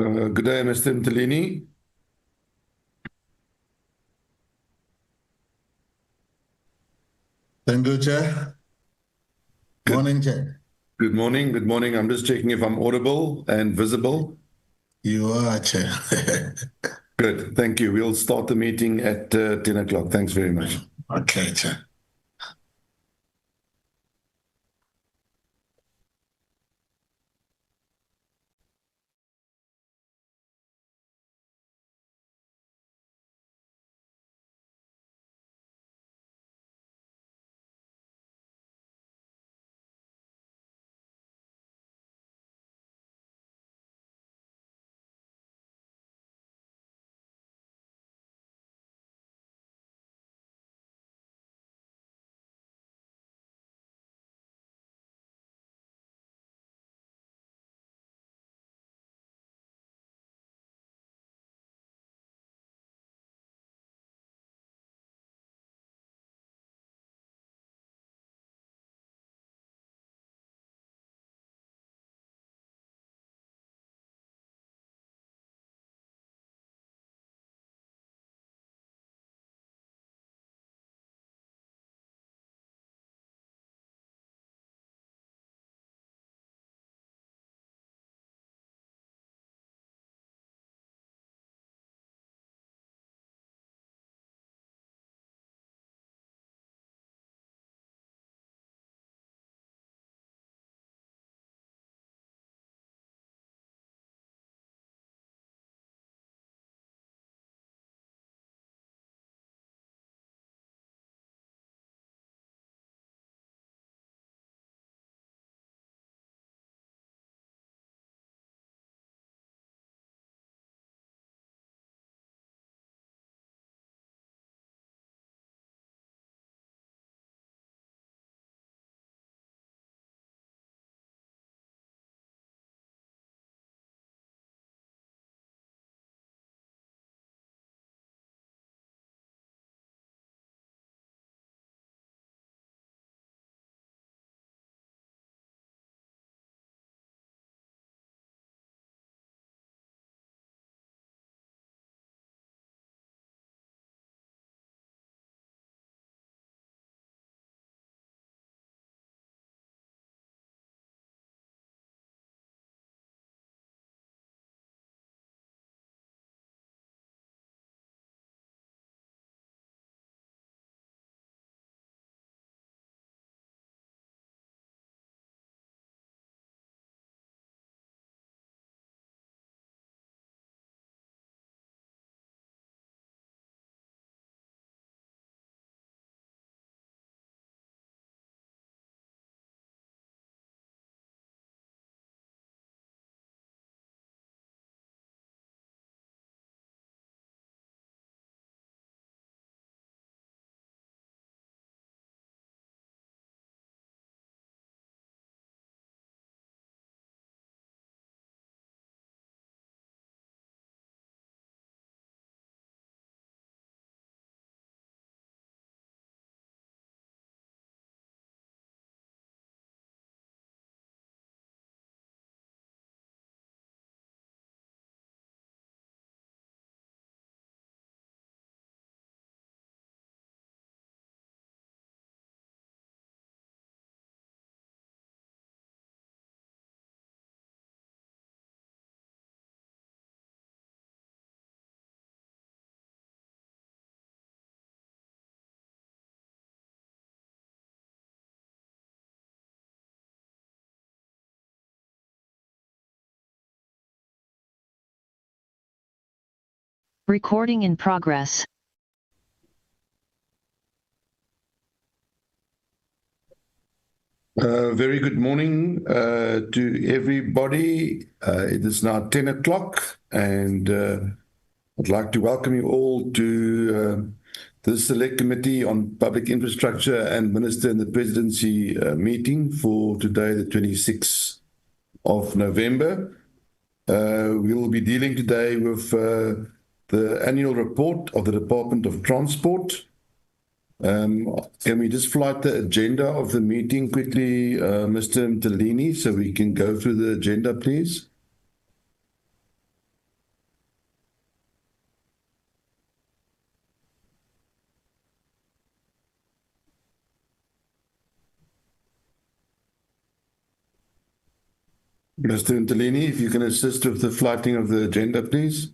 Good day, Mr. Mthalini. Thank you, Chair. Good, Morning, Chair. good morning. Good morning. I'm just checking if I'm audible and visible. You are, Chair. Good. Thank you. We'll start the meeting at 10 o'clock. Thanks very much. Okay, Chair. Recording in progress. Very good morning to everybody. It is now 10 o'clock, and I'd like to welcome you all to the Select Committee on Public Infrastructure and Minister in the Presidency meeting for today, the 26th of November. We will be dealing today with the annual report of the Department of Transport. Can we just flight the agenda of the meeting quickly, Mr. Mthalini, so we can go through the agenda, please? Mr. Untilini, if you can assist with the flighting of the agenda, please.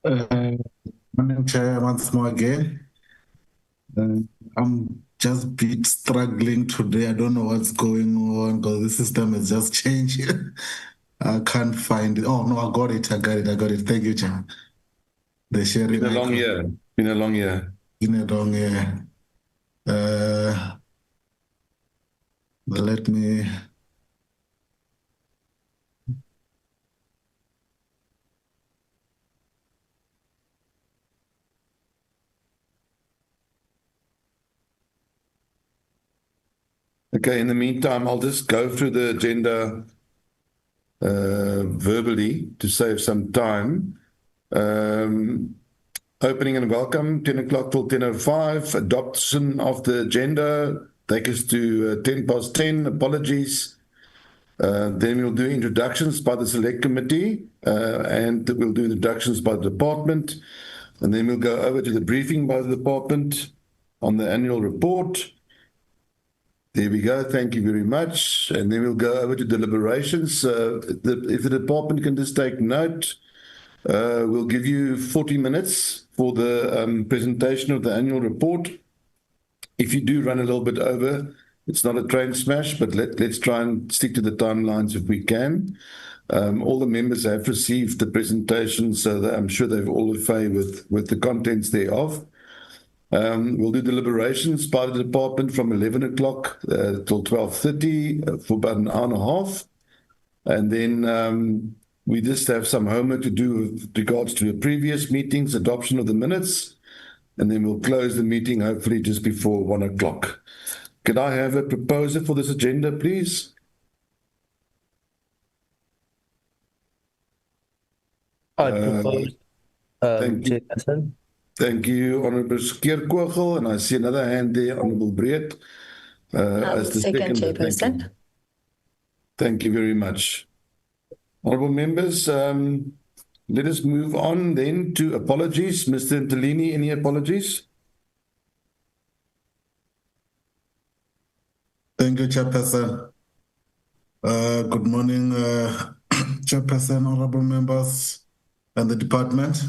Morning, Chair, once more again. I'm just a bit struggling today. I don't know what's going on because the system has just changed. I can't find it. Oh, no, I got it. Thank you, Chair. The sharing Been a long icon. year. Been a long year. In a long year. Let me. Okay, in the meantime, I'll just go through the agenda verbally to save some time. Opening and welcome, 10 o'clock till 10:05. Adoption of the agenda, take us to 10 past 10. Apologies. Then we'll do introductions by the select committee, and we'll do introductions by the department. And then we'll go over to the briefing by the department on the annual report. There we go. Thank you very much. And then we'll go over to deliberations. If the department can just take note, we'll give you 40 minutes for the presentation of the annual report. If you do run a little bit over, it's not a train smash, but let's try and stick to the timelines if we can. All the members have received the presentation, so that I'm sure they've all familiar with the contents thereof. We'll do deliberations by the department from 11 o'clock till 12:30 for about an hour and a half. And then we just have some homework to do with regards to the previous meetings, adoption of the minutes, and then we'll close the meeting hopefully just before 1 o'clock. Could I have a proposer for this agenda, please? I propose, Thank you. Chairperson. Thank you, Honourable Skeerkogel, and I see another hand there, Honourable Breed. As the Second, second, Chairperson. Thank you very much. Honourable members, let us move on then to apologies. Mr. Untilini, any apologies? Thank you, Chairperson. Good morning, Chairperson, honorable members, and the department.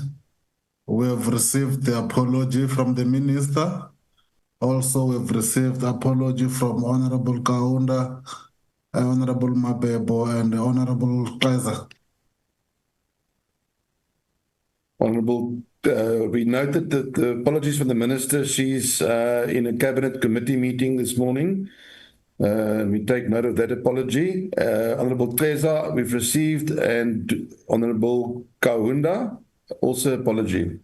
We have received the apology from the Minister. Also, we've received apology from Honorable Kaunda, Honorable Mabebo, and Honorable Kaiser. Honourable, we noted that the apologies from the Minister. She's in a Cabinet Committee meeting this morning. We take note of that apology. Honourable Teza, we've received, and Honourable Kaunda, also apology.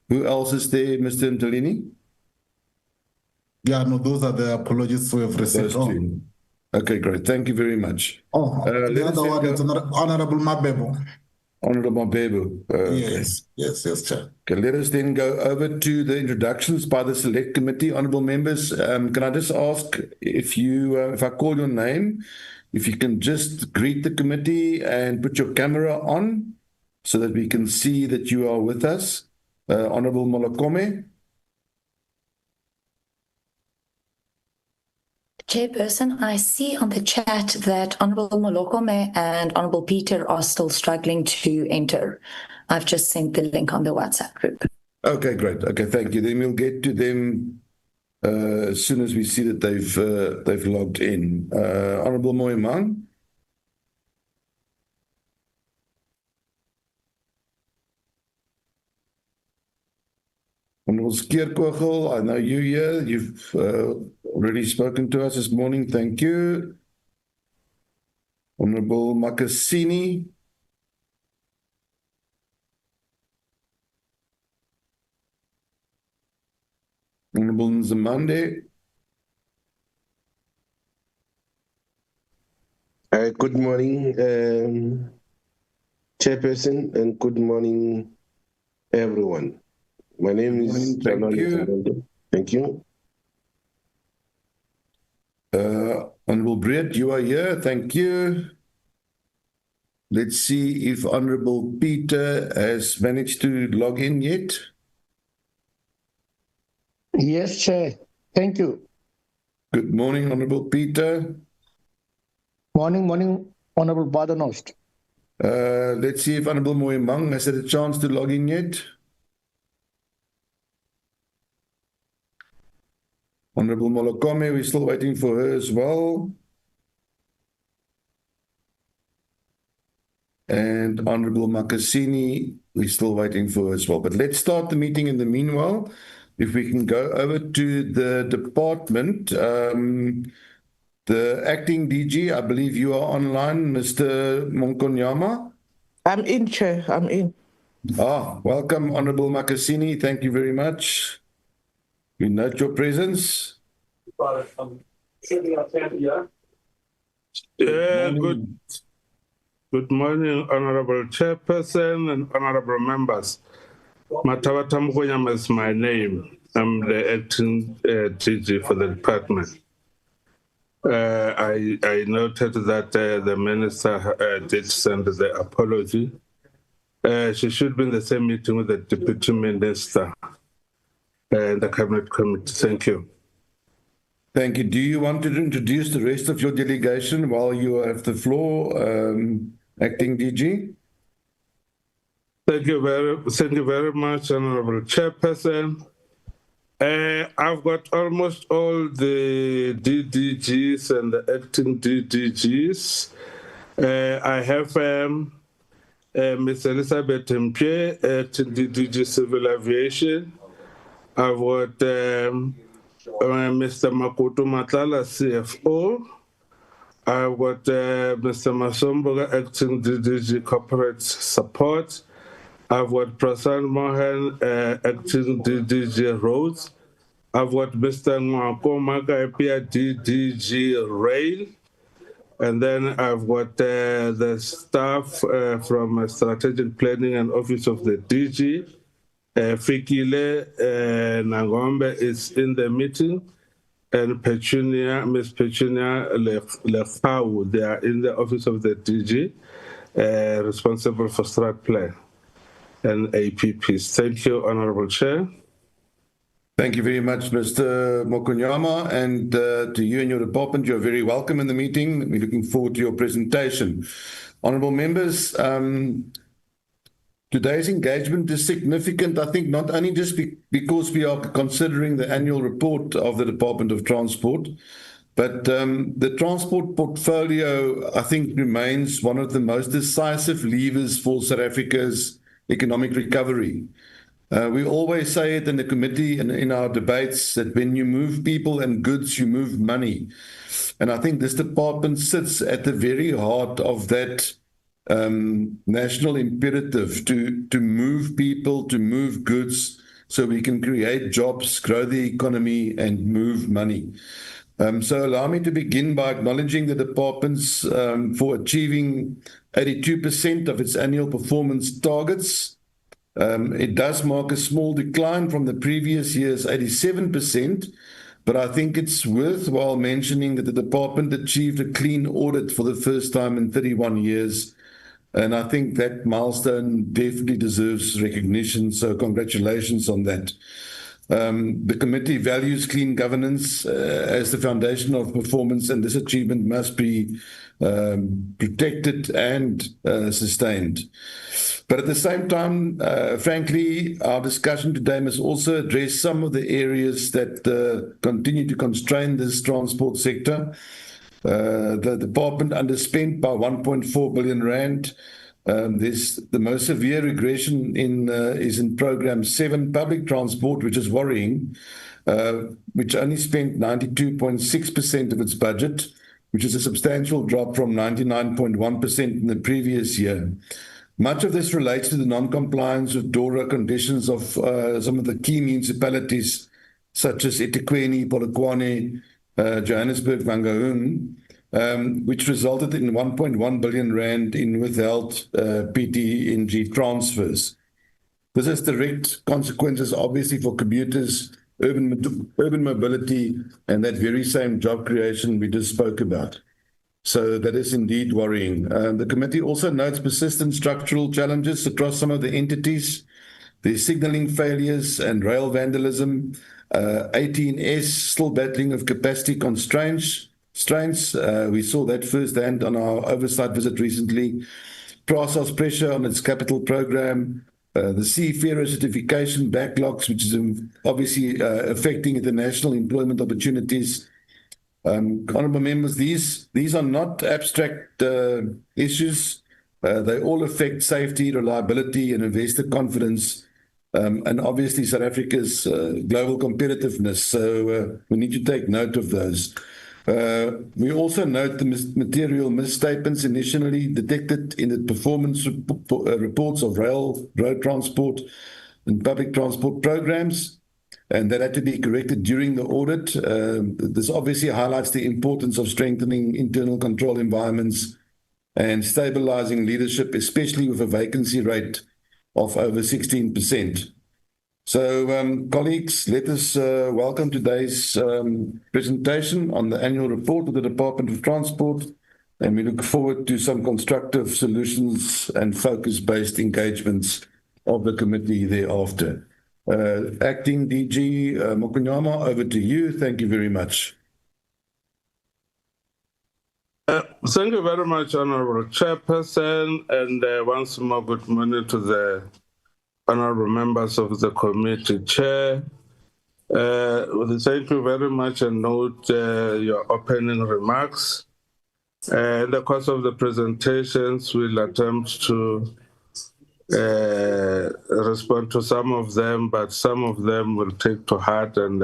Who else is there, Mr. Untilini? Yeah, no, those are the apologies we have received. Those two. Okay, great. Thank you very much. The other one is Honorable Mabebo. Honourable Mabebo. Okay. Yes, Chair. Okay, let us then go over to the introductions by the Select Committee. Honourable members, can I just ask if I call your name, if you can just greet the committee and put your camera on so that we can see that you are with us. Honourable Molokome. Chairperson, I see on the chat that Honorable Molokome and Honorable Peter are still struggling to enter. I've just sent the link on the WhatsApp group. Okay, great. Okay, thank you. Then we'll get to them as soon as we see that they've logged in. Honourable Moimang. Honourable Skeerkogel, I know you're here. You've already spoken to us this morning. Thank you. Honourable Makasini. Honourable Nzimande. Good morning, Chairperson, and good morning, everyone. My name is Thank you. Thank you. Honourable Breed, you are here. Thank you. Let's see if Honourable Peter has managed to log in yet. Yes, Chair. Thank you. Good morning, Honourable Peter. Morning, Honorable Badenhorst. Let's see if Honorable Moemang has had a chance to log in yet. Honorable Molokome, we're still waiting for her as well. And Honorable Makasini, we're still waiting for her as well. But let's start the meeting in the meanwhile. If we can go over to the department. The acting DG, I believe you are online, Mr. Monkonyama. I'm in, Chair. I'm in. Welcome, Honorable Makasini. Thank you very much. We note your presence. Good morning, Honorable Chairperson and Honorable members. Matawata Mukonyama is my name. I'm the acting DG for the department. I noted that the minister did send the apology. She should be in the same meeting with the deputy minister and the cabinet committee. Thank you. Thank you. Do you want to introduce the rest of your delegation while you have the floor, acting DG? Thank you very much, Honorable Chairperson. I've got almost all the DDGs and the acting DDGs. I have Ms. Elizabeth Mpie, acting DDG Civil Aviation. I've got Mr. Makutu Matlala, CFO. I've got Mr. Masomboga, acting DDG Corporate Support. I've got Prasan Mohan, acting DDG Roads. I've got Mr. Nwako Magaipia, DDG Rail. And then I've got the staff from Strategic Planning and Office of the DG. Fikile Nangombe is in the meeting. And Miss Petunia Lefau, they are in the Office of the DG, responsible for strat plan and APPs. Thank you, Honorable Chair. Thank you very much, Mr. Mokunyama, and to you and your department, you're very welcome in the meeting. We're looking forward to your presentation. Honourable members, today's engagement is significant, I think, not only just because we are considering the annual report of the Department of Transport, but the transport portfolio, I think, remains one of the most decisive levers for South Africa's economic recovery. We always say it in the committee and in our debates that when you move people and goods, you move money. And I think this department sits at the very heart of that national imperative to move people, to move goods, so we can create jobs, grow the economy, and move money. So allow me to begin by acknowledging the departments for achieving 82% of its annual performance targets. It does mark a small decline from the previous year's 87%, but I think it's worthwhile mentioning that the department achieved a clean audit for the first time in 31 years. And I think that milestone definitely deserves recognition, so congratulations on that. The committee values clean governance as the foundation of performance, and this achievement must be protected and sustained. But at the same time, frankly, our discussion today must also address some of the areas that continue to constrain this transport sector. The department underspent by 1.4 billion rand. The most severe regression is in Program 7, public transport, which is worrying, which only spent 92.6% of its budget, which is a substantial drop from 99.1% in the previous year. Much of this relates to the non-compliance with DORA conditions of some of the key municipalities, such as eThekwini, Polokwane, Johannesburg, Mangaung, which resulted in 1.1 billion rand in withheld PTNG transfers. This has direct consequences, obviously, for commuters, urban mobility, and that very same job creation we just spoke about. So that is indeed worrying. The committee also notes persistent structural challenges across some of the entities. There's signalling failures and rail vandalism. 18S still battling with capacity constraints, constraints. We saw that firsthand on our oversight visit recently. PRASA's pressure on its capital program, the seafarer certification backlogs, which is obviously affecting international employment opportunities. Honourable members, these are not abstract issues. They all affect safety, reliability, and investor confidence, and obviously South Africa's global competitiveness. So we need to take note of those. We also note the material misstatements initially detected in the performance reports of road transport and public transport programs, and that had to be corrected during the audit. This obviously highlights the importance of strengthening internal control environments and stabilizing leadership, especially with a vacancy rate of over 16%. So, colleagues, let us welcome today's presentation on the annual report of the Department of Transport, and we look forward to some constructive solutions and focus-based engagements of the committee thereafter. Acting DG Mokunyama, over to you. Thank you very much. Thank you very much, Honourable Chairperson, and once more good morning to the honourable members of the committee. Chair, thank you very much, and note your opening remarks. In the course of the presentations, we'll attempt to respond to some of them, but some of them will take to heart and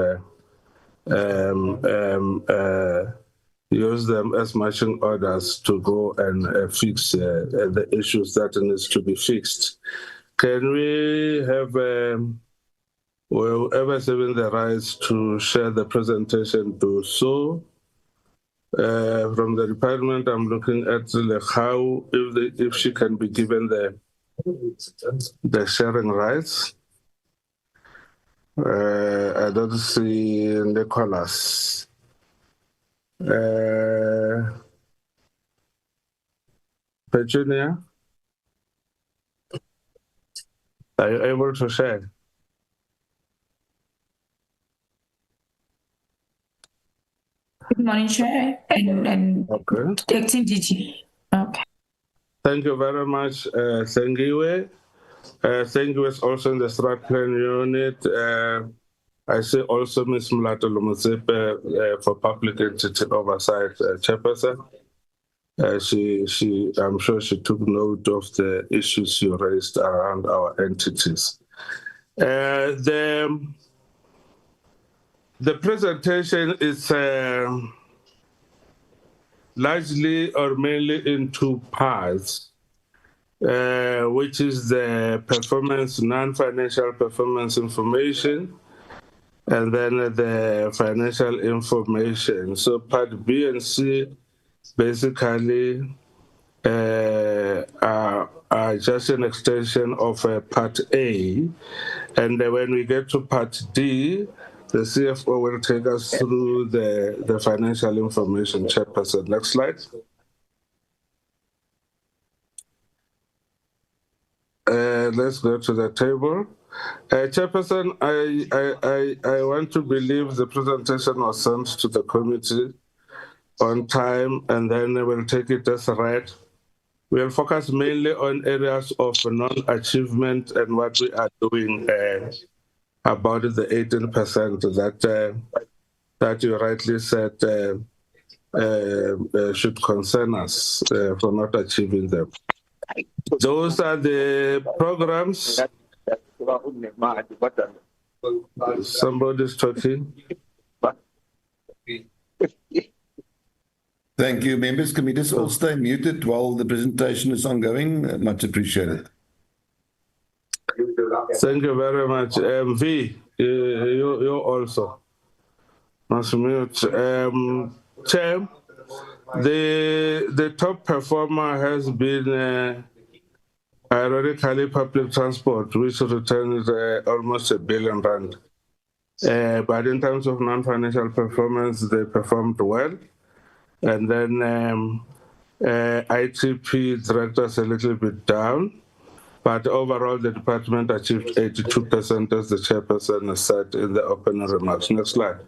use them as marching orders to go and fix the issues that needs to be fixed. Can we have whoever's having the rights to share the presentation do so? From the department, I'm looking at how, if she can be given the sharing rights. I don't see Nicholas. Virginia, are you able to share? Good morning, Chair, and okay. Acting DG. Okay. Thank you very much, Sengiwe. Sengiwe is also in the strat plan unit. I see also Ms. Mlato Lumuzipe for Public Entity Oversight Chairperson. I'm sure she took note of the issues you raised around our entities. The presentation is largely or mainly in two parts, which is the non-financial performance information, and then the financial information. So part B and C basically are just an extension of part A. And when we get to part D, the CFO will take us through the financial information. Chairperson, next slide. Let's go to the table. Chairperson, I want to believe the presentation was sent to the committee on time, and then we'll take it as read. We'll focus mainly on areas of non-achievement and what we are doing about the 18% that you rightly said should concern us for not achieving them. Those are the programs. Somebody's talking. Thank you, members. Can we just all stay muted while the presentation is ongoing? Much appreciated. Thank you very much. V, you also must mute. Chair, the top performer has been ironically public transport, which returned almost R1 billion. But in terms of non-financial performance, they performed well. And then ITP dragged us a little bit down. But overall, the department achieved 82%, as the chairperson said in the opening remarks. Next slide.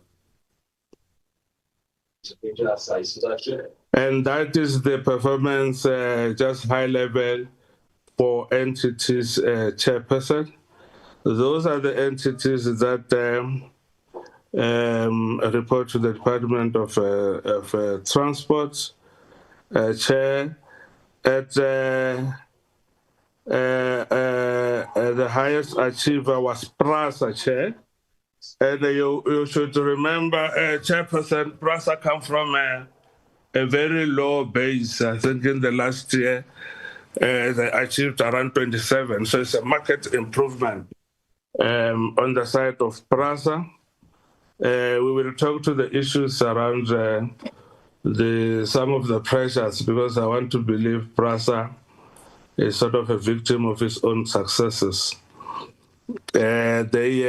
And that is the performance, just high level for entities, chairperson. Those are the entities that report to the Department of Transport, Chair. At the highest achiever was PRASA, Chair. And you should remember, Chairperson, PRASA come from a very low base. I think in the last year, they achieved around 27. So it's a market improvement on the side of PRASA. We will talk to the issues around some of the pressures, because I want to believe PRASA is sort of a victim of its own successes. They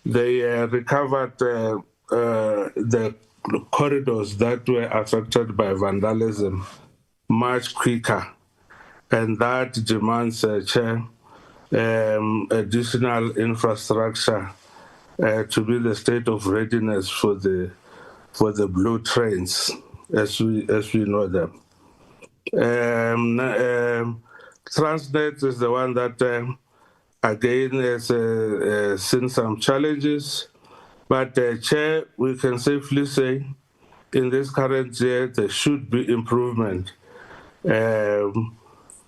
recovered the corridors that were affected by vandalism much quicker, and that demands, Chair, additional infrastructure to be the state of readiness for the blue trains as we know them. Transnet is the one that again has seen some challenges, but Chair, we can safely say in this current year there should be improvement.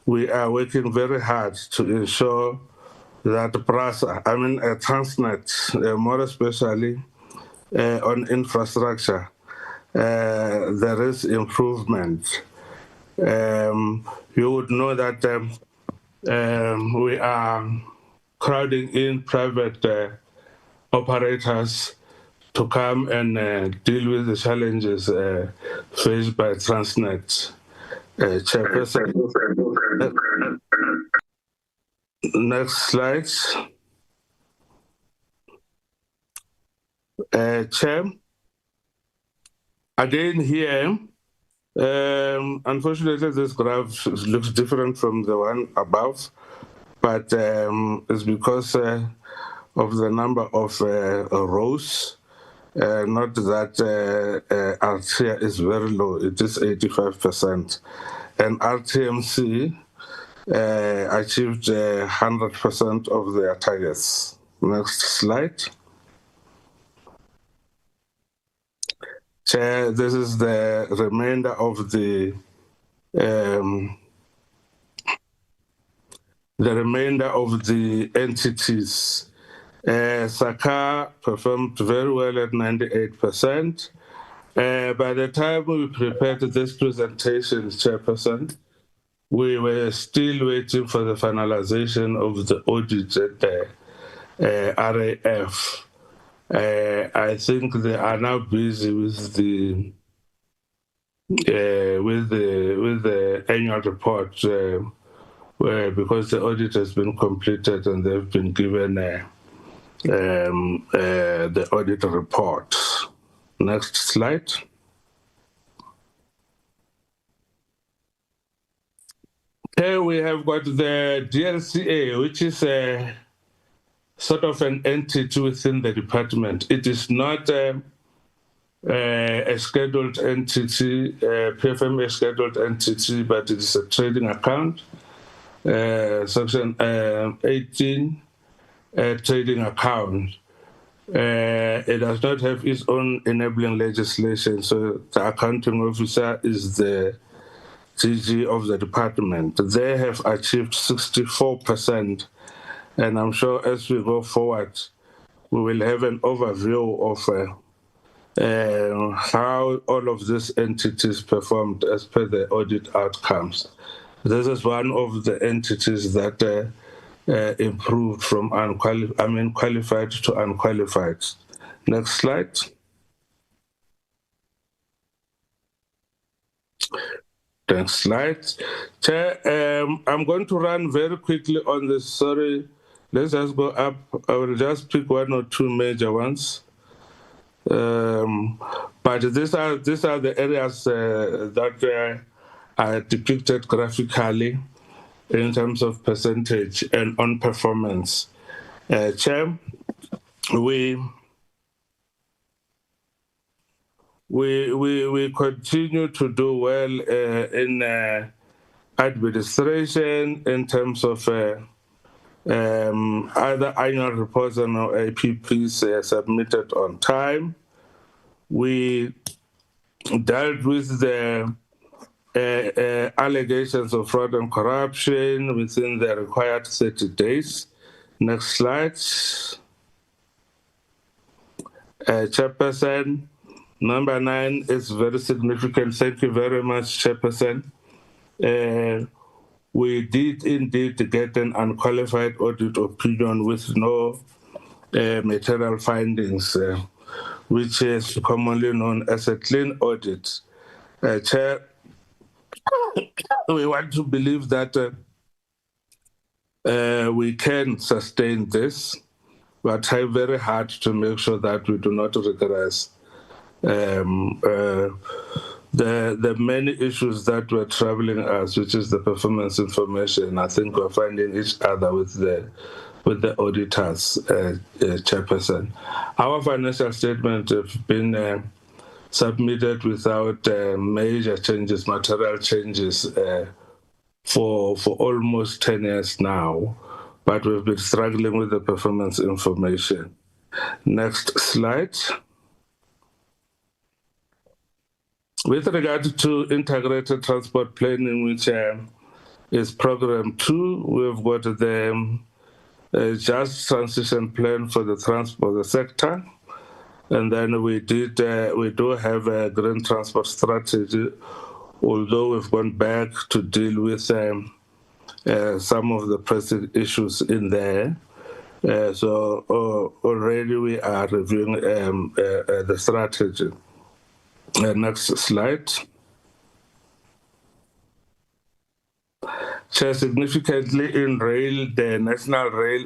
We are working very hard to ensure that Transnet, more especially on infrastructure, there is improvement. You would know that we are crowding in private operators to come and deal with the challenges faced by Transnet. Chairperson. Next slide. Chair, again here, unfortunately this graph looks different from the one above, but it's because of the number of rows, not that RTIA is very low, it is 85%. And RTMC achieved 100% of their targets. Next slide. Chair, this is the remainder of the entities. Saka performed very well at 98%. By the time we prepared this presentation, Chairperson, we were still waiting for the finalization of the audit at the RAF. I think they are now busy with the annual report, because the audit has been completed and they've been given the audit report. Next slide. Here we have got the DLCA, which is a sort of an entity within the department. It is not a scheduled entity, PFM a scheduled entity, but it is a trading account. Section 18, trading account. It does not have its own enabling legislation, so the accounting officer is the DG of the department. They have achieved 64%, and I'm sure as we go forward, we will have an overview of how all of these entities performed as per the audit outcomes. This is one of the entities that improved from qualified to unqualified. Next slide. Next slide. Chair, I'm going to run very quickly on this. Sorry, let's just go up. I will just pick one or two major ones. But these are the areas that are depicted graphically in terms of percentage and on performance. Chair, we we continue to do well in administration in terms of either annual reports and APPs submitted on time. We dealt with the allegations of fraud and corruption within the required 30 days. Next slide. Chairperson, number 9 is very significant. Thank you very much, Chairperson. We did indeed get an unqualified audit opinion with no material findings, which is commonly known as a clean audit. Chair, we want to believe that we can sustain this. We are trying very hard to make sure that we do not regress. The many issues that were troubling us, which is the performance information, I think we're finding each other with the auditors, Chairperson. Our financial statement have been submitted without major changes, material changes, for almost 10 years now, but we've been struggling with the performance information. Next slide. With regard to integrated transport planning, which is program 2, we've got the just transition plan for the transport sector. And then we do have a green transport strategy, although we've gone back to deal with some of the pressing issues in there. So already we are reviewing the strategy. Next slide. Chair, significantly in rail, the National Rail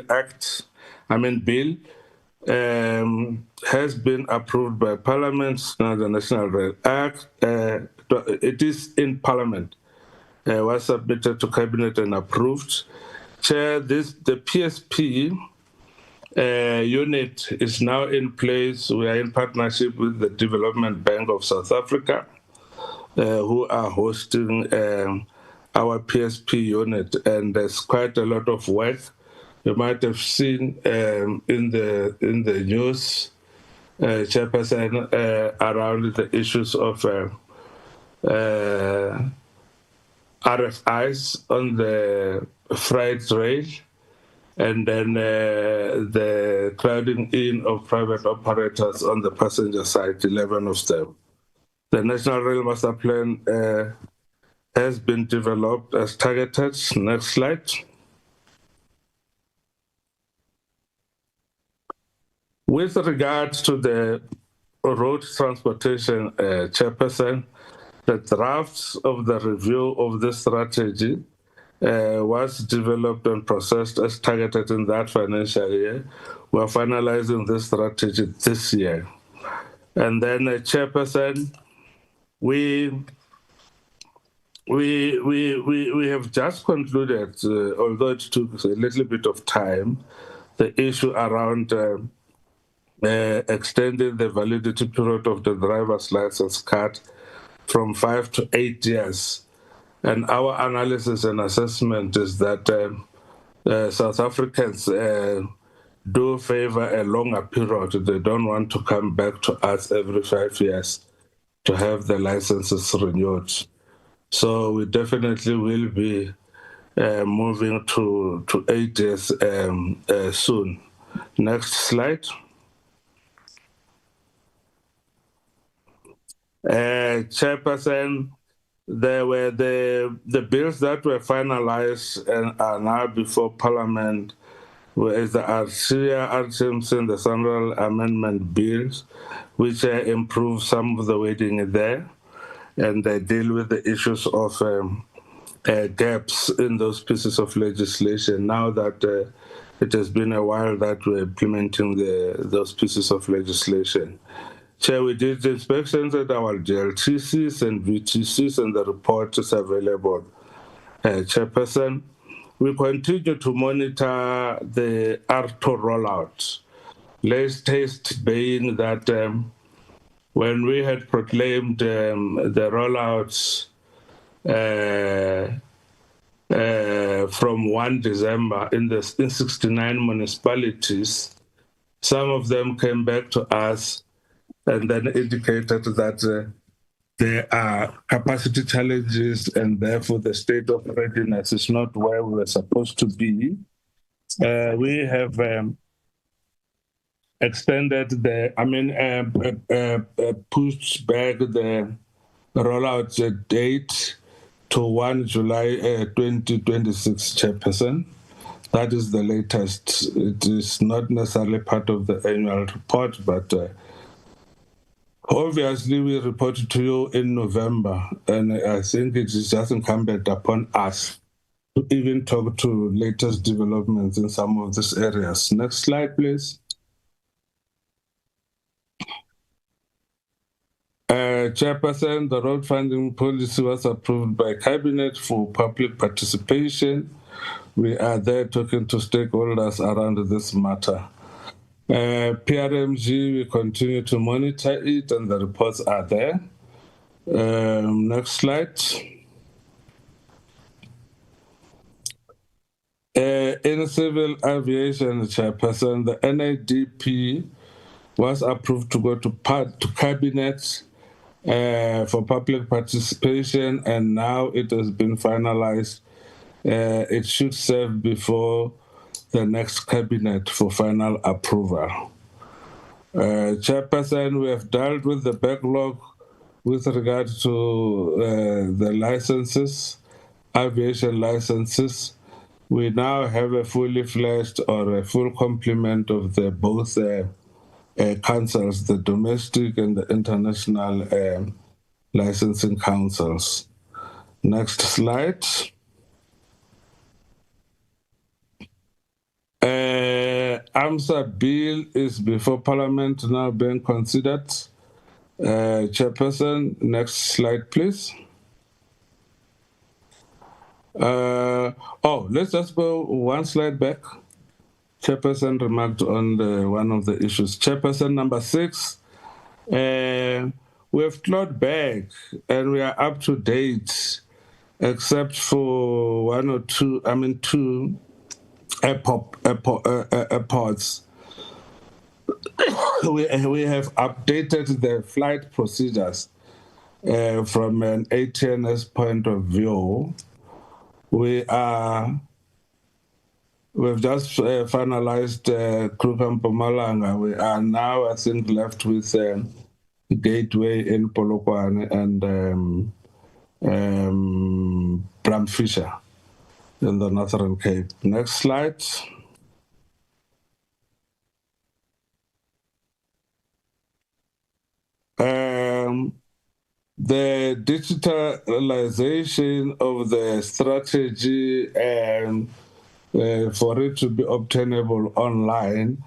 Bill, has been approved by Parliament. Now the National Rail Act, it is in Parliament, was submitted to Cabinet and approved. Chair, the PSP unit is now in place. We are in partnership with the Development Bank of South Africa, who are hosting our PSP unit, and there's quite a lot of work. You might have seen in the news, Chairperson, around the issues of RFIs on the freight rail, and then the crowding in of private operators on the passenger side, 11 of them. The National Rail Master Plan has been developed as targeted. Next slide. With regards to the road transportation, Chairperson, the drafts of the review of the strategy was developed and processed as targeted in that financial year. We're finalizing this strategy this year. And then, Chairperson, we have just concluded, although it took a little bit of time, the issue around extending the validity period of the driver's license card from 5 to 8 years. And our analysis and assessment is that South Africans do favor a longer period. They don't want to come back to us every 5 years to have the licenses renewed. So we definitely will be moving to 8 years soon. Next slide. Chairperson, there were the bills that were finalized and are now before Parliament, whereas the Arcia, and the Central Amendment bills, which improve some of the wording there, and they deal with the issues of gaps in those pieces of legislation. Now that it has been a while that we're implementing those pieces of legislation. Chair, we did inspections at our GLTCs and VTCs, and the report is available. Chairperson, we continue to monitor the ARTO rollout. Latest being that when we had proclaimed the rollouts from 1 December in 69 municipalities, some of them came back to us and then indicated that there are capacity challenges and therefore the state of readiness is not where we were supposed to be. We have extended pushed back the rollout date to 1 July 2026, Chairperson. That is the latest. It is not necessarily part of the annual report, but obviously we reported to you in November, and I think it is just incumbent upon us to even talk to latest developments in some of these areas. Next slide, please. Chairperson, the road funding policy was approved by Cabinet for public participation. We are there talking to stakeholders around this matter. PRMG, we continue to monitor it and the reports are there. Next slide. In civil aviation, Chairperson, the NADP was approved to go to Cabinet for public participation, and now it has been finalized. It should serve before the next Cabinet for final approval. Chairperson, we have dealt with the backlog with regard to the licenses, aviation licenses. We now have a fully fledged or a full complement of the both councils, the domestic and the international licensing councils. Next slide. AMSA bill is before Parliament now being considered. Chairperson, next slide, please. Let's just go one slide back. Chairperson remarked on one of the issues. Chairperson number 6, we have clawed back and we are up to date, except for two airports. We have updated the flight procedures from an ATNS point of view. We've just finalized Kruger Mpumalanga. We are now, I think, left with Gateway in Polokwane and Bramfisher in the Northern Cape. Next slide. The digitalization of the strategy and for it to be obtainable online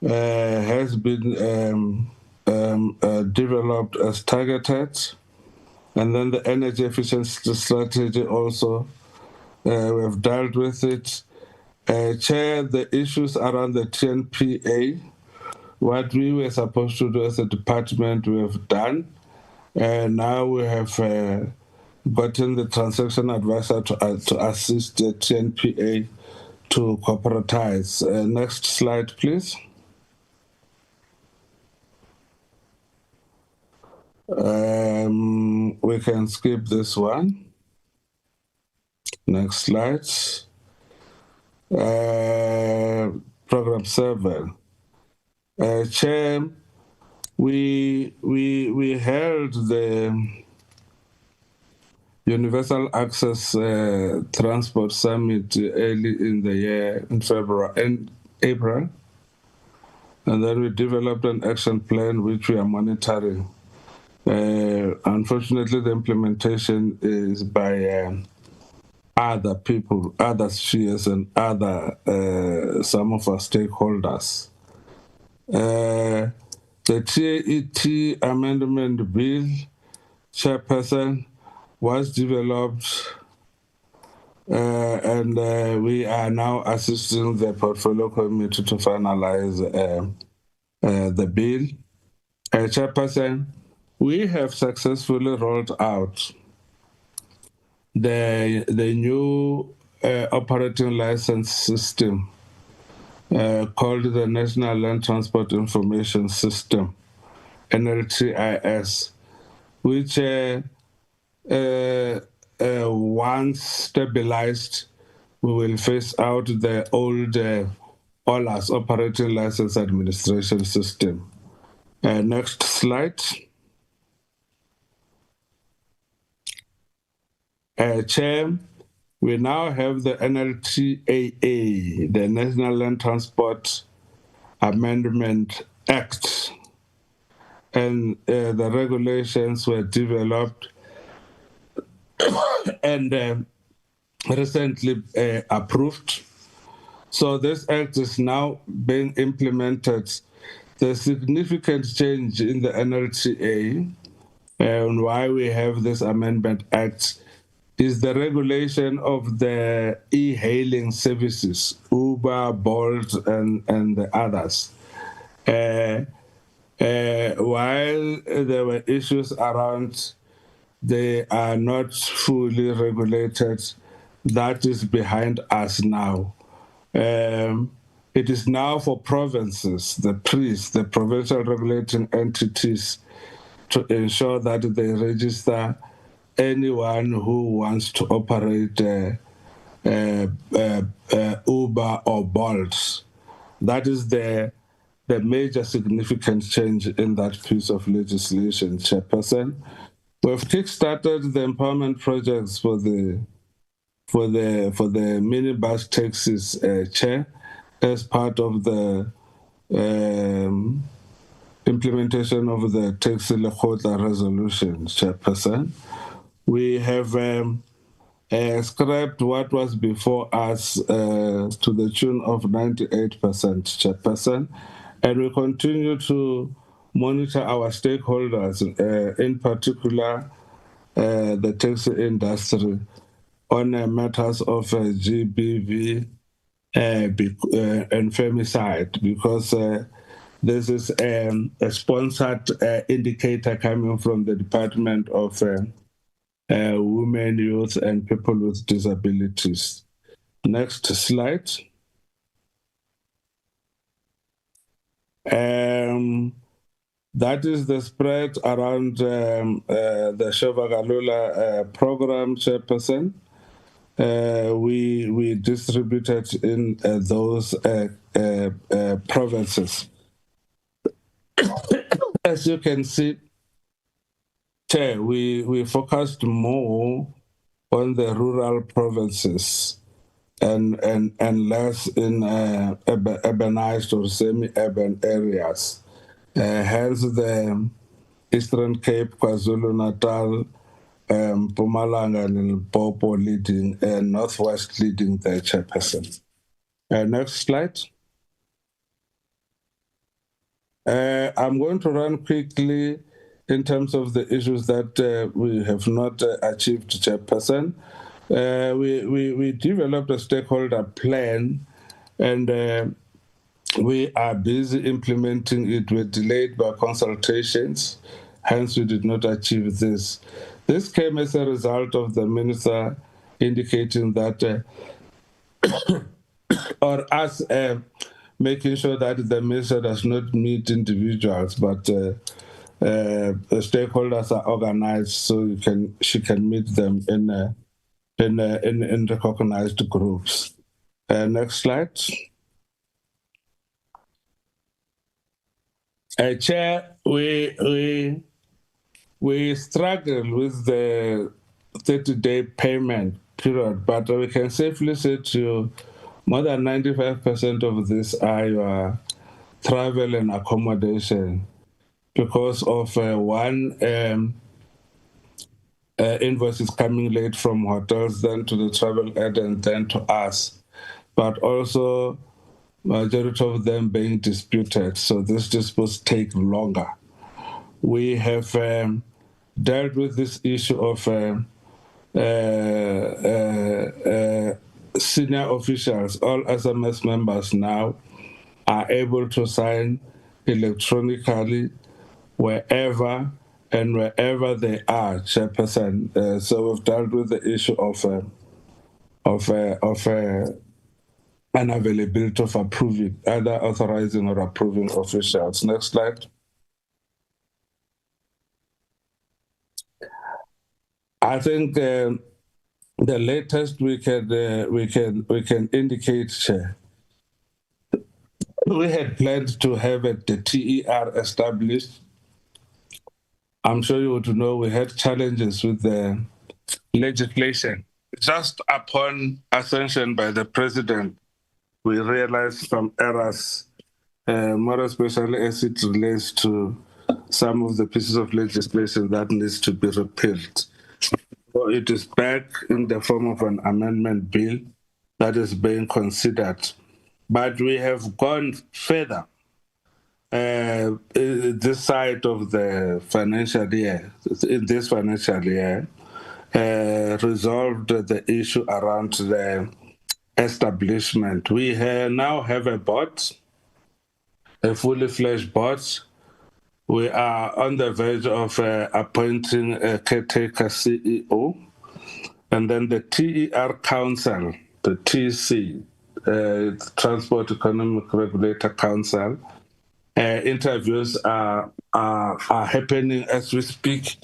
has been developed as targeted. And then the energy efficiency strategy also, we have dealt with it. Chair, the issues around the TNPA, what we were supposed to do as a department, we have done. And now we have gotten the transaction advisor to assist the TNPA to cooperatize. Next slide, please. We can skip this one. Next slide. Program 7. Chair, we held the Universal Access Transport Summit early in the year, in April, and then we developed an action plan which we are monitoring. Unfortunately, the implementation is by other people, other spheres, and some of our stakeholders. The TAET amendment bill, Chairperson, was developed and we are now assisting the portfolio committee to finalize the bill. Chairperson, We have successfully rolled out the new operating license system called the National Land Transport Information System, NLTIS, which once stabilized, we will phase out the old OLAS, Operating License Administration System. Next slide. Chair, we now have the NLTAA, the National Land Transport Amendment Act, and the regulations were developed and recently approved. So this act is now being implemented. The significant change in the NLTA and why we have this Amendment Act is the regulation of the e-hailing services, Uber, Bolt, and the others. While there were issues around they are not fully regulated, that is behind us now. It is now for provinces, the PRIS, the provincial regulating entities, to ensure that they register anyone who wants to operate Uber or Bolt. That is the major significant change in that piece of legislation, Chairperson. We've kick-started the empowerment projects for the minibus taxis, Chair, as part of the implementation of the taxi lekgotla resolution, Chairperson. We have scrapped what was before us to the tune of 98%, Chairperson, and we continue to monitor our stakeholders, in particular the taxi industry, on matters of GBV and femicide, because this is a sponsored indicator coming from the Department of Women, Youth, and People with Disabilities. Next slide. That is the spread around the Shovagalula program, Chairperson. We distributed in those provinces. As you can see, Chair, we focused more on the rural provinces and less in urbanized or semi-urban areas. Hence the Eastern Cape, KwaZulu-Natal, Mpumalanga and Limpopo leading, and Northwest leading the Chairperson. Next slide. I'm going to run quickly in terms of the issues that we have not achieved, Chairperson. We developed a stakeholder plan, and we are busy implementing it. We're delayed by consultations, hence we did not achieve this. This came as a result of the minister indicating that, or us making sure that the minister does not meet individuals, but the stakeholders are organized so she can meet them in recognized groups. Next slide. Chair, we struggle with the 30-day payment period, but we can safely say to you, more than 95% of this are your travel and accommodation because of one invoice is coming late from hotels, then to the travel ad, and then to us. But also, majority of them being disputed, so this disputes take longer. We have dealt with this issue of senior officials. All SMS members now are able to sign electronically wherever and wherever they are, Chairperson. So we've dealt with the issue of unavailability of approving, either authorizing or approving officials. Next slide. I think the latest we can indicate, Chair. We had planned to have the TER established. I'm sure you would know we had challenges with the legislation. Just upon ascension by the president, we realized some errors, more especially as it relates to some of the pieces of legislation that needs to be repealed. So it is back in the form of an amendment bill that is being considered. But we have gone further this side of the financial year, in this financial year, resolved the issue around the establishment. We now have a board, a fully fledged board. We are on the verge of appointing a caretaker CEO, and then the TER Council, the TC, Transport Economic Regulator Council. Interviews are happening as we speak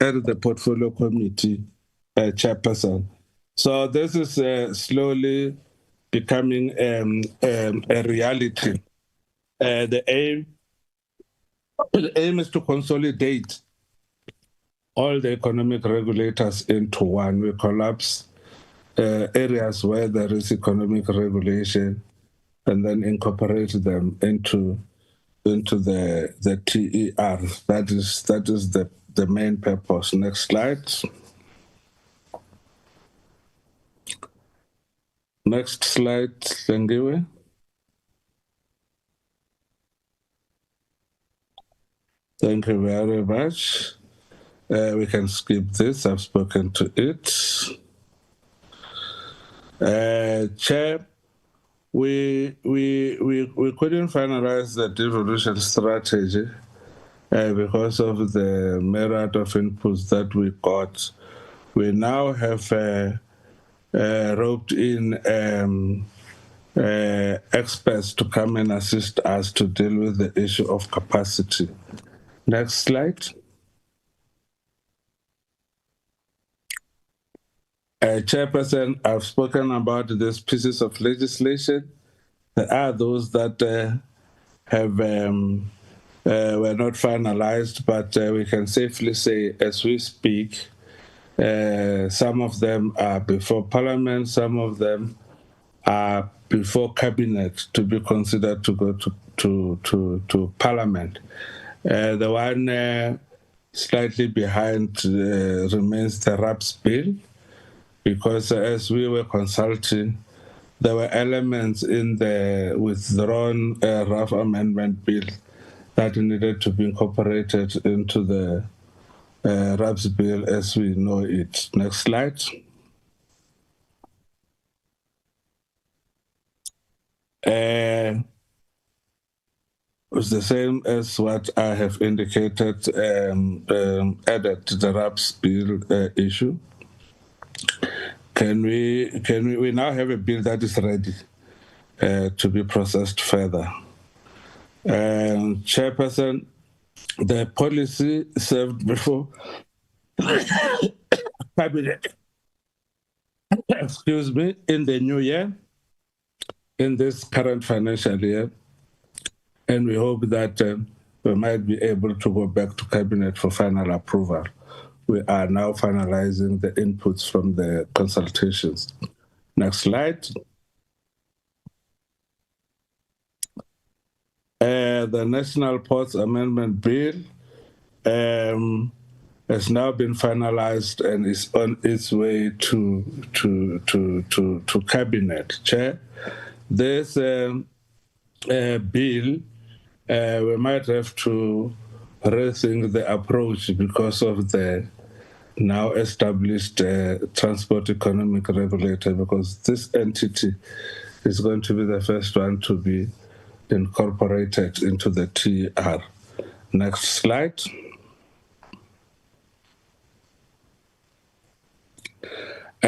at the Portfolio Committee Chairperson. So this is slowly becoming a reality. The aim is to consolidate all the economic regulators into one. We collapse areas where there is economic regulation and then incorporate them into the TER. That is the main purpose. Next slide. Next slide, Lengiwe. Thank you very much. We can skip this. I've spoken to it. Chair, we couldn't finalize the devolution strategy because of the myriad of inputs that we got. We now have roped in experts to come and assist us to deal with the issue of capacity. Next slide. Chairperson, I've spoken about these pieces of legislation. There are those that were not finalized, but we can safely say, as we speak, some of them are before Parliament, some of them are before Cabinet to be considered to go to Parliament. The one slightly behind remains the RAPS bill, because as we were consulting, there were elements in the withdrawn RAF amendment bill that needed to be incorporated into the RAPS bill as we know it. Next slide. It's the same as what I have indicated, added to the RAPS bill issue. We now have a bill that is ready to be processed further. Chairperson, the policy served before Cabinet, excuse me, in the new year, in this current financial year, and we hope that we might be able to go back to Cabinet for final approval. We are now finalizing the inputs from the consultations. Next slide. The National Ports Amendment Bill has now been finalized and is on its way to Cabinet. Chair, this bill, we might have to rethink the approach because of the now established Transport Economic Regulator, because this entity is going to be the first one to be incorporated into the TER. Next slide.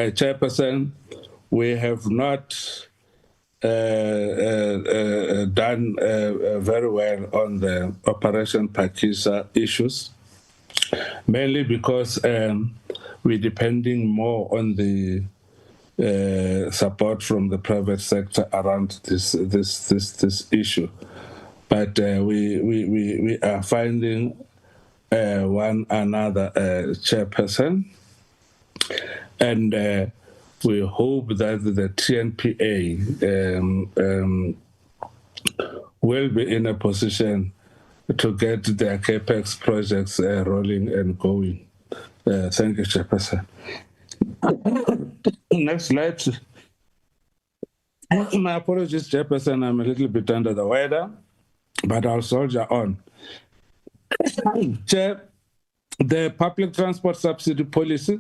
Chairperson, we have not done very well on the Operation Pakisa issues, mainly because we're depending more on the support from the private sector around this issue. But we are finding one another chairperson, and we hope that the TNPA will be in a position to get their CAPEX projects rolling and going. Thank you, Chairperson. Next slide. My apologies, Chairperson, I'm a little bit under the weather, but I'll soldier on. Chair, the public transport subsidy policy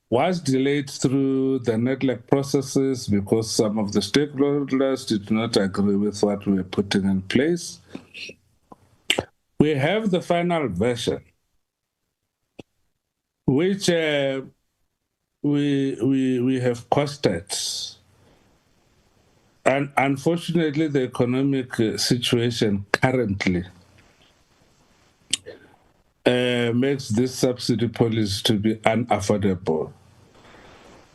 was delayed through the NEDLAC processes because some of the stakeholders did not agree with what we were putting in place. We have the final version, which we have costed. And unfortunately, the economic situation currently makes this subsidy policy to be unaffordable.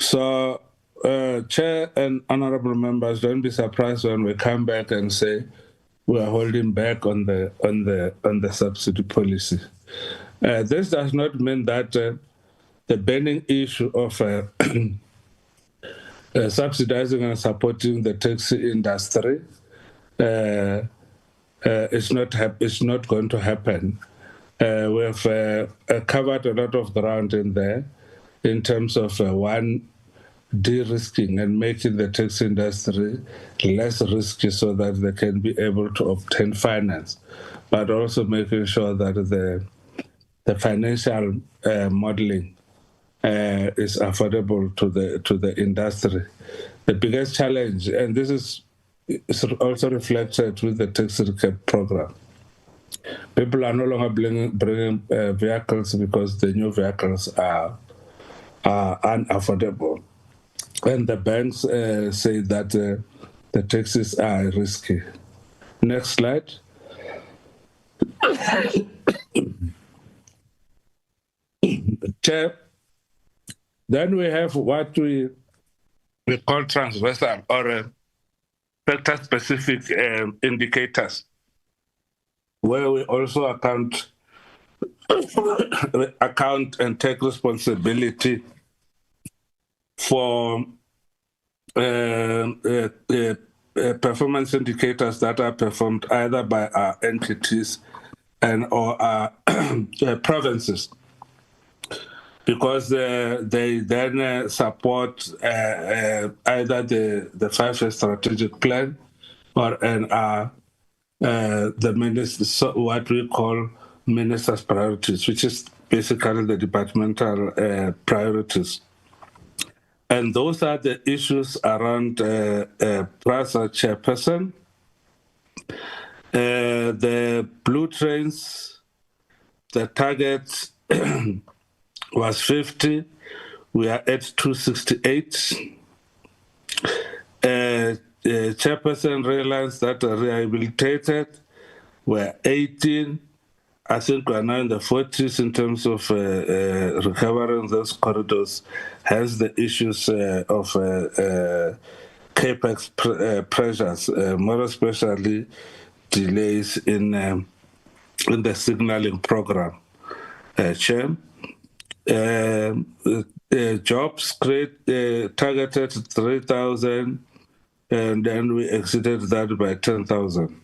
So, Chair and honorable members, don't be surprised when we come back and say we are holding back on the subsidy policy. This does not mean that the burning issue of subsidizing and supporting the taxi industry is not going to happen. We have covered a lot of ground in there in terms of one, de-risking and making the taxi industry less risky so that they can be able to obtain finance, but also making sure that the financial modeling is affordable to the industry. The biggest challenge, and this is also reflected with the taxi recap program, people are no longer bringing vehicles because the new vehicles are unaffordable. And the banks say that the taxis are risky. Next slide. Chair, then we have what we call transversal or sector-specific indicators, where we also account and take responsibility for performance indicators that are performed either by our entities and or our provinces, because they then support either the 5-year strategic plan or the minister, what we call minister's priorities, which is basically the departmental priorities. And those are the issues around PRASA chairperson. The blue trains, the target was 50. We are at 268. Chairperson realized that rehabilitated were 18. I think we're now in the 40s in terms of recovering those corridors, hence the issues of CAPEX pressures, more especially delays in the signaling program. Chair, jobs targeted 3,000, and then we exceeded that by 10,000.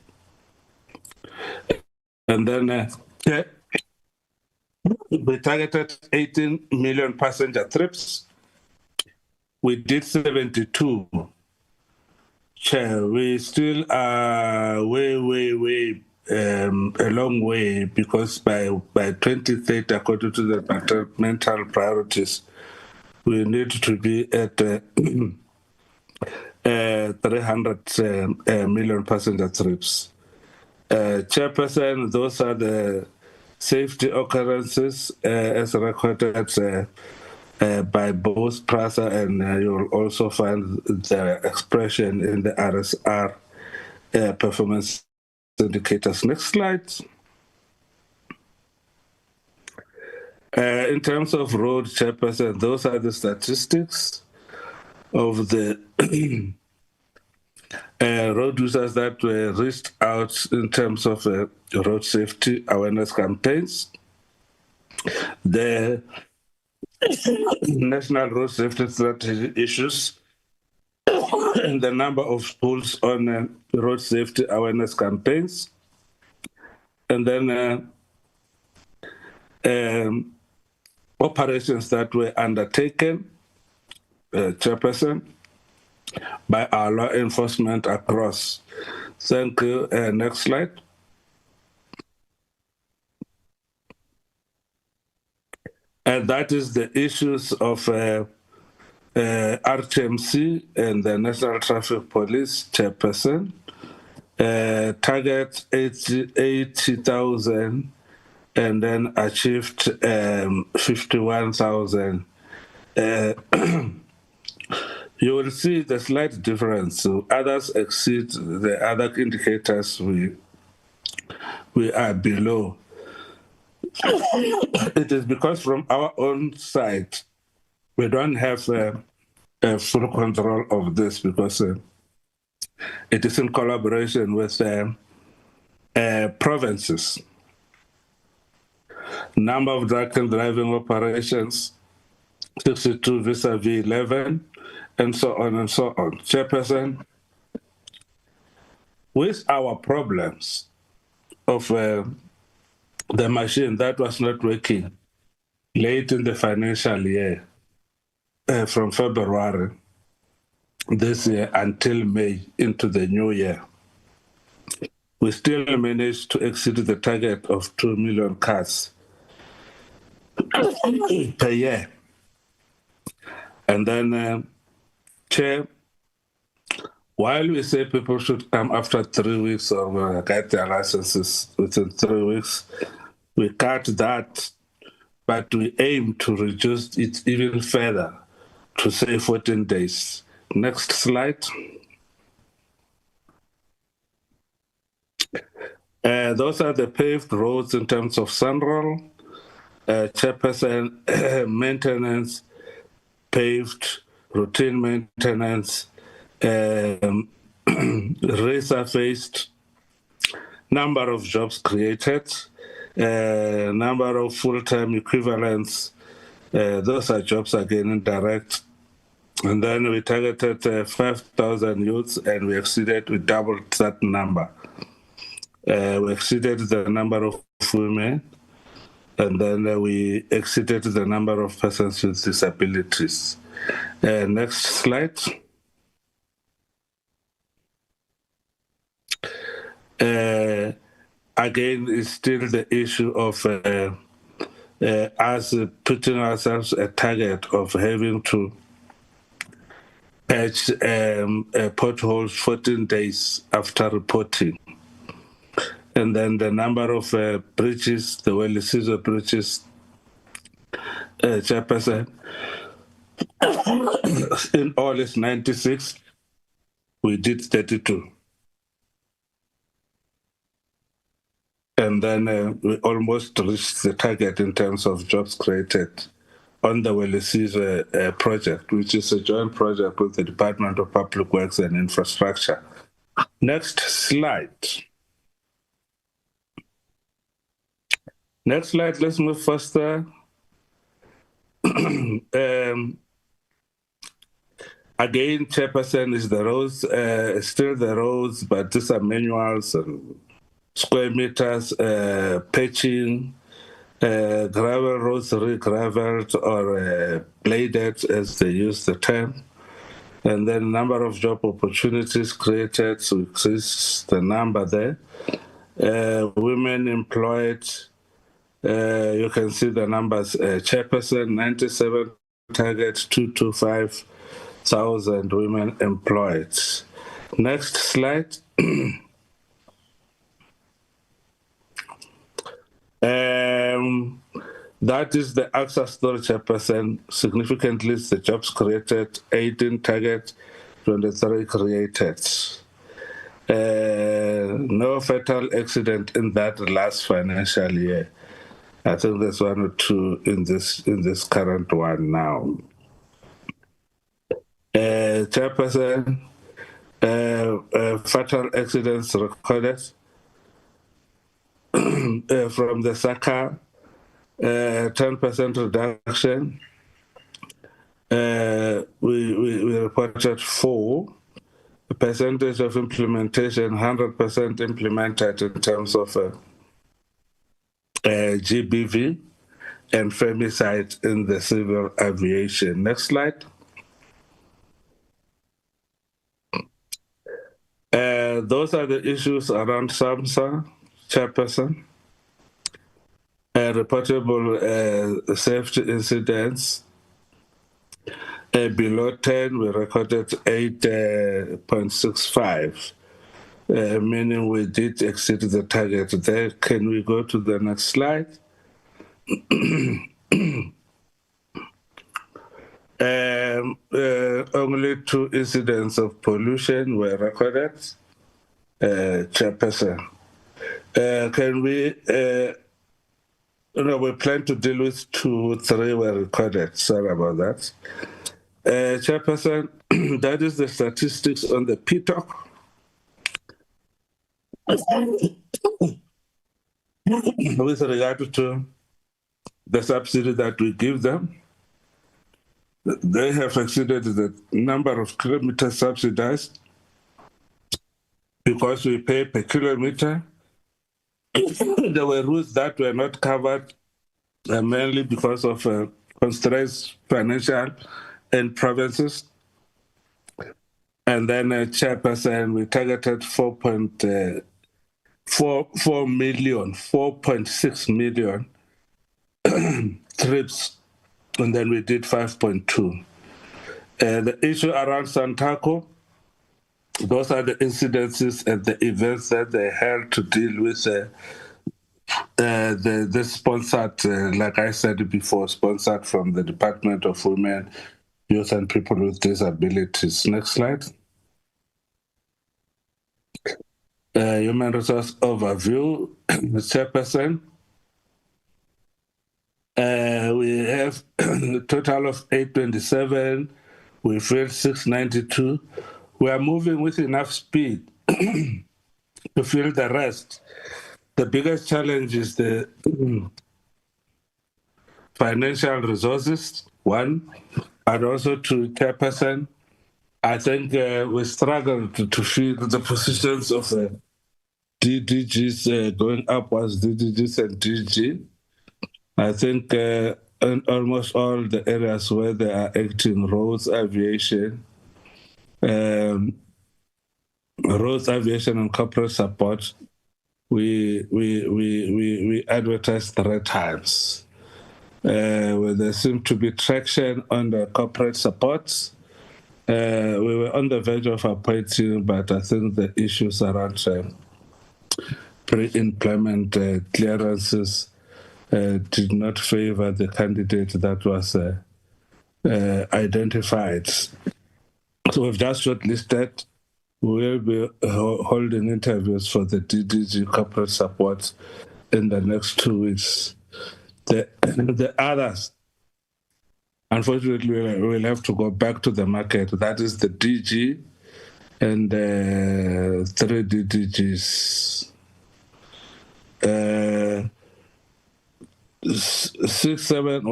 And then we targeted 18 million passenger trips. We did 72. Chair, we still are way a long way, because by 2030, according to the departmental priorities, we need to be at 300 million passenger trips. Chairperson, those are the safety occurrences as recorded by both PRASA, and you'll also find the expression in the RSR performance indicators. Next slide. In terms of road, Chairperson, those are the statistics of the road users that were reached out in terms of road safety awareness campaigns. The National Road Safety Strategy issues and the number of schools on road safety awareness campaigns. And then operations that were undertaken, Chairperson, by our law enforcement across. Thank you. Next slide. And that is the issues of RTMC and the National Traffic Police, Chairperson. Target 80,000 and then achieved 51,000. You will see the slight difference. So others exceed the other indicators. We are below. It is because from our own side, we don't have a full control of this because it is in collaboration with provinces. Number of drug and driving operations, 62 vis-a-vis 11, and so on and so on. Chairperson, with our problems of the machine that was not working late in the financial year, from February this year until May into the new year, we still managed to exceed the target of 2 million cars per year. And then, Chair, while we say people should come after 3 weeks or get their licenses within 3 weeks, we cut that, but we aim to reduce it even further to say 14 days. Next slide. Those are the paved roads in terms of Central, Chairperson, maintenance, paved, routine maintenance, resurfaced, number of jobs created, number of full-time equivalents, those are jobs again indirect. And then we targeted 5,000 youths and we doubled that number. We exceeded the number of women, and then we exceeded the number of persons with disabilities. Next slide. Again, it's still the issue of us putting ourselves a target of having to patch potholes 14 days after reporting. And then the number of bridges, the well-seasoned bridges, Chairperson, in all is 96, we did 32. And then we almost reached the target in terms of jobs created on the well-seasoned project, which is a joint project with the Department of Public Works and Infrastructure. Next slide. Next slide, let's move faster. Again, Chairperson, is the roads, still the roads, but these are manuals and square meters, patching, gravel roads re-graveled or bladed, as they use the term. And then number of job opportunities created, so increase the number there. Women employed, you can see the numbers, Chairperson, 97 target, 225,000 women employed. Next slide. That is the AXA story, Chairperson. Significantly, the jobs created, 18 targets, 23 created. No fatal accident in that last financial year. I think there's one or two in this current one now. Chairperson, fatal accidents recorded from the SACA, 10% reduction. We reported 4. The percentage of implementation, 100% implemented in terms of GBV and femicide in the civil aviation. Next slide. Those are the issues around SAMSA, Chairperson. Reportable safety incidents. Below 10, we recorded 8.65, meaning we did exceed the target there. Can we go to the next slide? Only 2 incidents of pollution were recorded, Chairperson. Can we, we plan to deal with 2, 3 were recorded. Sorry about that. Chairperson, that is the statistics on the PTOC. With regard to the subsidy that we give them, they have exceeded the number of kilometers subsidized because we pay per kilometer. There were routes that were not covered, mainly because of constraints, financial and provinces. And then, Chairperson, we targeted 4.6 million trips, and then we did 5.2. The issue around Santaco, those are the incidences and the events that they held to deal with the sponsored, like I said before, sponsored from the Department of Women, Youth and People with Disabilities. Next slide. Human resource overview, Chairperson. We have a total of 827. We filled 692. We are moving with enough speed to fill the rest. The biggest challenge is the financial resources, one, and also to Chairperson. I think we struggled to fill the positions of DDGs going upwards, DDGs and DG. I think in almost all the areas where they are acting, roads, aviation, and corporate support, we advertise 3 times. Where there seemed to be traction on the corporate supports. We were on the verge of appointing, but I think the issues around pre-employment clearances did not favor the candidate that was identified. So we've just shortlisted. We will be holding interviews for the DDG corporate support in the next 2 weeks. The others, unfortunately, we'll have to go back to the market. That is the DG and 3 DDGs. 167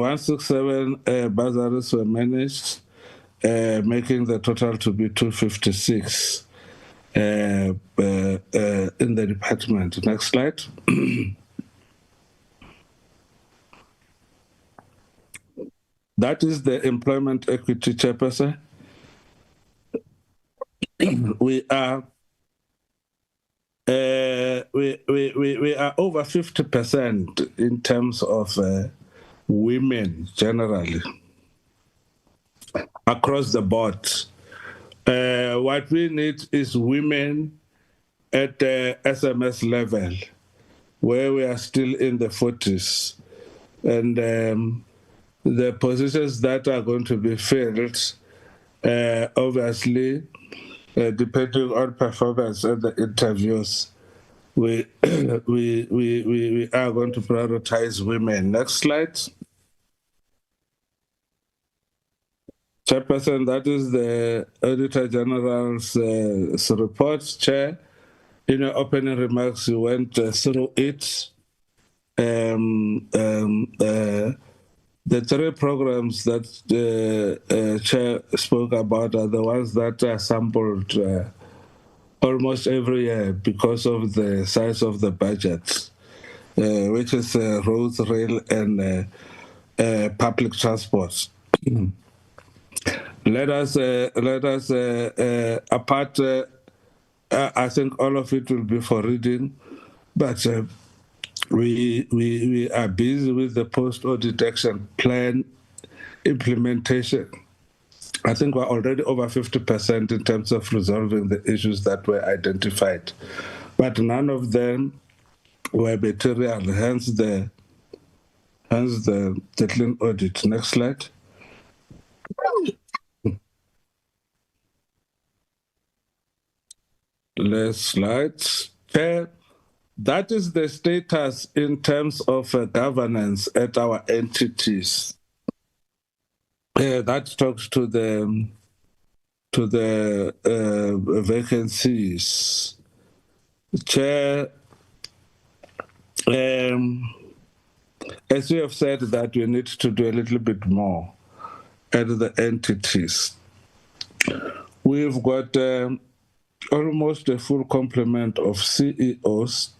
bursaries were managed, making the total to be 256 in the department. Next slide. That is the employment equity, Chairperson. We are over 50% in terms of women generally across the board. What we need is women at the SMS level, where we are still in the 40s. And the positions that are going to be filled, obviously, depending on performance and the interviews, we we are going to prioritize women. Next slide. Chairperson, that is the Auditor General's report. Chair, in your opening remarks, you went through it. The three programs that Chair spoke about are the ones that are sampled almost every year because of the size of the budget, which is roads, rail, and public transport. Let us apart. I think all of it will be for reading, but we are busy with the post-audit action plan implementation. I think we're already over 50% in terms of resolving the issues that were identified, but none of them were material. Hence the clean audit. Next slide. Last slide. Chair, that is the status in terms of governance at our entities. That talks to the vacancies. Chair, as you have said that we need to do a little bit more at the entities. We've got almost a full complement of CEOs,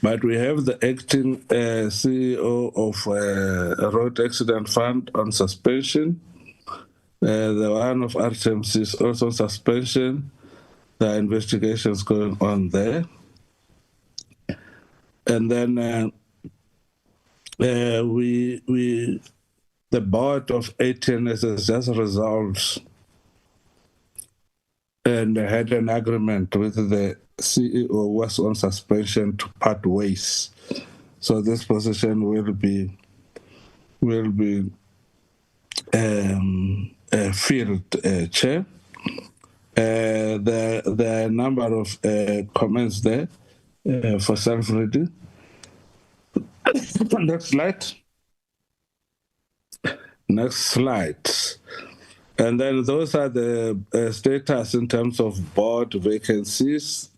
but we have the acting CEO of Road Accident Fund on suspension. The one of RTMC is also on suspension. There are investigations going on there. And then the board of ATNS has just resolved and had an agreement with the CEO who was on suspension to part ways. So this position will be filled, Chair. The number of comments there for self-reading. Next slide. Next slide. And then those are the status in terms of board vacancies.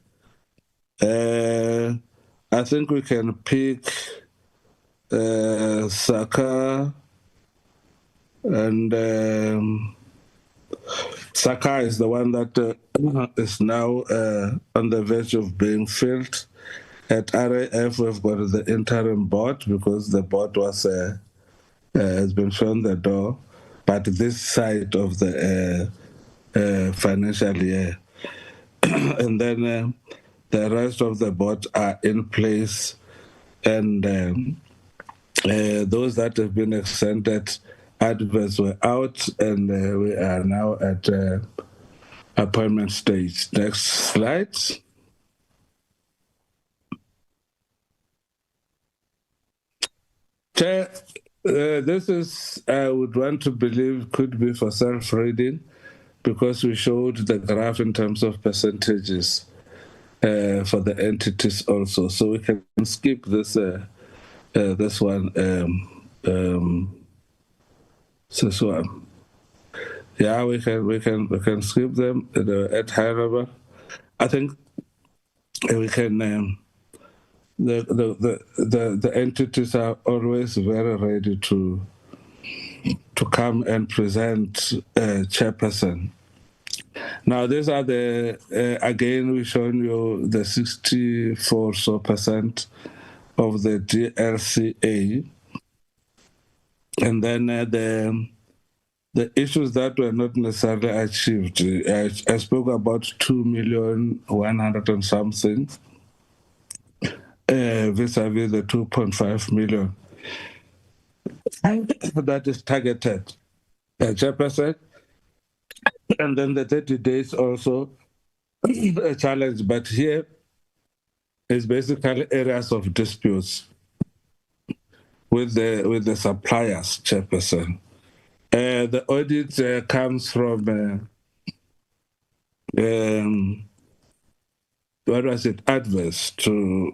I think we can pick Saka, and Saka is the one that is now on the verge of being filled. At RAF, we've got the interim board because the board was has been shown the door, but this side of the financial year. And then the rest of the board are in place, and those that have been extended, adverts were out, and we are now at appointment stage. Next slide. Chair, this is, I would want to believe, could be for self-reading, because we showed the graph in terms of percentages for the entities also. So we can skip this this one. This one. Yeah, we can skip them at high level. I think we can. The entities are always very ready to come and present chairperson. Now these are the again we've shown you the 64% of the DLCA, and then the issues that were not necessarily achieved. I spoke about 2,100,000 and something. Vis-a-vis the 2.5 million that is targeted chairperson, and then the 30 days also a challenge, but here is basically areas of disputes with the suppliers, Chairperson. The audit comes from what was it? Adverse to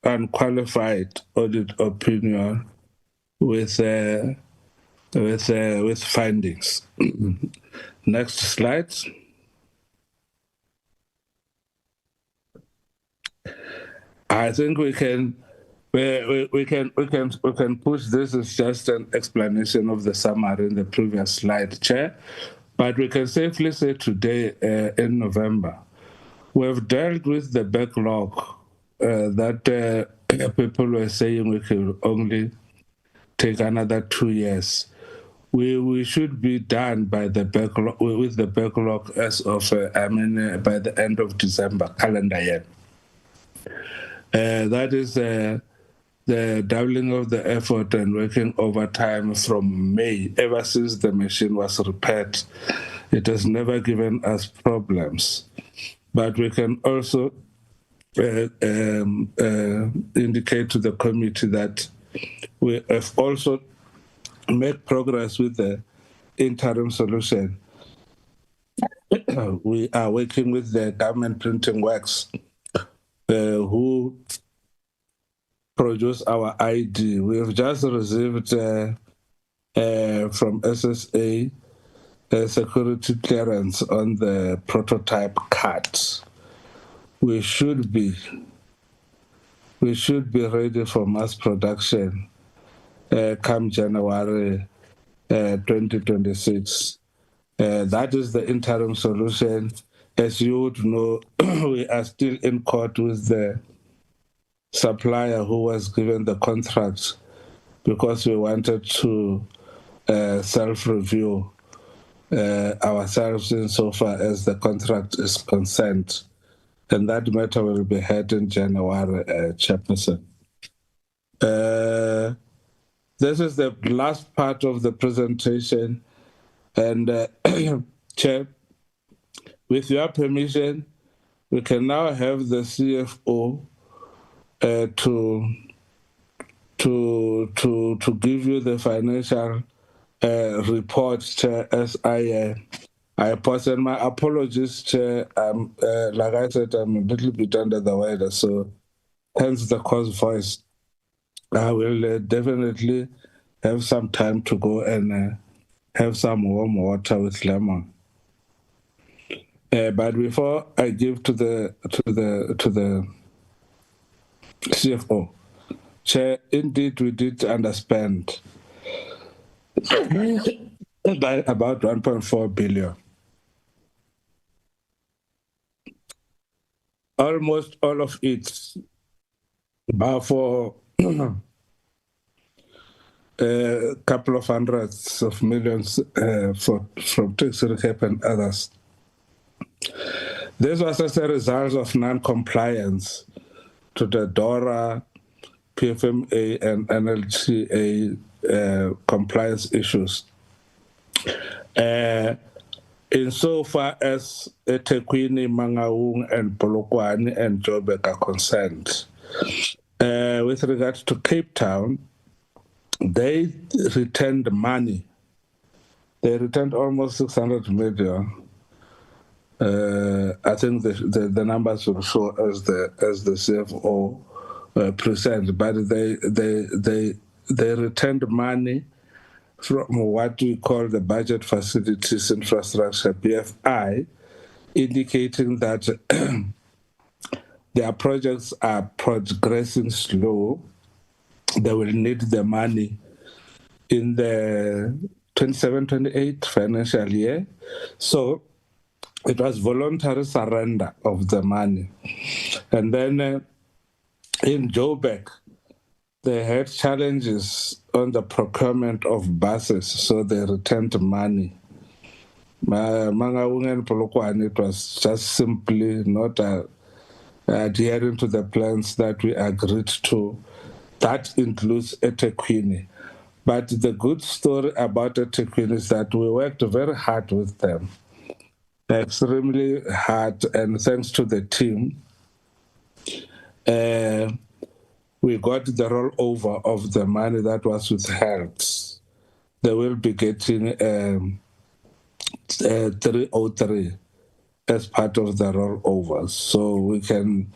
unqualified audit opinion with findings. Next slide. I think we can push this as just an explanation of the summary in the previous slide, Chair. But we can safely say today, in November, we've dealt with the backlog that people were saying we could only take another 2 years. We should be done by the backlog with the backlog as of by the end of December calendar year. That is the doubling of the effort and working overtime from May. Ever since the machine was repaired, it has never given us problems. But we can also indicate to the committee that we have also made progress with the interim solution. We are working with the Government Printing Works who produce our ID. We have just received from SSA security clearance on the prototype cards. We should be ready for mass production come January 2026. That is the interim solution. As you would know, we are still in court with the supplier who was given the contract because we wanted to self-review ourselves insofar as the contract is concerned. And that matter will be heard in January, Chairperson. This is the last part of the presentation. And Chair, with your permission, we can now have the CFO to give you the financial report, Chair, as I pause. And my apologies, Chair. Like I said, I'm a little bit under the weather, so hence the coarse voice. I will definitely have some time to go and have some warm water with lemon. But before I give to the CFO, Chair, indeed we did underspend by about 1.4 billion. Almost all of it, about for a couple of hundreds of millions from tax recap and others. This was as a result of non-compliance to the DORA, PFMA, and NLTA compliance issues. Insofar as eThekwini, Mangaung, and Polokwane and Joburg are concerned, with regard to Cape Town, they returned money. They returned almost 600 million. I think the numbers will show as the CFO present, but they returned money from what we call the Budget Facilities Infrastructure, BFI, indicating that their projects are progressing slow. They will need the money in the 27-28 financial year. So it was voluntary surrender of the money. And then in Joburg, they had challenges on the procurement of buses, so they returned money. Mangaung and Polokwane, it was just simply not adhering to the plans that we agreed to. That includes eThekwini. But the good story about eThekwini is that we worked very hard with them, extremely hard, and thanks to the team, we got the rollover of the money that was withheld. They will be getting 303 as part of the rollover. So we can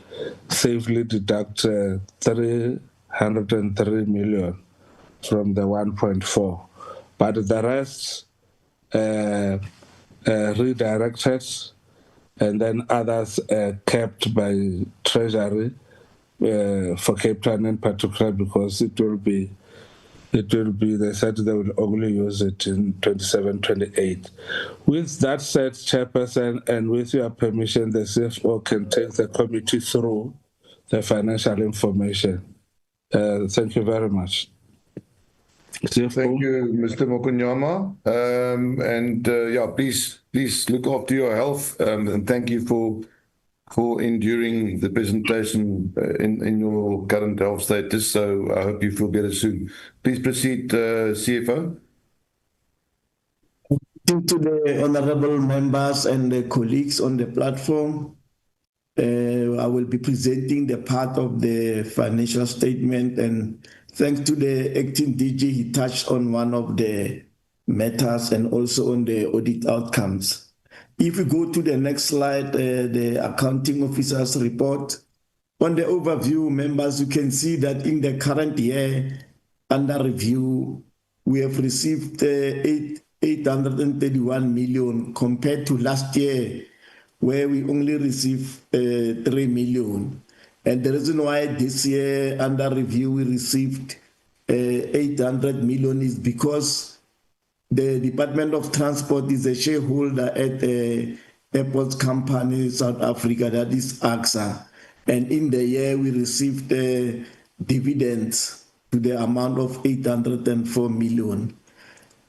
safely deduct 303 million from the 1.4. But the rest redirected, and then others kept by Treasury for Cape Town in particular, because it will be, they said they will only use it in 27, 28. With that said, Chairperson, and with your permission, the CFO can take the committee through the financial information. Thank you very much. CFO. Thank you, Mr. Mokunyama. Yeah, please look after your health, and thank you for enduring the presentation in your current health status. So I hope you feel better soon. Please proceed, CFO. To the honorable members and the colleagues on the platform, I will be presenting the part of the financial statement, and thanks to the acting DG, he touched on one of the matters and also on the audit outcomes. If we go to the next slide, the accounting officer's report. On the overview, members, you can see that in the current year under review, we have received 831 million compared to last year, where we only received 3 million. And the reason why this year under review we received 800 million is because the Department of Transport is a shareholder at the airports company South Africa, that is AXA. And in the year we received dividends to the amount of 804 million.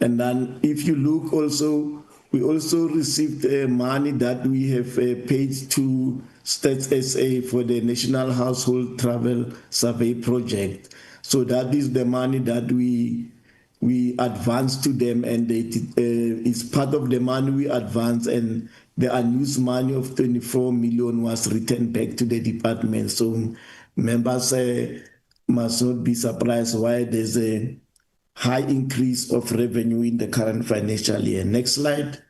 And then if you look also, we also received money that we have paid to Stats SA for the National Household Travel Survey project. So that is the money that we advance to them, and it is part of the money we advance, and the unused money of 24 million was returned back to the department. So members must not be surprised why there's a high increase of revenue in the current financial year. Next slide.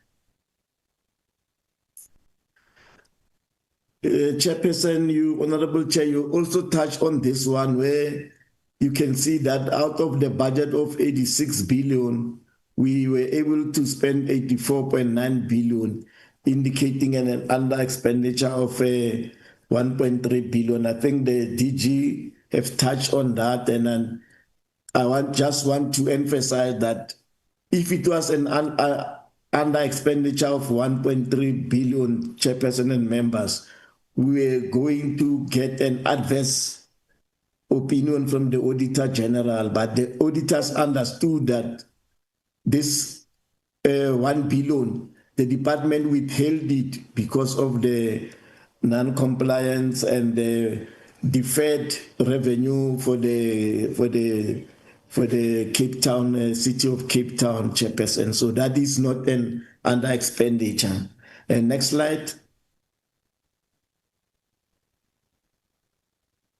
Chairperson, Honorable Chair, you also touched on this one, where you can see that out of the budget of 86 billion, we were able to spend 84.9 billion, indicating an under expenditure of 1.3 billion. I think the DG have touched on that, and I just want to emphasize that if it was an under expenditure of 1.3 billion, Chairperson and members, we are going to get an adverse opinion from the Auditor General, but the auditors understood that this 1 billion, the department withheld it because of the non-compliance and the deferred revenue for the Cape Town, City of Cape Town, Chairperson. So that is not an under expenditure. And next slide.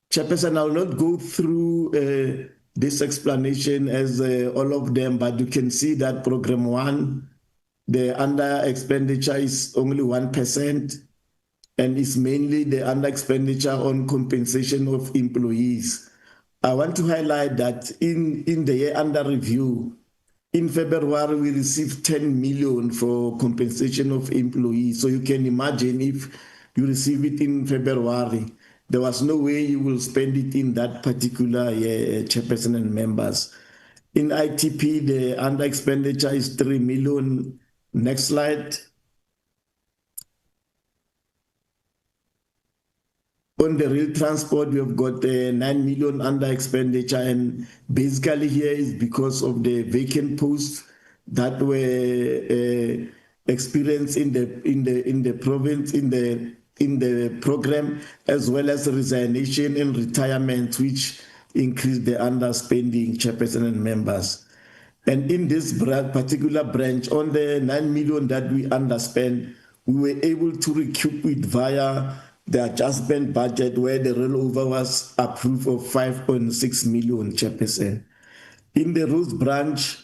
Chairperson, I will not go through this explanation as all of them, but you can see that program 1, the under expenditure is only 1%, and it's mainly the under expenditure on compensation of employees. I want to highlight that in the year under review, in February, we received 10 million for compensation of employees. So you can imagine if you receive it in February, there was no way you will spend it in that particular year, Chairperson and members. In ITP, the under expenditure is 3 million. Next slide. On the rail transport, we have got 9 million under expenditure, and basically here is because of the vacant posts that were experienced in the province, in the program, as well as resignation and retirement, which increased the underspending, Chairperson and members. And in this particular branch, on the 9 million that we underspent, we were able to recoup it via the adjustment budget where the rollover was approved of 5.6 million, Chairperson. In the roads branch,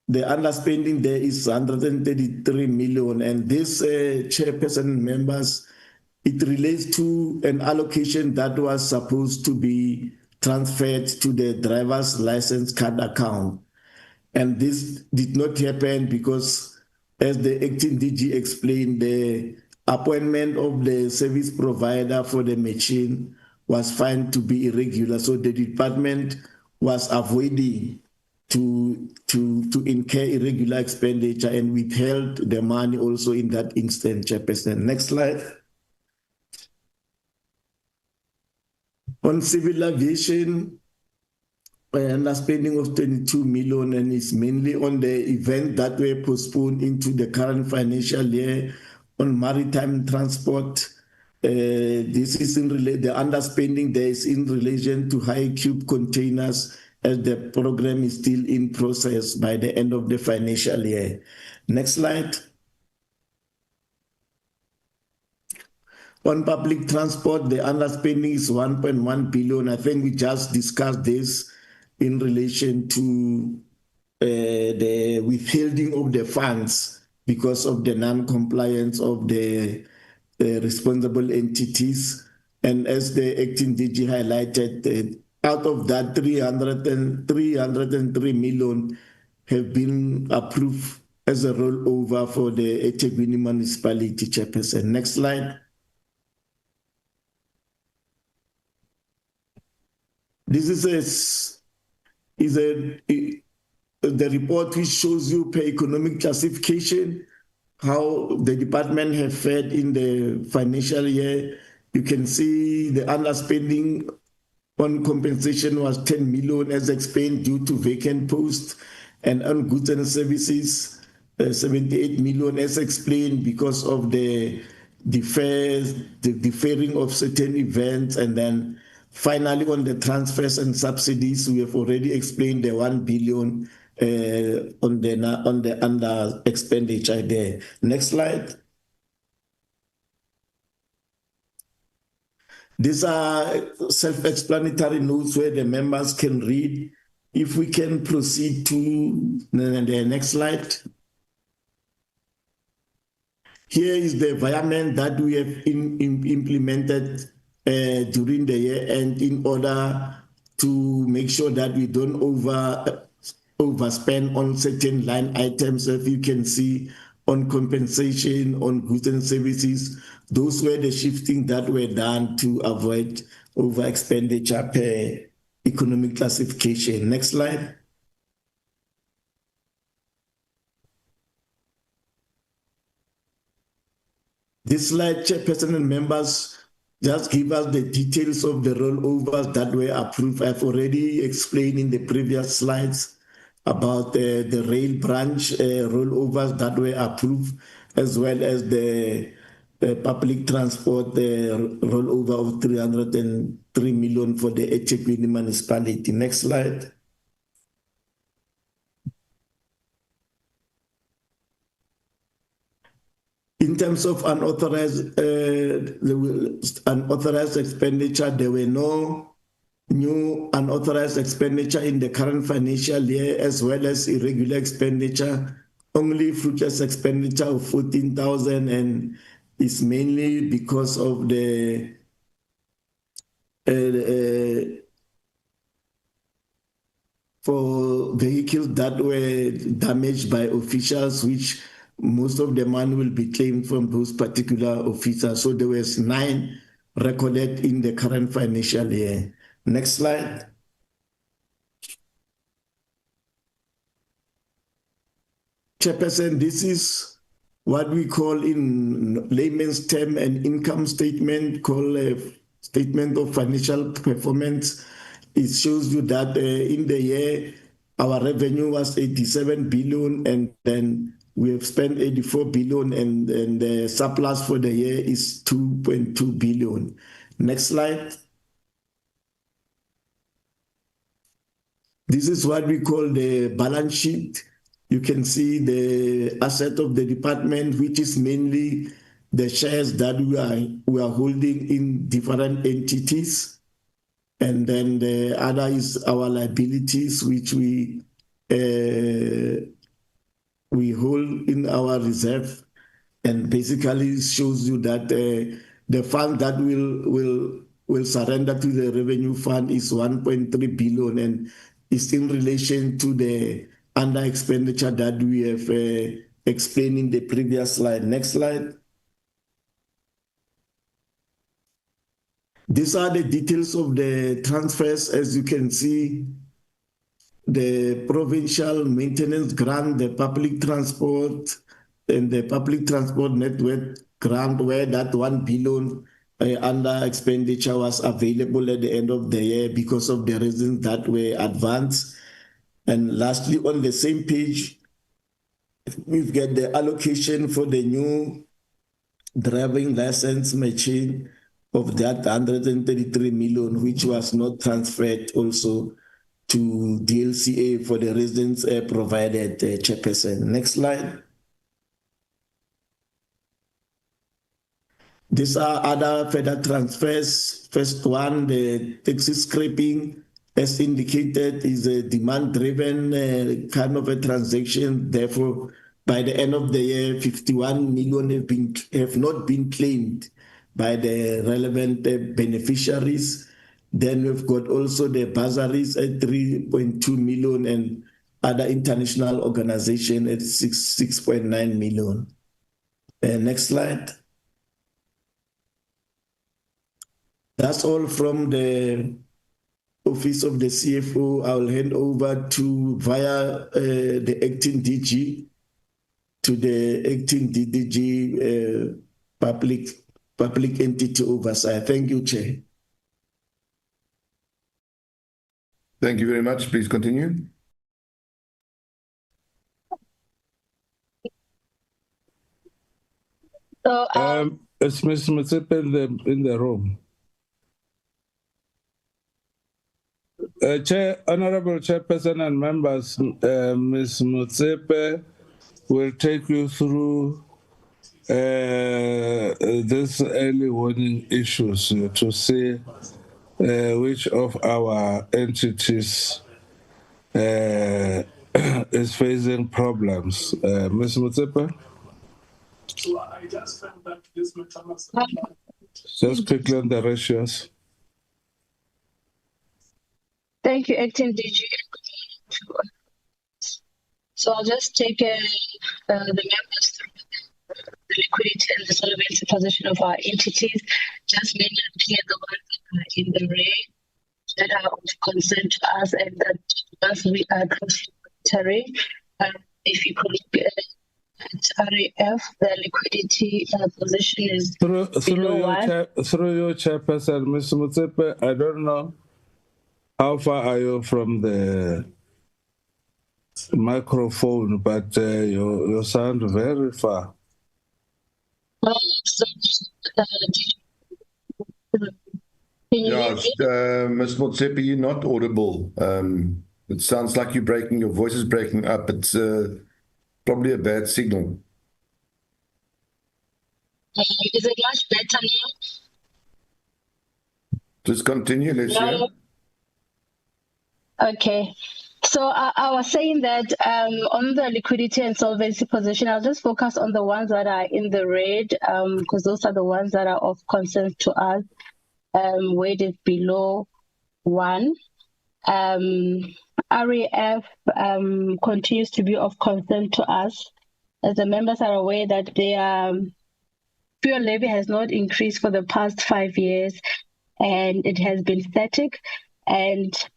the underspending there is 133 million, and this, Chairperson and members, it relates to an allocation that was supposed to be transferred to the driver's license card account. And this did not happen because, as the acting DG explained, the appointment of the service provider for the machine was found to be irregular. So the department was avoiding to incur irregular expenditure and withheld the money also in that instance, Chairperson. Next slide. On civil aviation, underspending of 22 million, and it's mainly on the event that were postponed into the current financial year. On maritime transport, this is the underspending there is in relation to high cube containers, as the program is still in process by the end of the financial year. Next slide. On public transport, the underspending is 1.1 billion. I think we just discussed this in relation to the withholding of the funds because of the non-compliance of the responsible entities. And as the acting DG highlighted, out of that 303 million have been approved as a rollover for the eThekwini municipality, Chairperson. Next slide. This is the report which shows you per economic classification how the department have fared in the financial year. You can see the underspending on compensation was 10 million as explained due to vacant posts, and on goods and services 78 million as explained because of the deferring of certain events. And then finally, on the transfers and subsidies, we have already explained the 1 billion on the under expenditure there. Next slide. These are self-explanatory notes where the members can read. If we can proceed to the next slide. Here is the environment that we have implemented during the year, and in order to make sure that we don't overspend on certain line items. If you can see on compensation, on goods and services, those were the shifting that were done to avoid over expenditure per economic classification. Next slide. This slide, Chairperson and members, just give us the details of the rollovers that were approved. I've already explained in the previous slides about the rail branch rollovers that were approved, as well as the public transport rollover of 303 million for the eThekwini municipality. Next slide. In terms of unauthorized expenditure, there were no new unauthorized expenditure in the current financial year, as well as irregular expenditure. Only fruitless expenditure of 14,000, and it's mainly because of the for vehicles that were damaged by officials, which most of the money will be claimed from those particular officers. So there was 9 recorded in the current financial year. Next slide. Chairperson, this is what we call in layman's term an income statement, called a statement of financial performance. It shows you that in the year, our revenue was 87 billion, and then we have spent 84 billion, and the surplus for the year is 2.2 billion. Next slide. This is what we call the balance sheet. You can see the asset of the department, which is mainly the shares that we are holding in different entities. And then the other is our liabilities, which we hold in our reserve. And basically it shows you that the fund that will surrender to the revenue fund is 1.3 billion, and it's in relation to the under expenditure that we have explained in the previous slide. Next slide. These are the details of the transfers. As you can see, the provincial maintenance grant, the public transport, and the public transport network grant, where that 1 billion under expenditure was available at the end of the year because of the reasons that were advanced. And lastly, on the same page, we've got the allocation for the new driving license machine of that 133 million, which was not transferred also to DLCA for the reasons provided, Chairperson. Next slide. These are other further transfers. First one, the taxi scraping, as indicated, is a demand-driven kind of a transaction. Therefore, by the end of the year, 51 million have not been claimed by the relevant beneficiaries. Then we've got also the bursaries at 3.2 million and other international organizations at 6.9 million. Next slide. That's all from the Office of the CFO. I'll hand over to via the acting DG to the acting DDG public entity oversight. Thank you, Chair. Thank you very much. Please continue. So, Is Ms. Motsepe in the room? Honorable Chairperson and members, Ms. Motsepe will take you through this early warning issues to see which of our entities is facing problems. Ms. Motsepe? Just quickly on the ratios. thank you, Acting DG. So I'll just take the members through the liquidity and the solvency position of our entities, just mainly looking at the ones that are in the red, that are of concern to us, and that once we are closely monitoring. If you could look at RAF, the liquidity position is through your chairperson, Mr. Motsepe, I don't know how far are you from the microphone, but you sound very far. Yes, Ms. Motsepe, you're not audible. It sounds like you're breaking, your voice is breaking up. It's probably a bad signal. Is it much better now? Just continue, let's hear. Okay. So I was saying that on the liquidity and solvency position, I'll just focus on the ones that are in the red, because those are the ones that are of concern to us, weighted below 1. RAF continues to be of concern to us, as the members are aware that their fuel levy has not increased for the past 5 years, and it has been static.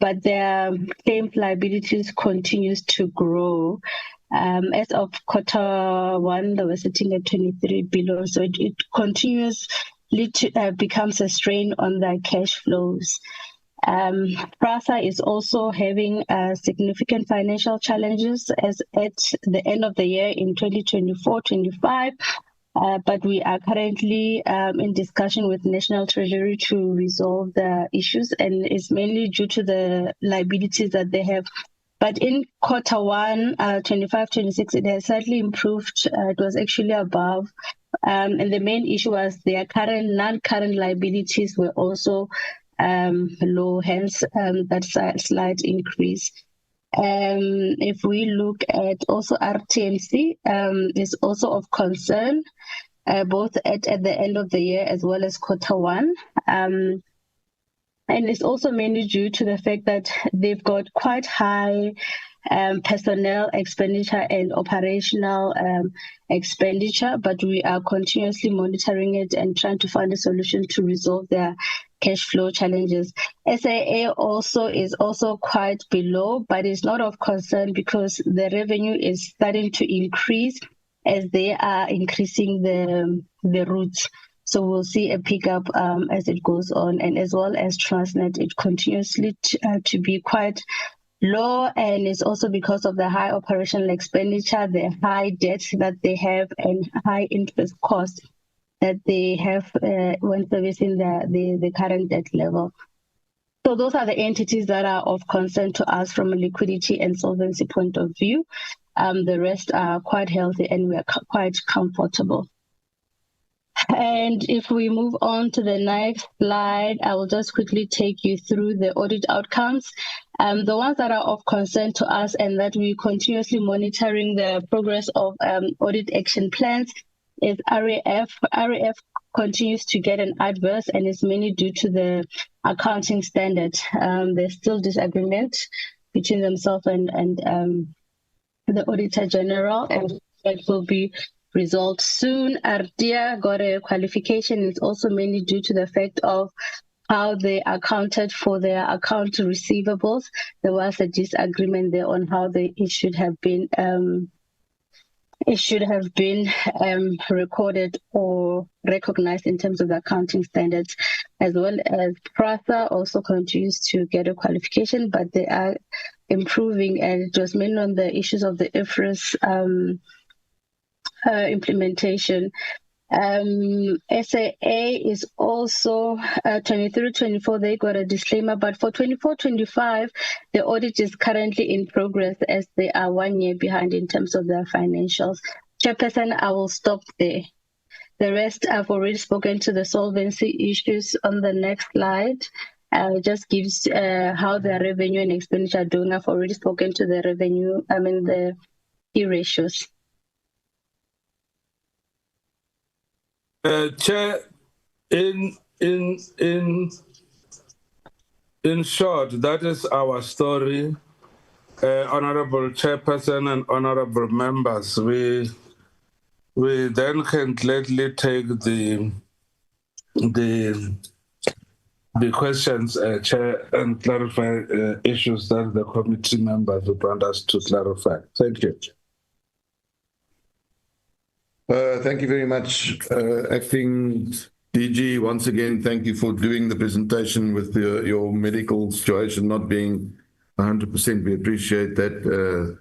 But their claims liabilities continues to grow. As of Q1, they were sitting at 23 billion, so it continuously becomes a strain on their cash flows. PRASA is also having significant financial challenges as at the end of the year in 2024-25. But we are currently in discussion with National Treasury to resolve the issues, and it's mainly due to the liabilities that they have. But in Q1, 25-26, it has slightly improved. It was actually above And the main issue was their non-current liabilities were also low, hence that slight increase. If we look at also RTMC is also of concern, both at the end of the year as well as Q1. And it's also mainly due to the fact that they've got quite high personnel expenditure and operational expenditure, but we are continuously monitoring it and trying to find a solution to resolve their cash flow challenges. SAA also is also quite below, but it's not of concern because the revenue is starting to increase as they are increasing the routes. So we'll see a pickup as it goes on, and as well as Transnet, it continuously to be quite low, and it's also because of the high operational expenditure, the high debt that they have, and high interest costs that they have when servicing the current debt level. So those are the entities that are of concern to us from a liquidity and solvency point of view. The rest are quite healthy and we are quite comfortable. And if we move on to the next slide, I will just quickly take you through the audit outcomes. The ones that are of concern to us and that we continuously monitoring the progress of audit action plans is RAF. RAF continues to get an adverse, and it's mainly due to the accounting standard. There's still disagreement between themselves and the Auditor General, and that will be resolved soon. Ardia got a qualification. It's also mainly due to the fact of how they accounted for their account receivables. There was a disagreement there on how it should have been recorded or recognized in terms of the accounting standards, as well as PRASA also continues to get a qualification, but they are improving, and it was mainly on the issues of the IFRS implementation. SAA is also 23-24, they got a disclaimer, but for 24-25, the audit is currently in progress as they are 1 year behind in terms of their financials. Chairperson, I will stop there. The rest, I've already spoken to the solvency issues on the next slide. It just gives how their revenue and expenditure are doing. I've already spoken to the revenue, the key ratios. Chair, in short, that is our story. Honorable Chairperson and honorable members, we then can gladly take the questions, Chair, and clarify issues that the committee members would want us to clarify. Thank you. Thank you very much, Acting DG. Once again, thank you for doing the presentation with your medical situation not being 100%. We appreciate that.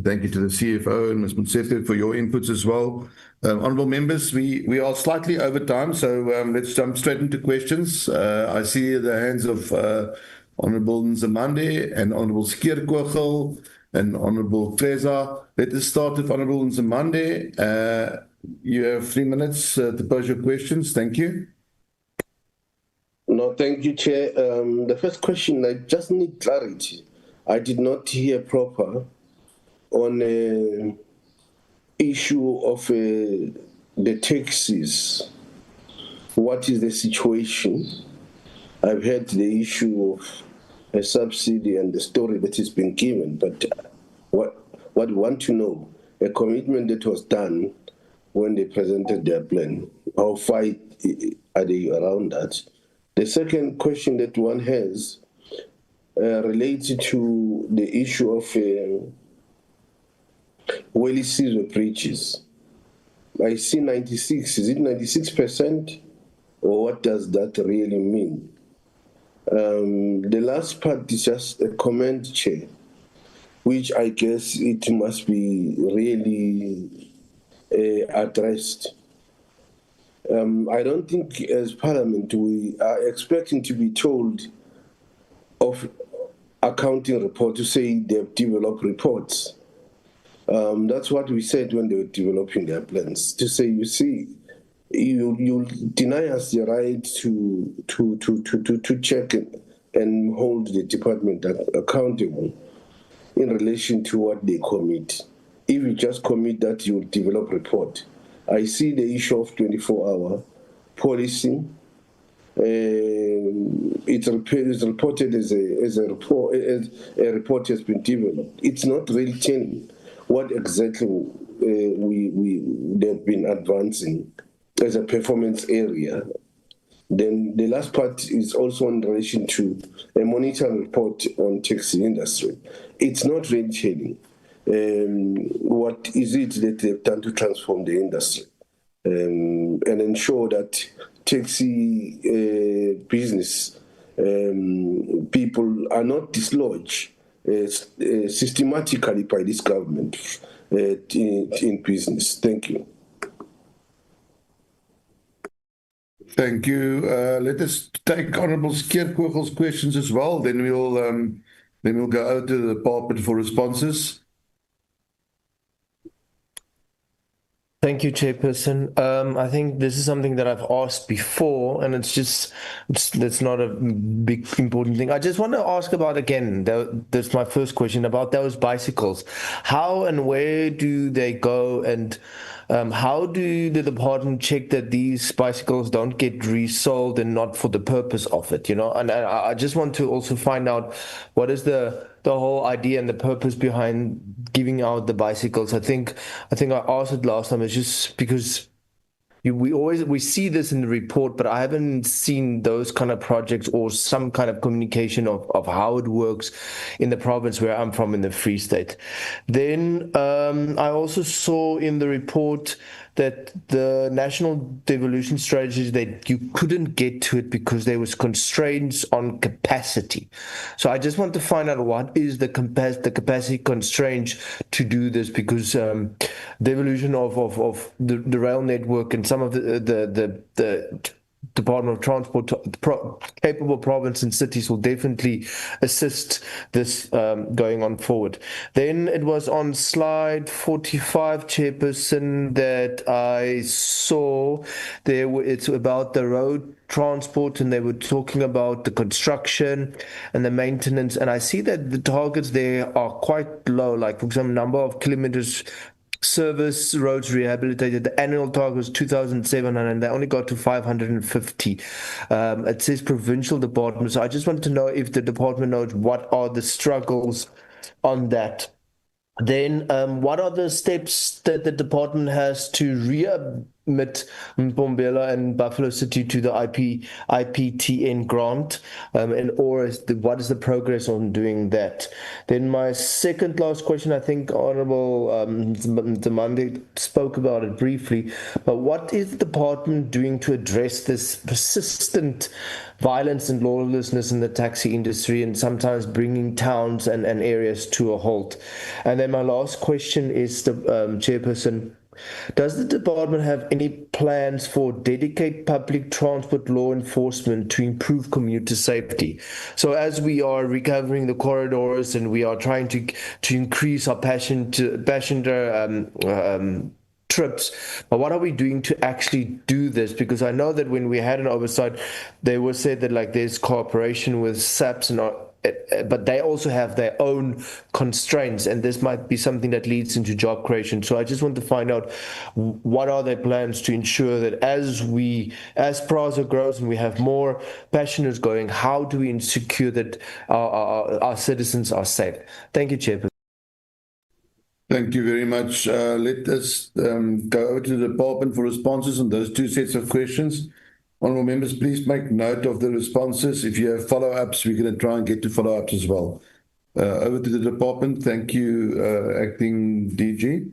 Thank you to the CFO and Ms. Motsepe for your inputs as well. Honourable members, we are slightly over time, so let's jump straight into questions. I see the hands of Honourable Nzimande and Honourable Skierkogel and Honourable Treza. Let us start with Honourable Nzimande. You have 3 minutes to pose your questions. Thank you. No, thank you, Chair. The first question, I just need clarity. I did not hear proper on the issue of the taxes. What is the situation? I've heard the issue of a subsidy and the story that has been given, but what we want to know, a commitment that was done when they presented their plan, how far are they around that? The second question that one has related to the issue of Wally Season breaches. I see 96, is it 96%? Or what does that really mean? The last part is just a comment, Chair, which I guess it must be really addressed. I don't think as Parliament we are expecting to be told of accounting report to say they've developed reports. That's what we said when they were developing their plans, to say, you see, you deny us the right to check and hold the department accountable in relation to what they commit. If you just commit that, you develop report. I see the issue of 24-hour policy. It's reported as a report has been developed. It's not really telling what exactly they've been advancing as a performance area. Then the last part is also in relation to a monitoring report on taxi industry. It's not really telling what is it that they've done to transform the industry and ensure that taxi business people are not dislodged systematically by this government in business. Thank you. Thank you. Let us take Honourable Skeerkogel's questions as well. Then we'll go out to the department for responses. Thank you, Chairperson. I think this is something that I've asked before, and it's not a big important thing. I just want to ask about, again, that's my first question, about those bicycles. How and where do they go, and how do the department check that these bicycles don't get resold and not for the purpose of it, you know? And I just want to also find out what is the whole idea and the purpose behind giving out the bicycles. I think I asked it last time. It's just because we see this in the report, but I haven't seen those kind of projects or some kind of communication of how it works in the province where I'm from, in the Free State. Then I also saw in the report that the national devolution strategies, that you couldn't get to it because there was constraints on capacity. So I just want to find out what is the capacity constraint to do this, because devolution of the rail network and some of the Department of Transport, capable province and cities will definitely assist this going on forward. Then it was on slide 45, Chairperson, that I saw it's about the road transport, and they were talking about the construction and the maintenance, and I see that the targets there are quite low, like for example, number of kilometers service roads rehabilitated. The annual target was 2,700, and they only got to 550. It says provincial department, so I just wanted to know if the department knows what are the struggles on that. Then what are the steps that the department has to readmit Mbombela and Buffalo City to the IPTN grant, what is the progress on doing that? Then my second last question, I think Honourable Demande spoke about it briefly, but what is the department doing to address this persistent violence and lawlessness in the taxi industry, and sometimes bringing towns and areas to a halt? And then my last question is, the Chairperson, does the department have any plans for dedicated public transport law enforcement to improve commuter safety? So as we are recovering the corridors and we are trying to increase our passenger trips, but what are we doing to actually do this? Because I know that when we had an oversight, they were said that like there's cooperation with SAPS and but they also have their own constraints, and this might be something that leads into job creation. So I just want to find out, what are their plans to ensure that as PRASA grows and we have more passengers going, how do we ensure that our citizens are safe? Thank you, Chairperson. Thank you very much. Let us go over to the department for responses on those two sets of questions. Honourable members, please make note of the responses. If you have follow-ups, we're going to try and get to follow-ups as well. Over to the department. Thank you, Acting DG.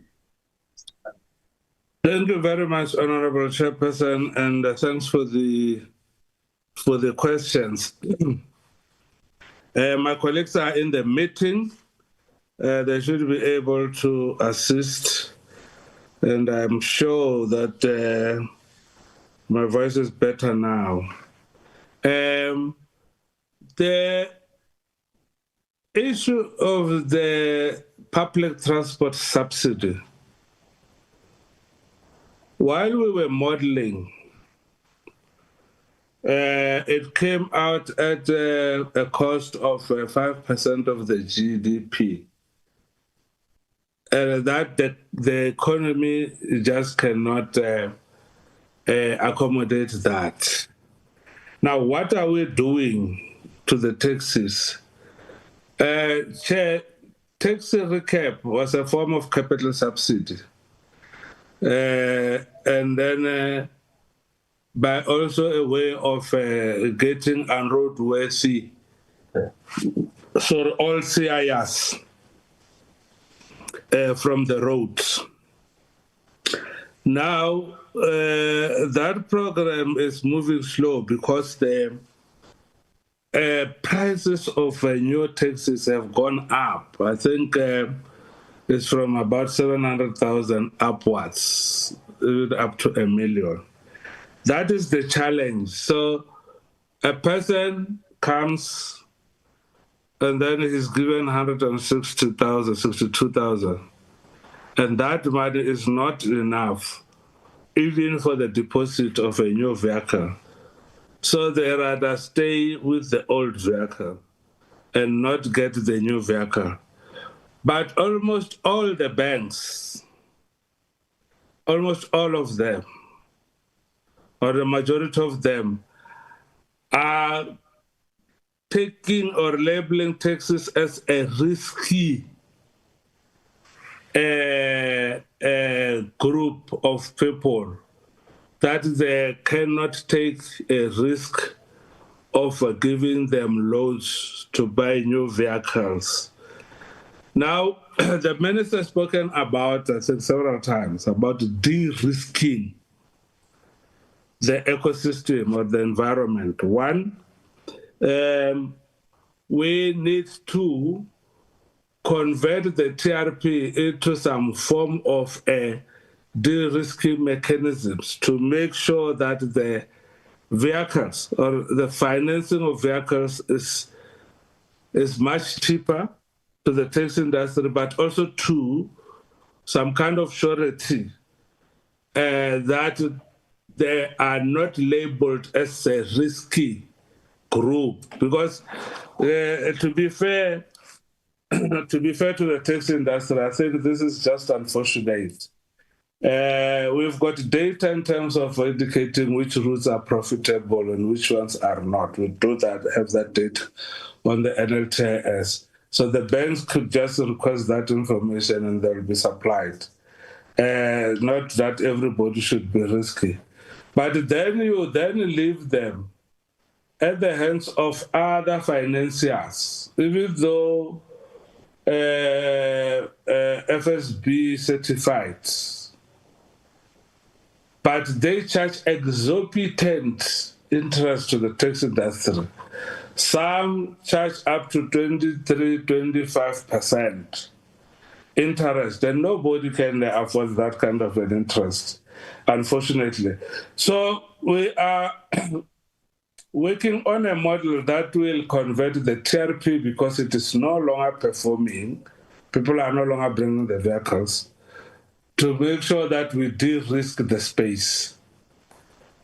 Thank you very much, Honourable Chairperson, and thanks for the questions. My colleagues are in the meeting. They should be able to assist, and I'm sure that my voice is better now. The issue of the public transport subsidy. While we were modeling, it came out at a cost of 5% of the GDP. And that the economy just cannot accommodate that. Now, what are we doing to the taxes? Chair, taxi recap was a form of capital subsidy. And then by also a way of getting unroadworthy, so all CIS from the roads. Now, that program is moving slow because the prices of new taxis have gone up. I think it's from about 700,000 upwards, up to 1 million. That is the challenge. So a person comes and then he's given 160,000, 62,000. And that money is not enough, even for the deposit of a new vehicle. So they rather stay with the old vehicle and not get the new vehicle. But almost all the banks, almost all of them, or the majority of them, are taking or labeling taxes as a risky group of people, that they cannot take a risk of giving them loans to buy new vehicles. Now, the minister has spoken about, I think several times, about de-risking the ecosystem or the environment. One, we need to convert the TRP into some form of a de-risking mechanisms to make sure that the vehicles or the financing of vehicles is much cheaper to the taxi industry, but also to some kind of surety that they are not labeled as a risky group. Because to be fair to the taxi industry, I think this is just unfortunate. We've got data in terms of indicating which routes are profitable and which ones are not. We do that, have that data on the NLTS. So the banks could just request that information and they'll be supplied. Not that everybody should be risky. But then you leave them at the hands of other financiers, even though FSB certified. But they charge exorbitant interest to the taxi industry. Some charge up to 23, 25% interest, and nobody can afford that kind of an interest, unfortunately. So we are working on a model that will convert the TRP, because it is no longer performing, people are no longer bringing the vehicles, to make sure that we de-risk the space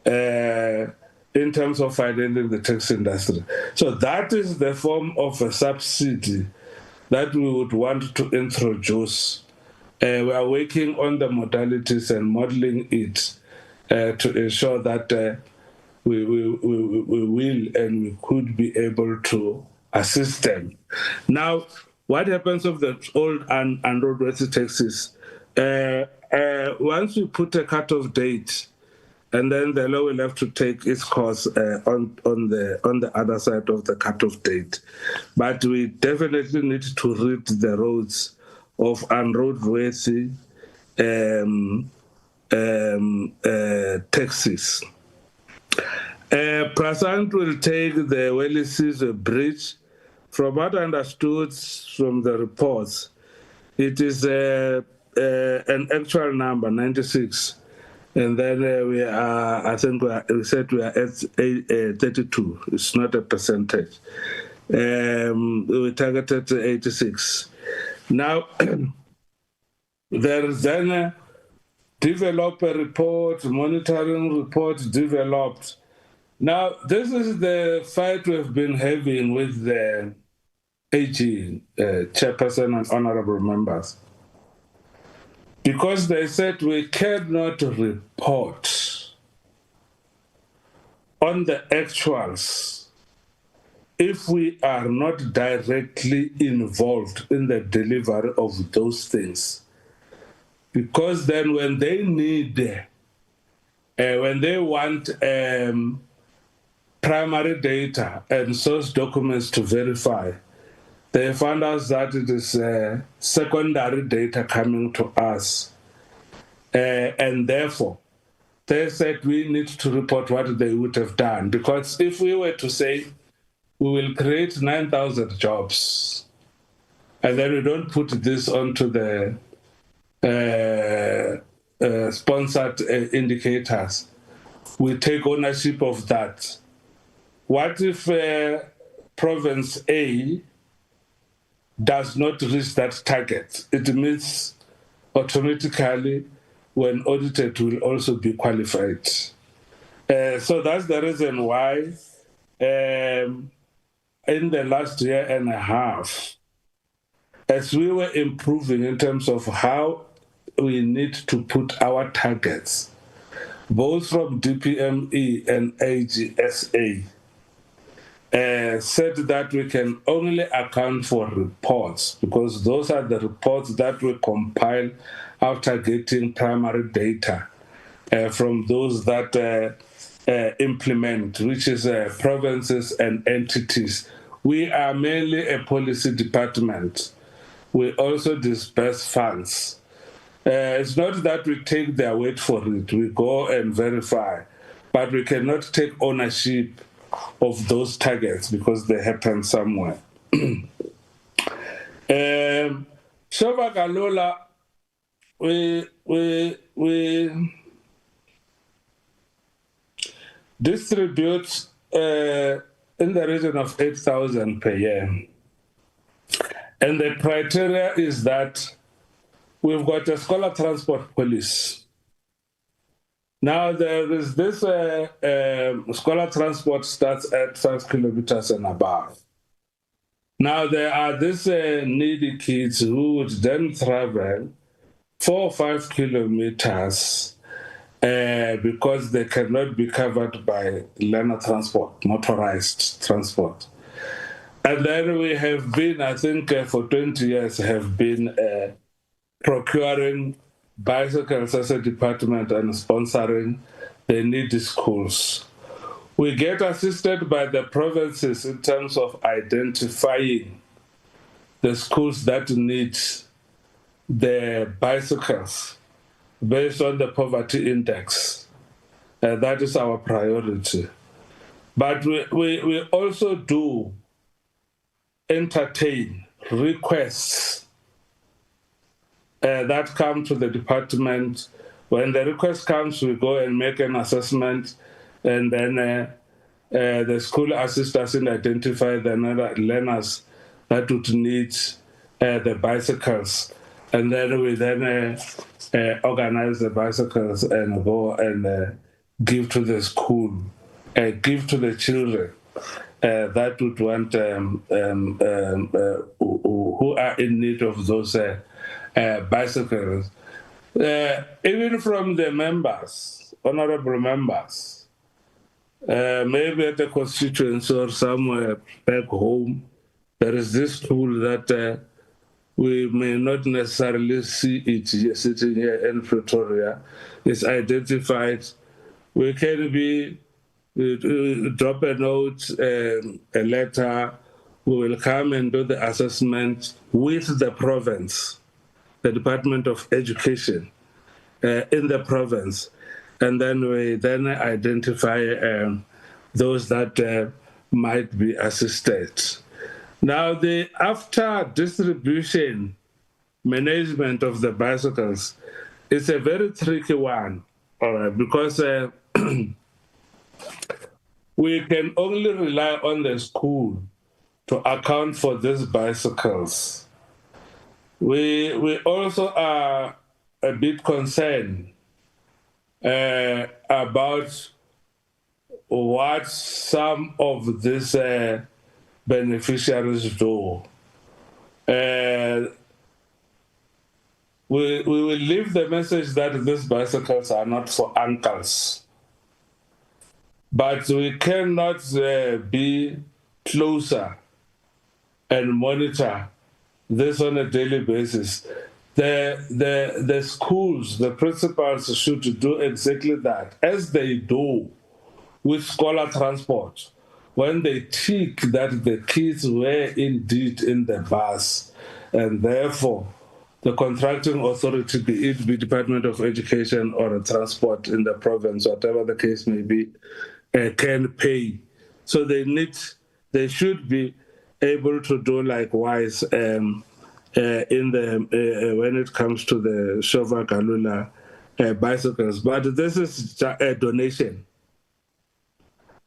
in terms of financing the taxi industry. So that is the form of a subsidy that we would want to introduce. We are working on the modalities and modeling it to ensure that we will and we could be able to assist them. Now, what happens of the old and roadworthy taxis? Once we put a cutoff date, and then the law will have to take its course on the other side of the cutoff date. But we definitely need to rid the roads of unroadworthy taxis. Prasant will take the Wellises Bridge. From what I understood from the reports, it is an actual number, 96. And then we are, I think we said we are at 32. It's not a percentage. We targeted 86. Now, there is then a developer report, monitoring report developed. Now, this is the fight we've been having with the AG, chairperson and honorable members. Because they said we cannot report on the actuals if we are not directly involved in the delivery of those things. Because then when they need, when they want primary data and source documents to verify, they found out that it is secondary data coming to us. And therefore, they said we need to report what they would have done. Because if we were to say, we will create 9,000 jobs, and then we don't put this onto the sponsored indicators, we take ownership of that. What if province A does not reach that target? It means automatically when audited will also be qualified. So that's the reason why in the last year and a half, as we were improving in terms of how we need to put our targets, both from DPME and AGSA, said that we can only account for reports because those are the reports that we compile after getting primary data from those that implement, which is provinces and entities. We are mainly a policy department. We also disperse funds. It's not that we take their word for it. We go and verify, but we cannot take ownership of those targets because they happen somewhere. Shoba Galola, we distribute in the region of 8,000 per year. And the criteria is that we've got a scholar transport police. Now there is this scholar transport starts at 5 kilometers and above. Now there are these needy kids who would then travel 4 or 5 kilometers because they cannot be covered by learner transport, motorized transport. And then we have been, I think for 20 years, have been procuring bicycles as a department and sponsoring the needy schools. We get assisted by the provinces in terms of identifying the schools that need the bicycles based on the poverty index. That is our priority. But we also do entertain requests that come to the department. When the request comes, we go and make an assessment, and then the school assists us in identify the learners that would need the bicycles. And then we then organize the bicycles and go and give to the school, give to the children that would want, who are in need of those bicycles. Even from the members, honorable members, maybe at a constituency or somewhere back home, there is this school that we may not necessarily see it here, sitting here in Pretoria. It's identified. We can be, drop a note, a letter. We will come and do the assessment with the province, the Department of Education in the province. And then we then identify those that might be assisted. Now, the after distribution management of the bicycles is a very tricky one, because we can only rely on the school to account for these bicycles. We also are a bit concerned about what some of these beneficiaries do. We will leave the message that these bicycles are not for uncles. But we cannot be closer and monitor this on a daily basis. The schools, the principals should do exactly that, as they do with scholar transport. When they tick that the kids were indeed in the bus, and therefore the contracting authority, be it the Department of Education or Transport in the province, whatever the case may be, can pay. So they should be able to do likewise in the when it comes to the Shova Galula bicycles. But this is a donation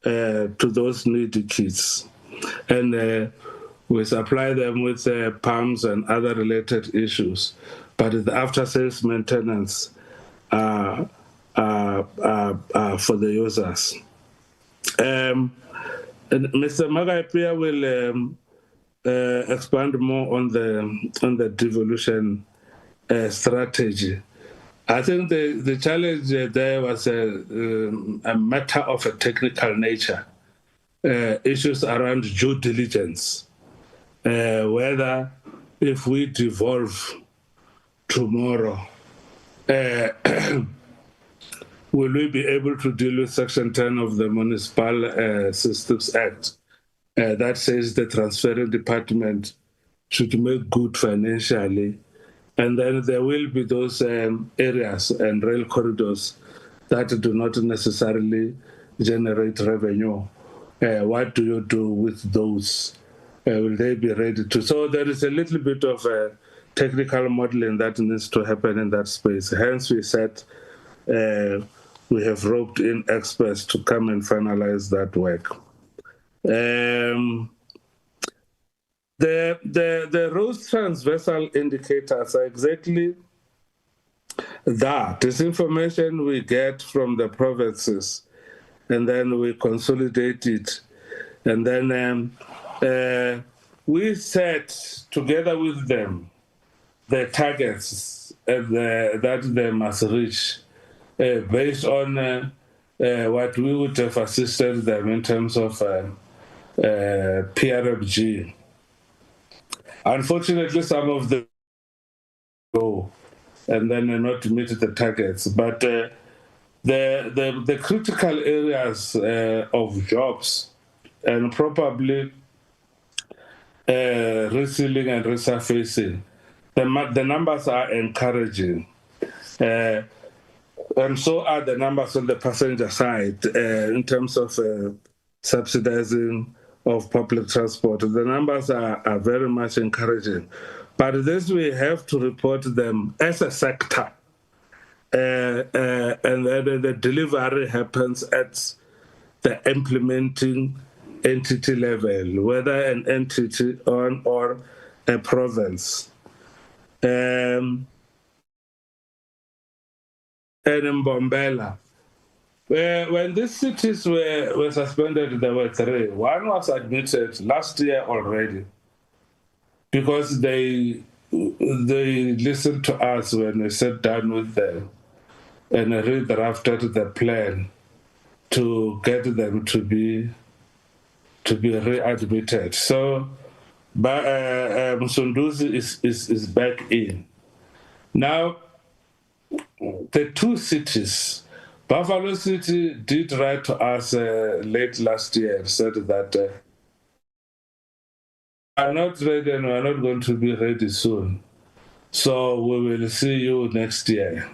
to those needy kids, and we supply them with pumps and other related issues. But the after-sales maintenance are for the users. And Mr. Magaipia will expand more on the devolution strategy. I think the challenge there was a matter of a technical nature, issues around due diligence, whether if we devolve tomorrow, will we be able to deal with Section 10 of the Municipal Systems Act that says the transferring department should make good financially, and then there will be those areas and rail corridors that do not necessarily generate revenue. What do you do with those? Will they be ready to? So there is a little bit of technical modeling that needs to happen in that space. Hence, we said we have roped in experts to come and finalize that work. The road transversal indicators are exactly that. This information we get from the provinces, and then we consolidate it, and then we set together with them the targets that they must reach based on what we would have assisted them in terms of PRFG. Unfortunately, some of them go and then not meet the targets. But the critical areas of jobs and probably resealing and resurfacing, the numbers are encouraging. And so are the numbers on the passenger side in terms of subsidizing of public transport. The numbers are very much encouraging. But this, we have to report them as a sector. And then the delivery happens at the implementing entity level, whether an entity or a province. And in Bombela, when these cities were suspended, there were three. One was admitted last year already because they listened to us when we sat down with them and redrafted the plan to get them to be readmitted. So, Msunduzi is back in. Now, the two cities, Buffalo City did write to us late last year and said that are not ready and we're not going to be ready soon. So we will see you next year.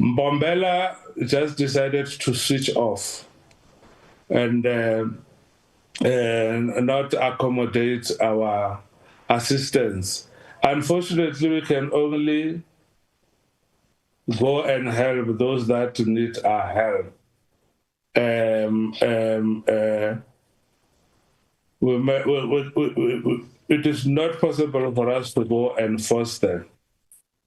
Mbombela just decided to switch off and not accommodate our assistance. Unfortunately, we can only go and help those that need our help. it is not possible for us to go and force them.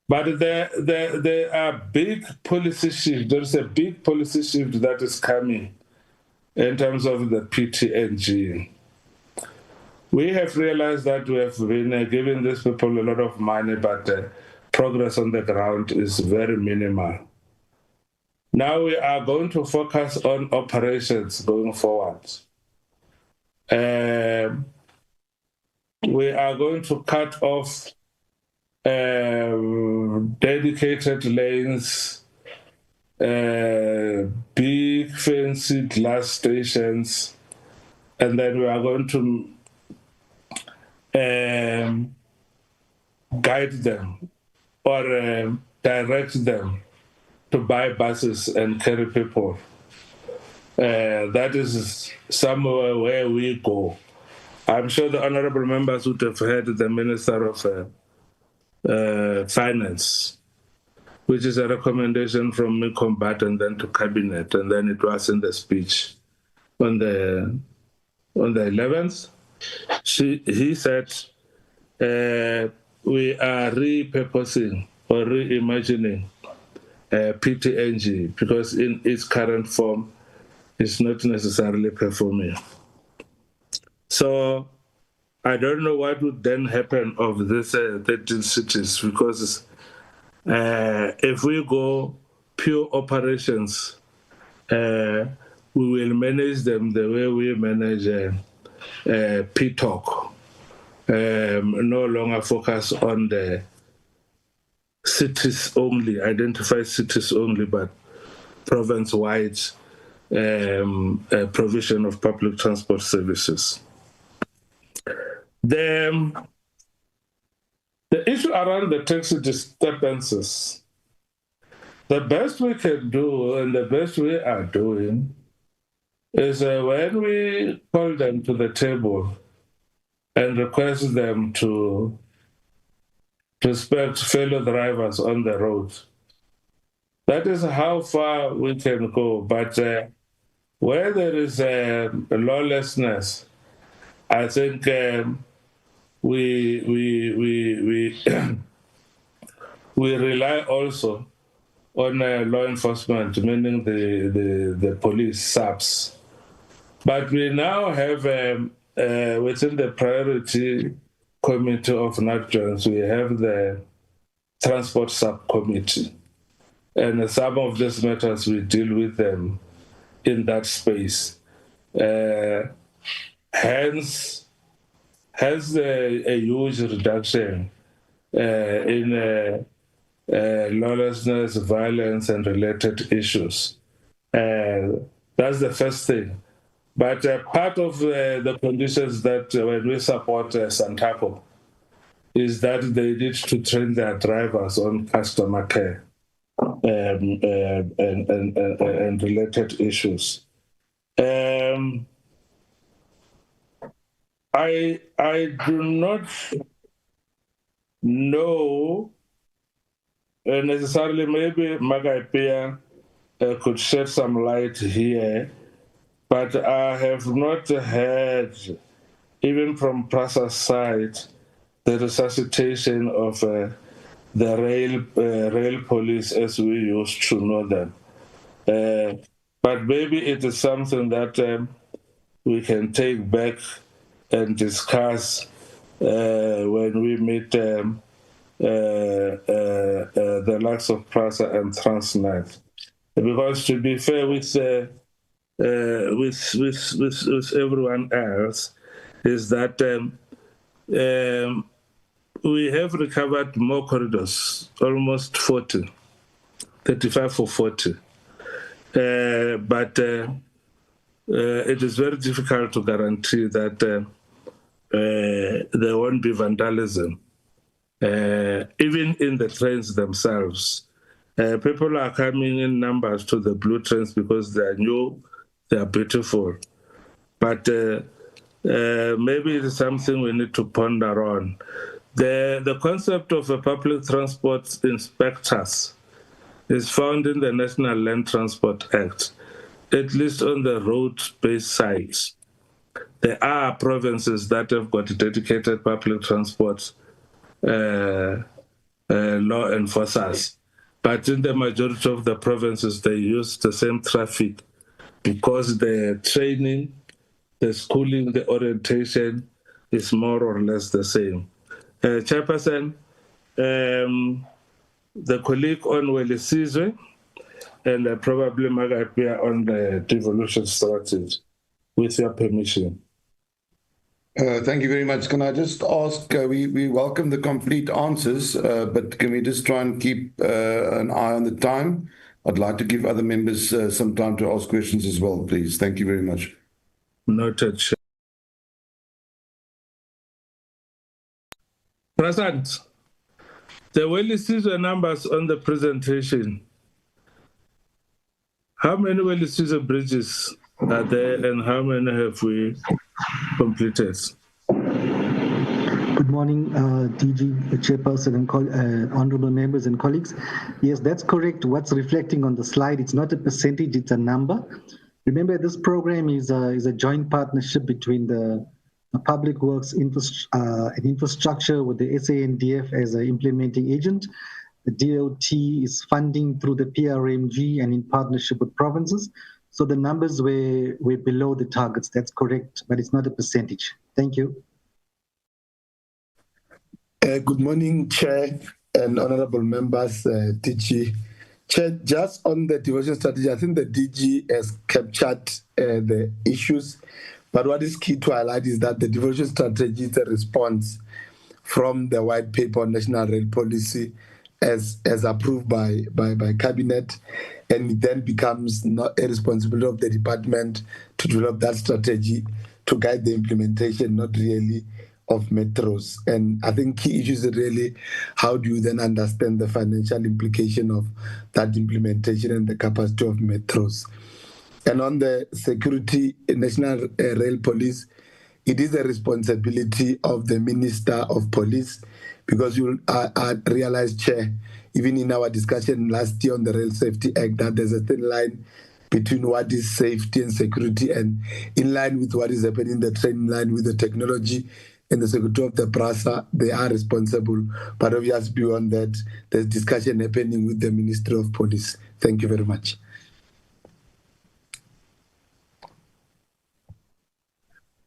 But there are big policy shifts. There's a big policy shift that is coming in terms of the PTNG. We have realized that we have been giving these people a lot of money, but progress on the ground is very minimal. Now we are going to focus on operations going forward. We are going to cut off dedicated lanes, big fancy glass stations, and then we are going to guide them or direct them to buy buses and carry people. That is somewhere where we go. I'm sure the honorable members would have heard the Minister of Finance, which is a recommendation from me combat and then to cabinet, and then it was in the speech on the 11th. He said we are repurposing or reimagining PTNG because in its current form it's not necessarily performing. So I don't know what would then happen of this 13 cities, because if we go pure operations, we will manage them the way we manage PTOC, no longer focus on the cities only, identify cities only, but province-wide provision of public transport services. The issue around the taxi disturbances, the best we can do and the best we are doing is when we call them to the table and request them to respect fellow drivers on the road. That is how far we can go. But where there is lawlessness, I think we we rely also on law enforcement, meaning the police, SAPs. But we now have within the priority committee of NATJONS, we have the transport subcommittee. And some of these matters, we deal with them in that space. Hence a huge reduction in lawlessness, violence, and related issues. That's the first thing. But part of the conditions that when we support Santaco is that they need to train their drivers on customer care and related issues. I do not know necessarily, maybe Magaipia could shed some light here, but I have not heard, even from PRASA's side, the resuscitation of the rail police as we used to know them. But maybe it is something that we can take back and discuss when we meet the likes of PRASA and Transnet. Because to be fair with everyone else, is that we have recovered more corridors, almost 40, 35 for 40. But it is very difficult to guarantee that there won't be vandalism, even in the trains themselves. People are coming in numbers to the blue trains because they are new, they are beautiful. But maybe it is something we need to ponder on. The concept of a public transport inspectors is found in the National Land Transport Act, at least on the road-based sites. there are provinces that have got dedicated public transport law enforcers. But in the majority of the provinces, they use the same traffic because the training, the schooling, the orientation is more or less the same. Chairperson, the colleague on Welisizwe and probably Magapia on the devolution strategy, with your permission. Thank you very much. Can I just ask, we welcome the complete answers, but can we just try and keep an eye on the time? I'd like to give other members some time to ask questions as well, please. Thank you very much. Noted, Chair. President, the Welisizwe numbers on the presentation. How many Welisizwe bridges are there and how many have we completed? Good morning, DG, Chairperson, and honorable members and colleagues. Yes, that's correct. What's reflecting on the slide, it's not a percentage, it's a number. Remember, this program is a joint partnership between the Public Works and Infrastructure with the SANDF as an implementing agent. The DOT is funding through the PRMG and in partnership with provinces. So the numbers were below the targets. That's correct, but it's not a percentage. Thank you. Good morning, Chair and honorable members, DG. Chair, just on the devolution strategy, I think the DG has captured the issues, but what is key to highlight is that the devolution strategy is a response from the white paper on national rail policy as approved by Cabinet, and it then becomes not a responsibility of the department to develop that strategy to guide the implementation, not really of metros. And I think key issues are really how do you then understand the financial implication of that implementation and the capacity of metros. And on the security, National Rail Police, it is a responsibility of the Minister of Police, because you realize, Chair, even in our discussion last year on the Rail Safety Act, that there's a thin line between what is safety and security, and in line with what is happening in the train, in line with the technology and the security of the PRASA, they are responsible. But obviously beyond that, there's discussion happening with the Ministry of Police. Thank you very much.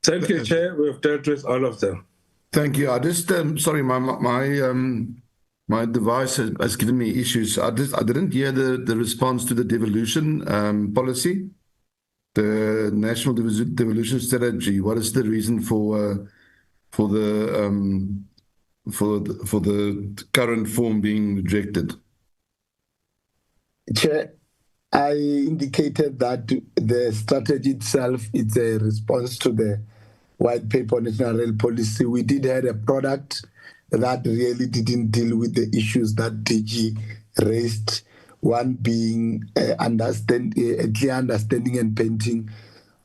Thank you, Chair. We've dealt with all of them. Thank you. I just, sorry, my device has given me issues. I didn't hear the response to the devolution policy, the national devolution strategy. What is the reason for the current form being rejected? Chair, I indicated that the strategy itself is a response to the white paper on national rail policy. We did have a product that really didn't deal with the issues that DG raised, one being a clear understanding and painting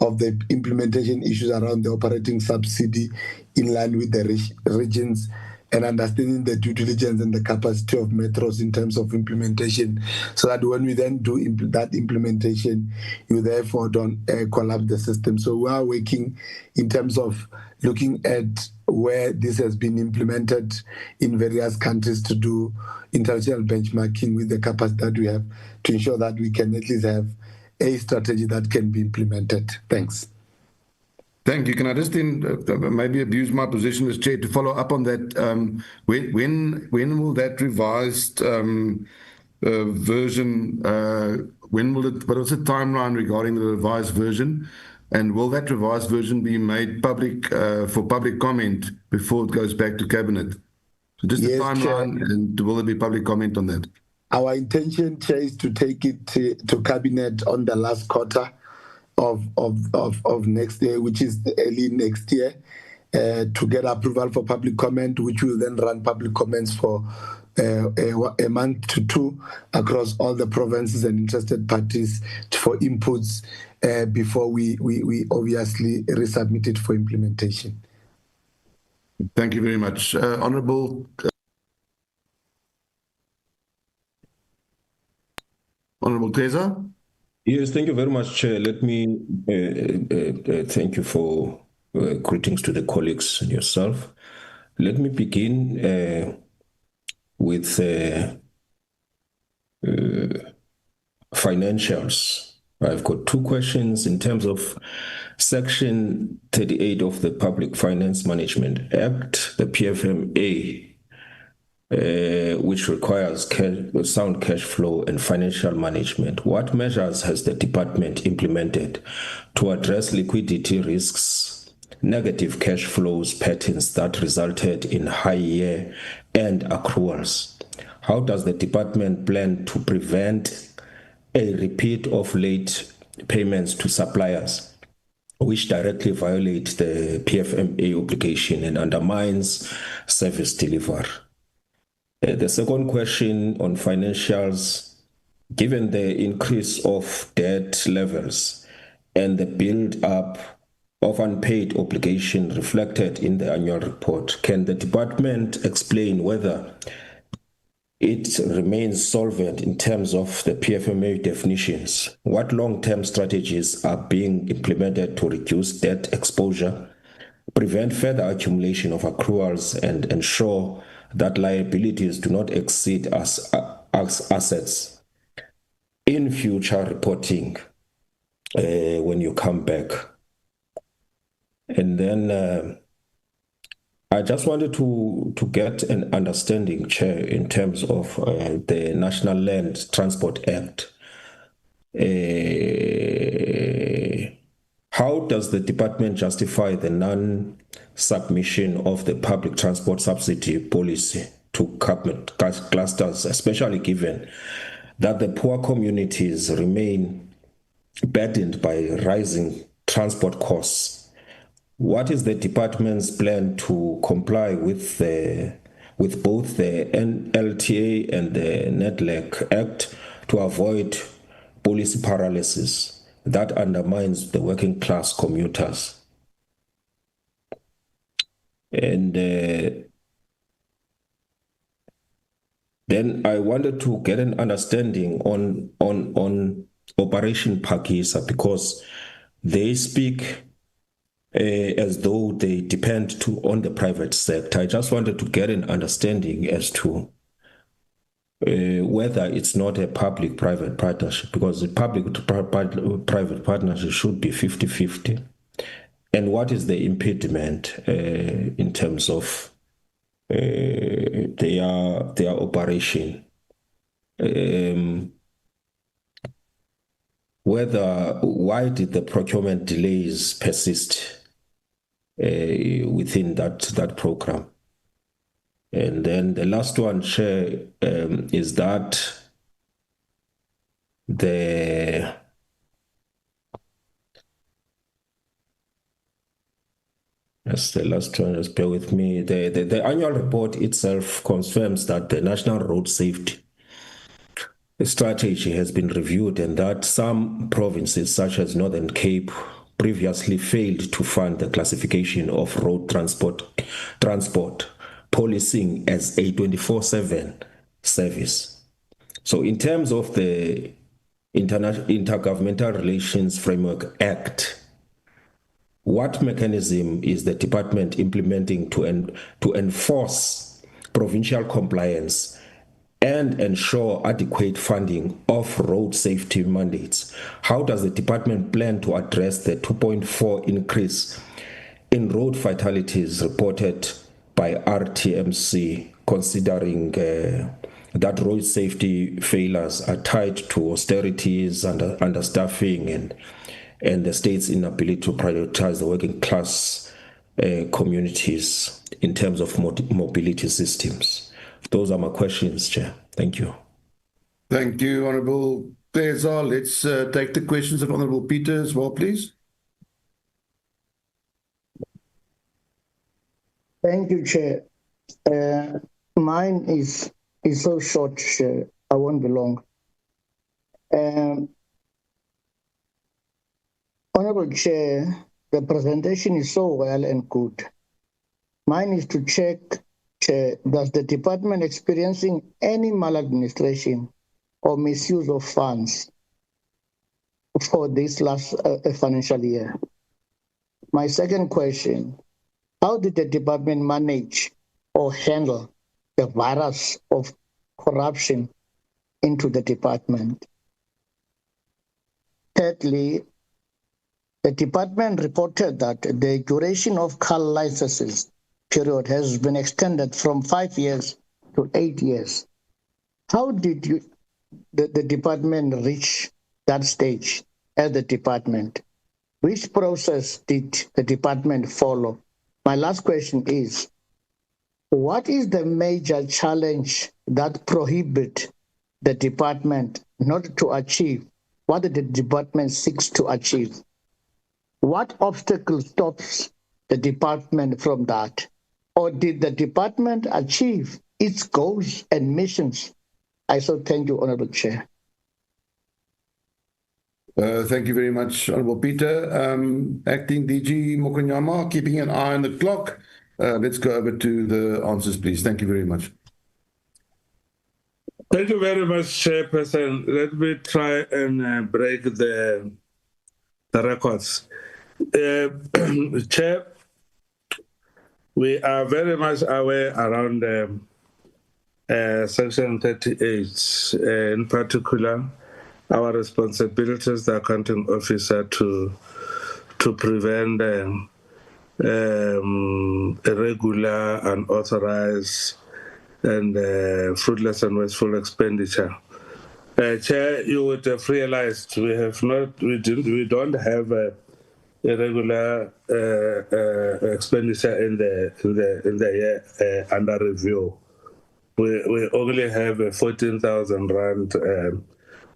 of the implementation issues around the operating subsidy in line with the regions, and understanding the due diligence and the capacity of metros in terms of implementation, so that when we then do that implementation, you therefore don't collapse the system. So we are working in terms of looking at where this has been implemented in various countries to do international benchmarking with the capacity that we have to ensure that we can at least have a strategy that can be implemented. Thanks. Thank you. Can I just then maybe abuse my position as chair to follow up on that? When will that revised version, what was the timeline regarding the revised version? And will that revised version be made public for public comment before it goes back to Cabinet? So just the timeline, Chair. And will there be public comment on that? Our intention, Chair, is to take it to Cabinet on the last quarter of next year, which is early next year, to get approval for public comment, which will then run public comments for a month to two across all the provinces and interested parties for inputs before we obviously resubmit it for implementation. Thank you very much. Honourable Teza? Yes, thank you very much, Chair. Let me thank you for Greetings to the colleagues and yourself. Let me begin with financials. I've got two questions in terms of Section 38 of the Public Finance Management Act, the PFMA, which requires sound cash flow and financial management. What measures has the department implemented to address liquidity risks, negative cash flows patterns that resulted in high year-end accruals? How does the department plan to prevent a repeat of late payments to suppliers, which directly violate the PFMA obligation and undermines service delivery? The second question on financials, given the increase of debt levels and the build-up of unpaid obligation reflected in the annual report, can the department explain whether it remains solvent in terms of the PFMA definitions? What long-term strategies are being implemented to reduce debt exposure, prevent further accumulation of accruals, and ensure that liabilities do not exceed assets in future reporting when you come back? And then I just wanted to get an understanding, Chair, in terms of the National Land Transport Act. How does the department justify the non-submission of the public transport subsidy policy to government clusters, especially given that the poor communities remain burdened by rising transport costs? What is the department's plan to comply with both the NLTA and the NEDLAC Act to avoid policy paralysis that undermines the working class commuters? And then I wanted to get an understanding on Operation Phakisa, because they speak as though they depend on the private sector. I just wanted to get an understanding as to whether it's not a public-private partnership, because the public-private partnership should be 50-50. And what is the impediment in terms of their operation? Why did the procurement delays persist within that program? And then the last one, Chair, is that that's the last one, just bear with me. The annual report itself confirms that the National Road Safety Strategy has been reviewed and that some provinces, such as Northern Cape, previously failed to fund the classification of road transport policing as a 24/7 service. So in terms of the Intergovernmental Relations Framework Act, what mechanism is the department implementing to enforce provincial compliance and ensure adequate funding of road safety mandates? How does the department plan to address the 2.4 increase in road fatalities reported by RTMC, considering that road safety failures are tied to austerities and understaffing and the state's inability to prioritize the working class communities in terms of mobility systems? Those are my questions, Chair. Thank you. Thank you, Honourable Cesar. Let's take the questions of Honourable Peter as well, please. Thank you, Chair. Mine is so short, Chair. I won't be long. Honourable Chair, the presentation is so well and good. Mine is to check, Chair, does the department experiencing any maladministration or misuse of funds for this last financial year? My second question, how did the department manage or handle the virus of corruption into the department? Thirdly, the department reported that the duration of car licenses period has been extended from 5 years to 8 years. How did the department reach that stage as the department? Which process did the department follow? My last question is, what is the major challenge that prohibits the department not to achieve what the department seeks to achieve? What obstacle stops the department from that? Or did the department achieve its goals and missions? I so thank you, Honorable Chair. Thank you very much, Honorable Peter. Acting DG Mokonyama, keeping an eye on the clock. Let's go over to the answers, please. Thank you very much. Thank you very much, Chairperson. Let me try and break the records. Chair, we are very much aware around Section 38, in particular, our responsibilities, the accounting officer, to prevent irregular, unauthorized, and fruitless and wasteful expenditure. Chair, you would have realized we don't have irregular expenditure in the year under review. We only have a 14,000 rand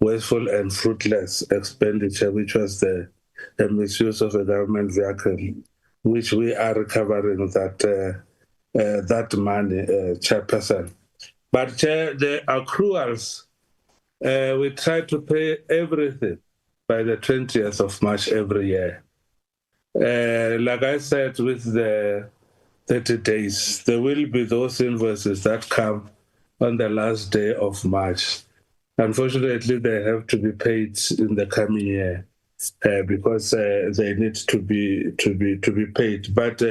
wasteful and fruitless expenditure, which was the misuse of a government vehicle, which we are recovering that money, Chairperson. But Chair, the accruals, we try to pay everything by the 20th of March every year. Like I said, with the 30 days, there will be those invoices that come on the last day of March. Unfortunately, they have to be paid in the coming year because they need to be paid. But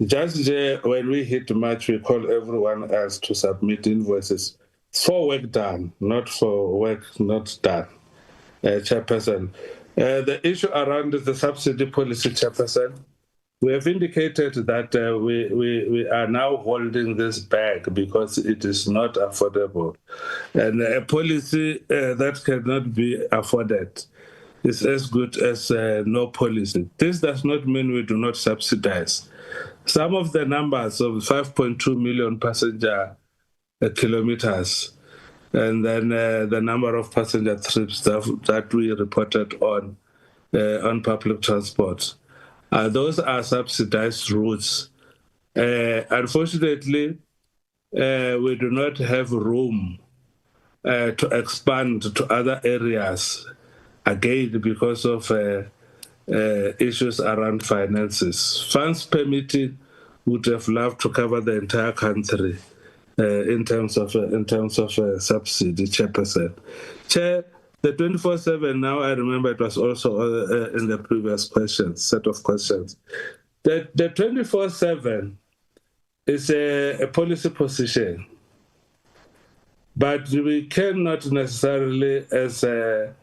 just when we hit March, we call everyone else to submit invoices for work done, not for work not done. Chairperson, the issue around the subsidy policy, Chairperson, we have indicated that we are now holding this back because it is not affordable. And a policy that cannot be afforded is as good as no policy. This does not mean we do not subsidize. Some of the numbers of 5.2 million passenger kilometers, and then the number of passenger trips that we reported on public transport. Those are subsidized routes. Unfortunately, we do not have room to expand to other areas, again, because of issues around finances. Funds permitted would have loved to cover the entire country in terms of subsidy, Chairperson. Chair, the 24/7, now I remember it was also in the previous set of questions. The 24/7 is a policy position, but we cannot necessarily, as the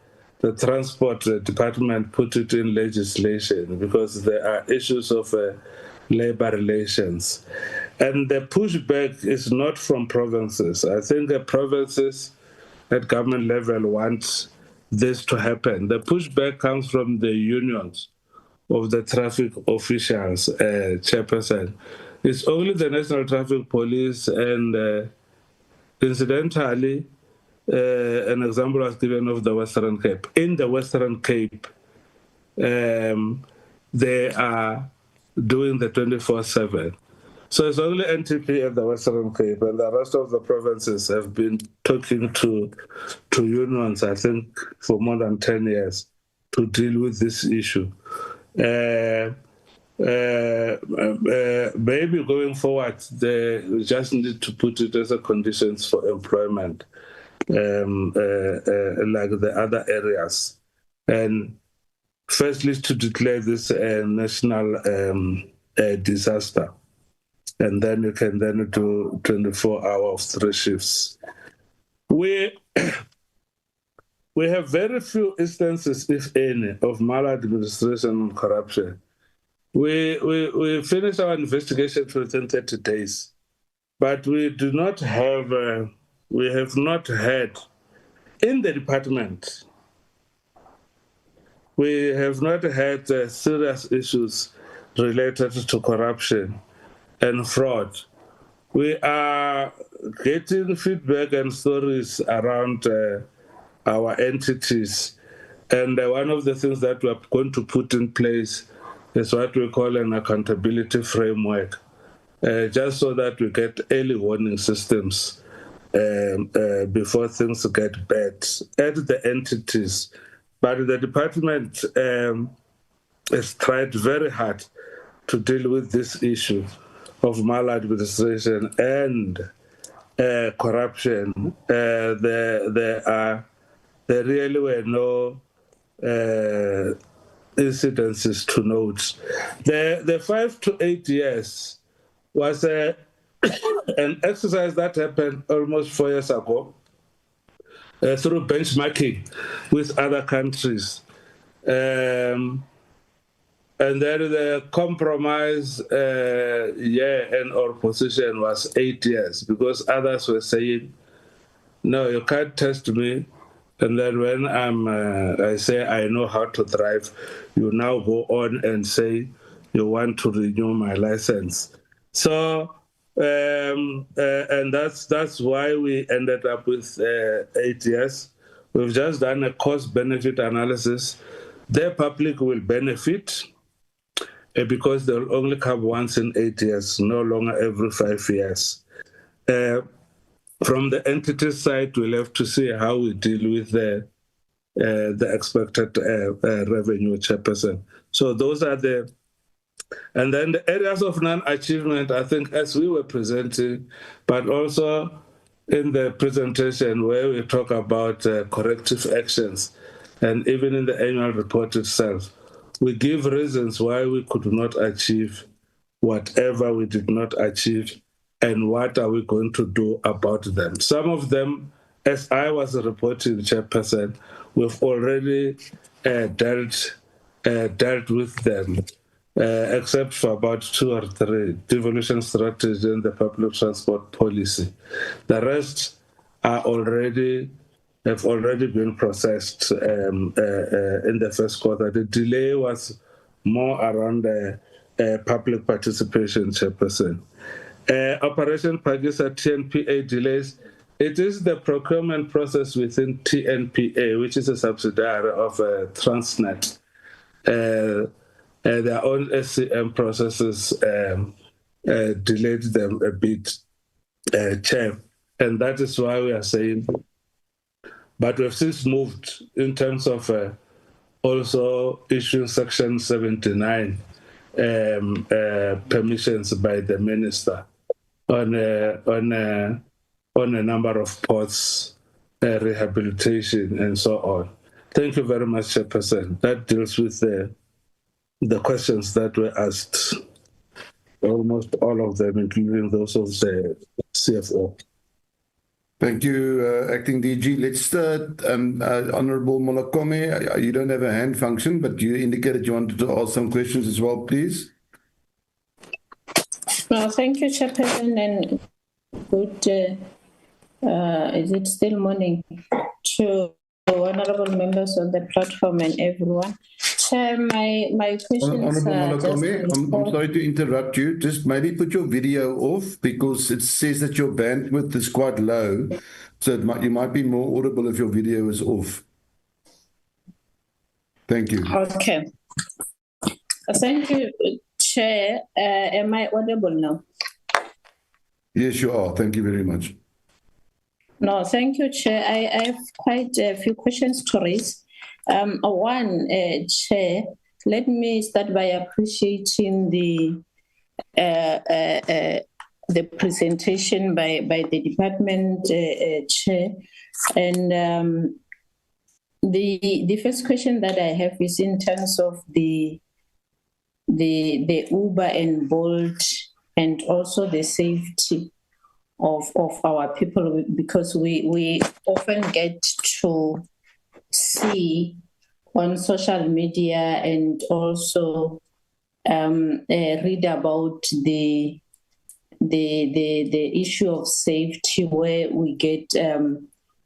Transport Department, put it in legislation because there are issues of labor relations. And the pushback is not from provinces. I think the provinces at government level want this to happen. The pushback comes from the unions of the traffic officials, Chairperson. It's only the National Traffic Police and incidentally, an example was given of the Western Cape. In the Western Cape, they are doing the 24/7. So it's only NTP at the Western Cape, and the rest of the provinces have been talking to unions, I think, for more than 10 years to deal with this issue. Maybe going forward, they just need to put it as a conditions for employment, like the other areas. And firstly, to declare this a national disaster. And then you can then do 24 hours of 3 shifts. We have very few instances, if any, of maladministration and corruption. We finish our investigation within 30 days, but we do not have, we have not had in the department, we have not had serious issues related to corruption and fraud. We are getting feedback and stories around our entities. And one of the things that we are going to put in place is what we call an accountability framework, just so that we get early warning systems before things get bad at the entities. But the department has tried very hard to deal with this issue of maladministration and corruption. There really were no incidences to note. The 5 to 8 years was an exercise that happened almost 4 years ago through benchmarking with other countries. And then the compromise and our position was 8 years, because others were saying, no, you can't test me. And then when I say I know how to drive, you now go on and say you want to renew my license. So, and that's why we ended up with 8 years. We've just done a cost-benefit analysis. The public will benefit because they'll only come once in 8 years, no longer every 5 years. From the entity side, we'll have to see how we deal with the expected revenue, Chairperson. So those are the, and then the areas of non-achievement, I think, as we were presenting, but also in the presentation where we talk about corrective actions, and even in the annual report itself, we give reasons why we could not achieve whatever we did not achieve, and what are we going to do about them. Some of them, as I was reporting, Chairperson, we've already dealt with them, except for about 2 or 3, devolution strategy and the public transport policy. The rest are have already been processed in the first quarter. The delay was more around the public participation, Chairperson. Operation Pagisa TNPA delays. It is the procurement process within TNPA, which is a subsidiary of Transnet. Their own SCM processes delayed them a bit, Chair. And that is why we are saying, but we've since moved in terms of also issuing Section 79 permissions by the minister on a number of ports, rehabilitation, and so on. Thank you very much, Chairperson. That deals with the questions that were asked, almost all of them, including those of the CFO. Thank you, Acting DG. Let's start, Honorable Molokome. You don't have a hand function, but you indicated you wanted to ask some questions as well, please. Thank you, Chairperson, and good, is it still morning, to honorable members on the platform and everyone. Chair, my questions Honorable Molokome, I'm sorry to interrupt you. Just maybe put your video off, because it says that your bandwidth is quite low. So you might be more audible if your video is off. Thank you. Okay. Thank you, Chair. Am I audible now? Yes, you are. Thank you very much. No, thank you, Chair. I have quite a few questions to raise. One, Chair, let me start by appreciating the presentation by the department chair, and The first question that I have is in terms of the Uber and Bolt and also the safety of our people, because we often get to see on social media and also read about the issue of safety, where we get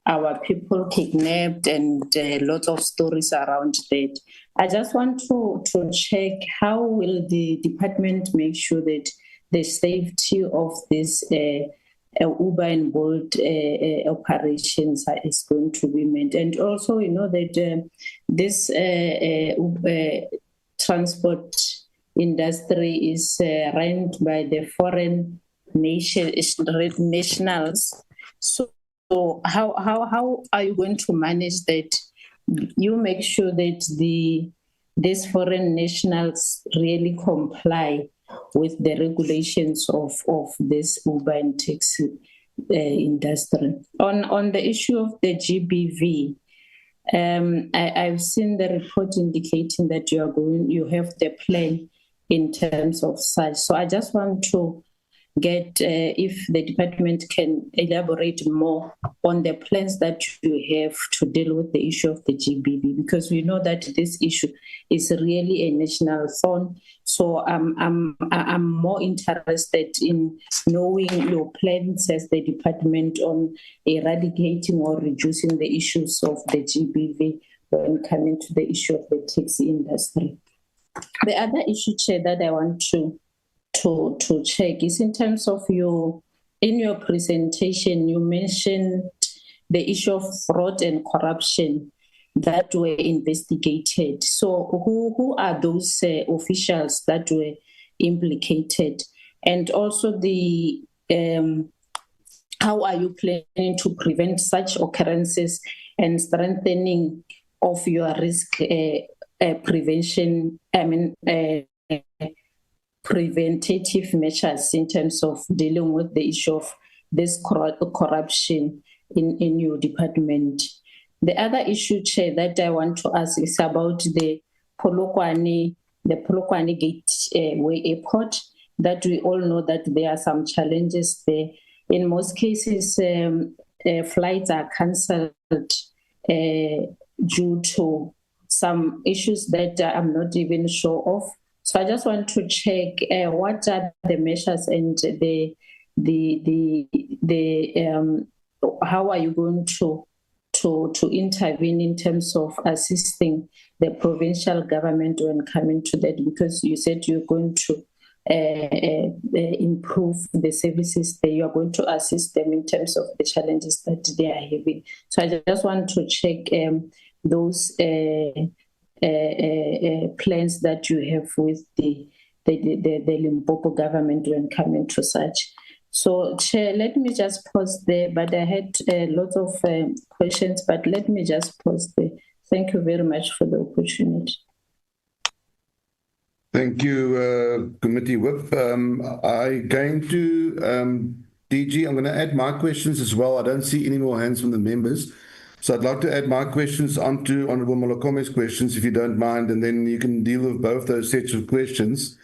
our people kidnapped and lots of stories around that. I just want to check, how will the department make sure that the safety of this Uber and Bolt operations is going to be met? And also, you know that this transport industry is run by the foreign nationals. So how are you going to manage that? You make sure that these foreign nationals really comply with the regulations of this Uber and taxi industry. On the issue of the GBV, I've seen the report indicating that you have the plan in terms of such. So I just want to get if the department can elaborate more on the plans that you have to deal with the issue of the GBV, because we know that this issue is really a national thorn. So I'm more interested in knowing your plans as the department on eradicating or reducing the issues of the GBV when coming to the issue of the taxi industry. The other issue, Chair, that I want to check is in terms of in your presentation, you mentioned the issue of fraud and corruption that were investigated. So who are those officials that were implicated? And also how are you planning to prevent such occurrences and strengthening of your risk prevention, preventative measures in terms of dealing with the issue of this corruption in your department? The other issue, Chair, that I want to ask is about the Polokwane Gateway Airport, that we all know that there are some challenges there. In most cases, flights are cancelled due to some issues that I'm not even sure of. So I just want to check what are the measures and how are you going to intervene in terms of assisting the provincial government when coming to that, because you said you're going to improve the services there, you are going to assist them in terms of the challenges that they are having. So I just want to check those plans that you have with the Limpopo government when coming to such. So, Chair, let me just pause there, but I had a lot of questions, but let me just pause there. Thank you very much for the opportunity. Thank you, Committee Whip. I'm going to, DG, I'm going to add my questions as well. I don't see any more hands from the members. So I'd like to add my questions onto Honourable Molokome's questions, if you don't mind, and then you can deal with both those sets of questions.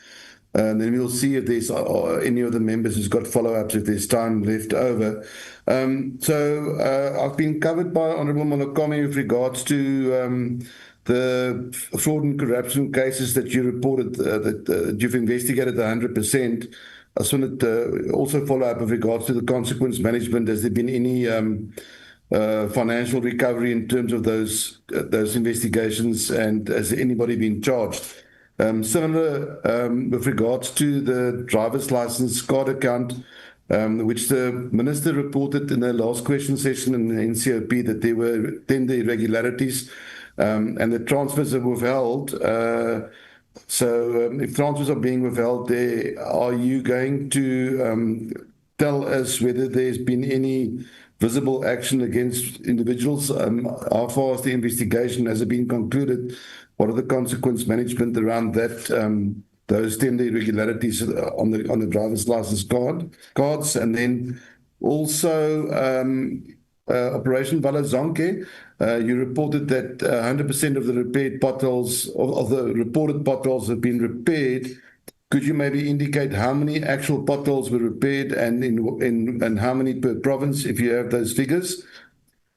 And then we'll see if there's any of the members who's got follow-ups, if there's time left over. I've been covered by Honourable Molokome with regards to the fraud and corruption cases that you reported, that you've investigated 100%. I just wanted to also follow up with regards to the consequence management. Has there been any financial recovery in terms of those investigations, and has anybody been charged? Similar with regards to the driver's license card account, which the Minister reported in the last question session in the NCOP that there were tender irregularities and the transfers are withheld. If transfers are being withheld there, are you going to tell us whether there's been any visible action against individuals? How far is the investigation? Has it been concluded? What are the consequence management around that, those tender irregularities on the driver's license cards? And then also, Operation Valazonke, you reported that 100% of the repaired potholes, of the reported potholes have been repaired. Could you maybe indicate how many actual potholes were repaired and how many per province, if you have those figures?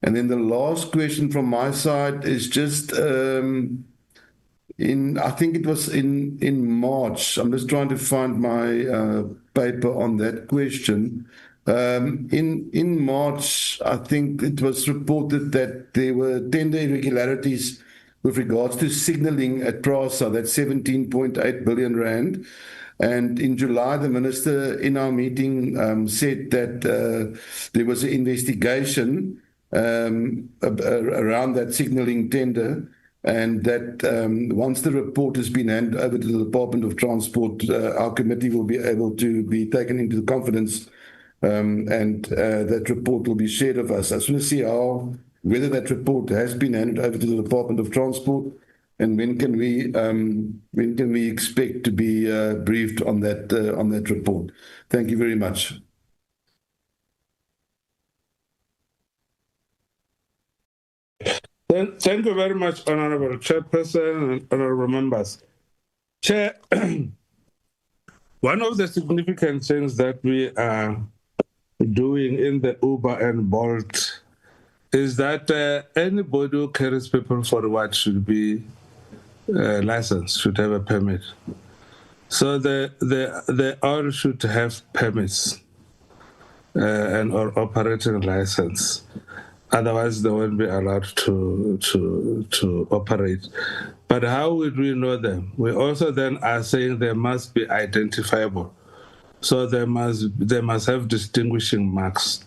And then the last question from my side is just I think it was in March. I'm just trying to find my paper on that question. In March, I think it was reported that there were tender irregularities with regards to signaling at PRASA, that's 17.8 billion rand. And in July, the minister in our meeting said that there was an investigation around that signaling tender, and that once the report has been handed over to the Department of Transport, our committee will be able to be taken into confidence, and that report will be shared with us. I just want to see whether that report has been handed over to the Department of Transport, and when can we expect to be briefed on that report? Thank you very much. Thank you very much, Honorable Chairperson and honorable members. Chair, one of the significant things that we are doing in the Uber and Bolt is that anybody who carries people forward should be licensed, should have a permit. So they all should have permits and or operating license. Otherwise, they won't be allowed to operate. But how would we know them? We also then are saying they must be identifiable. So they must have distinguishing marks.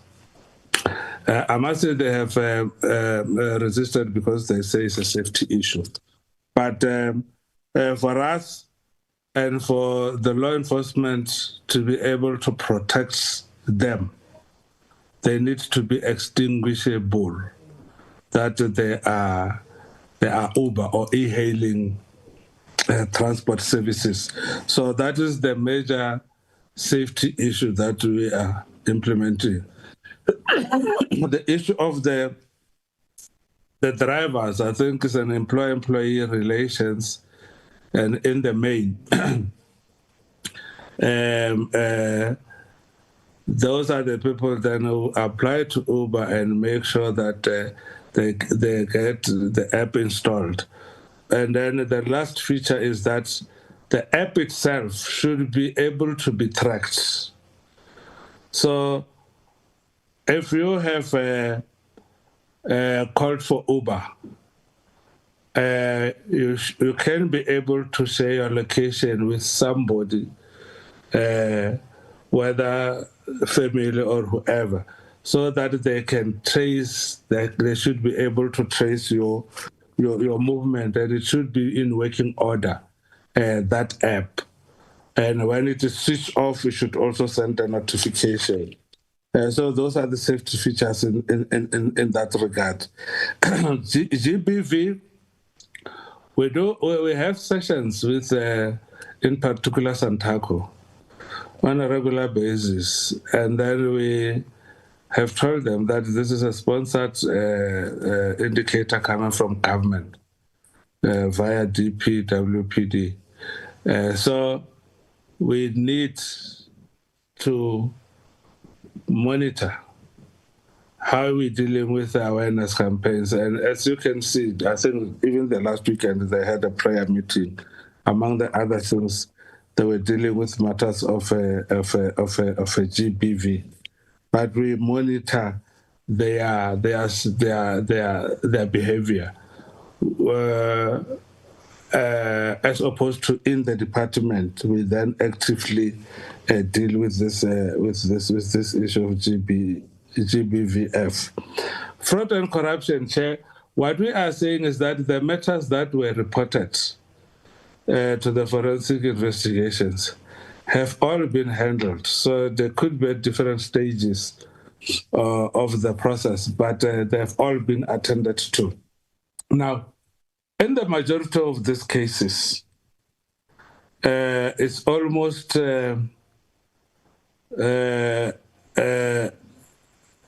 I must say they have resisted because they say it's a safety issue. But for us and for the law enforcement to be able to protect them, they need to be extinguishable, that they are Uber or e-hailing transport services. So that is the major safety issue that we are implementing. The issue of the drivers, I think, is an employee relations, and in the main, those are the people then who apply to Uber and make sure that they get the app installed. And then the last feature is that the app itself should be able to be tracked. So if you have called for Uber, you can be able to share your location with somebody, whether family or whoever, so that they can trace, that they should be able to trace your movement, and it should be in working order, that app. And when it is switched off, you should also send a notification. So those are the safety features in that regard. GBV, we have sessions with, in particular, Santaco on a regular basis, and then we have told them that this is a sponsored indicator coming from government via DPWPD. So we need to monitor how we're dealing with the awareness campaigns. And as you can see, I think even the last weekend they had a prayer meeting. Among the other things, they were dealing with matters of a GBV. But we monitor their behavior, as opposed to in the department. We then actively deal with this issue of GBVF. Fraud and corruption, Chair. What we are saying is that the matters that were reported to the forensic investigations have all been handled. So there could be at different stages of the process, but they have all been attended to. Now, in the majority of these cases, it's almost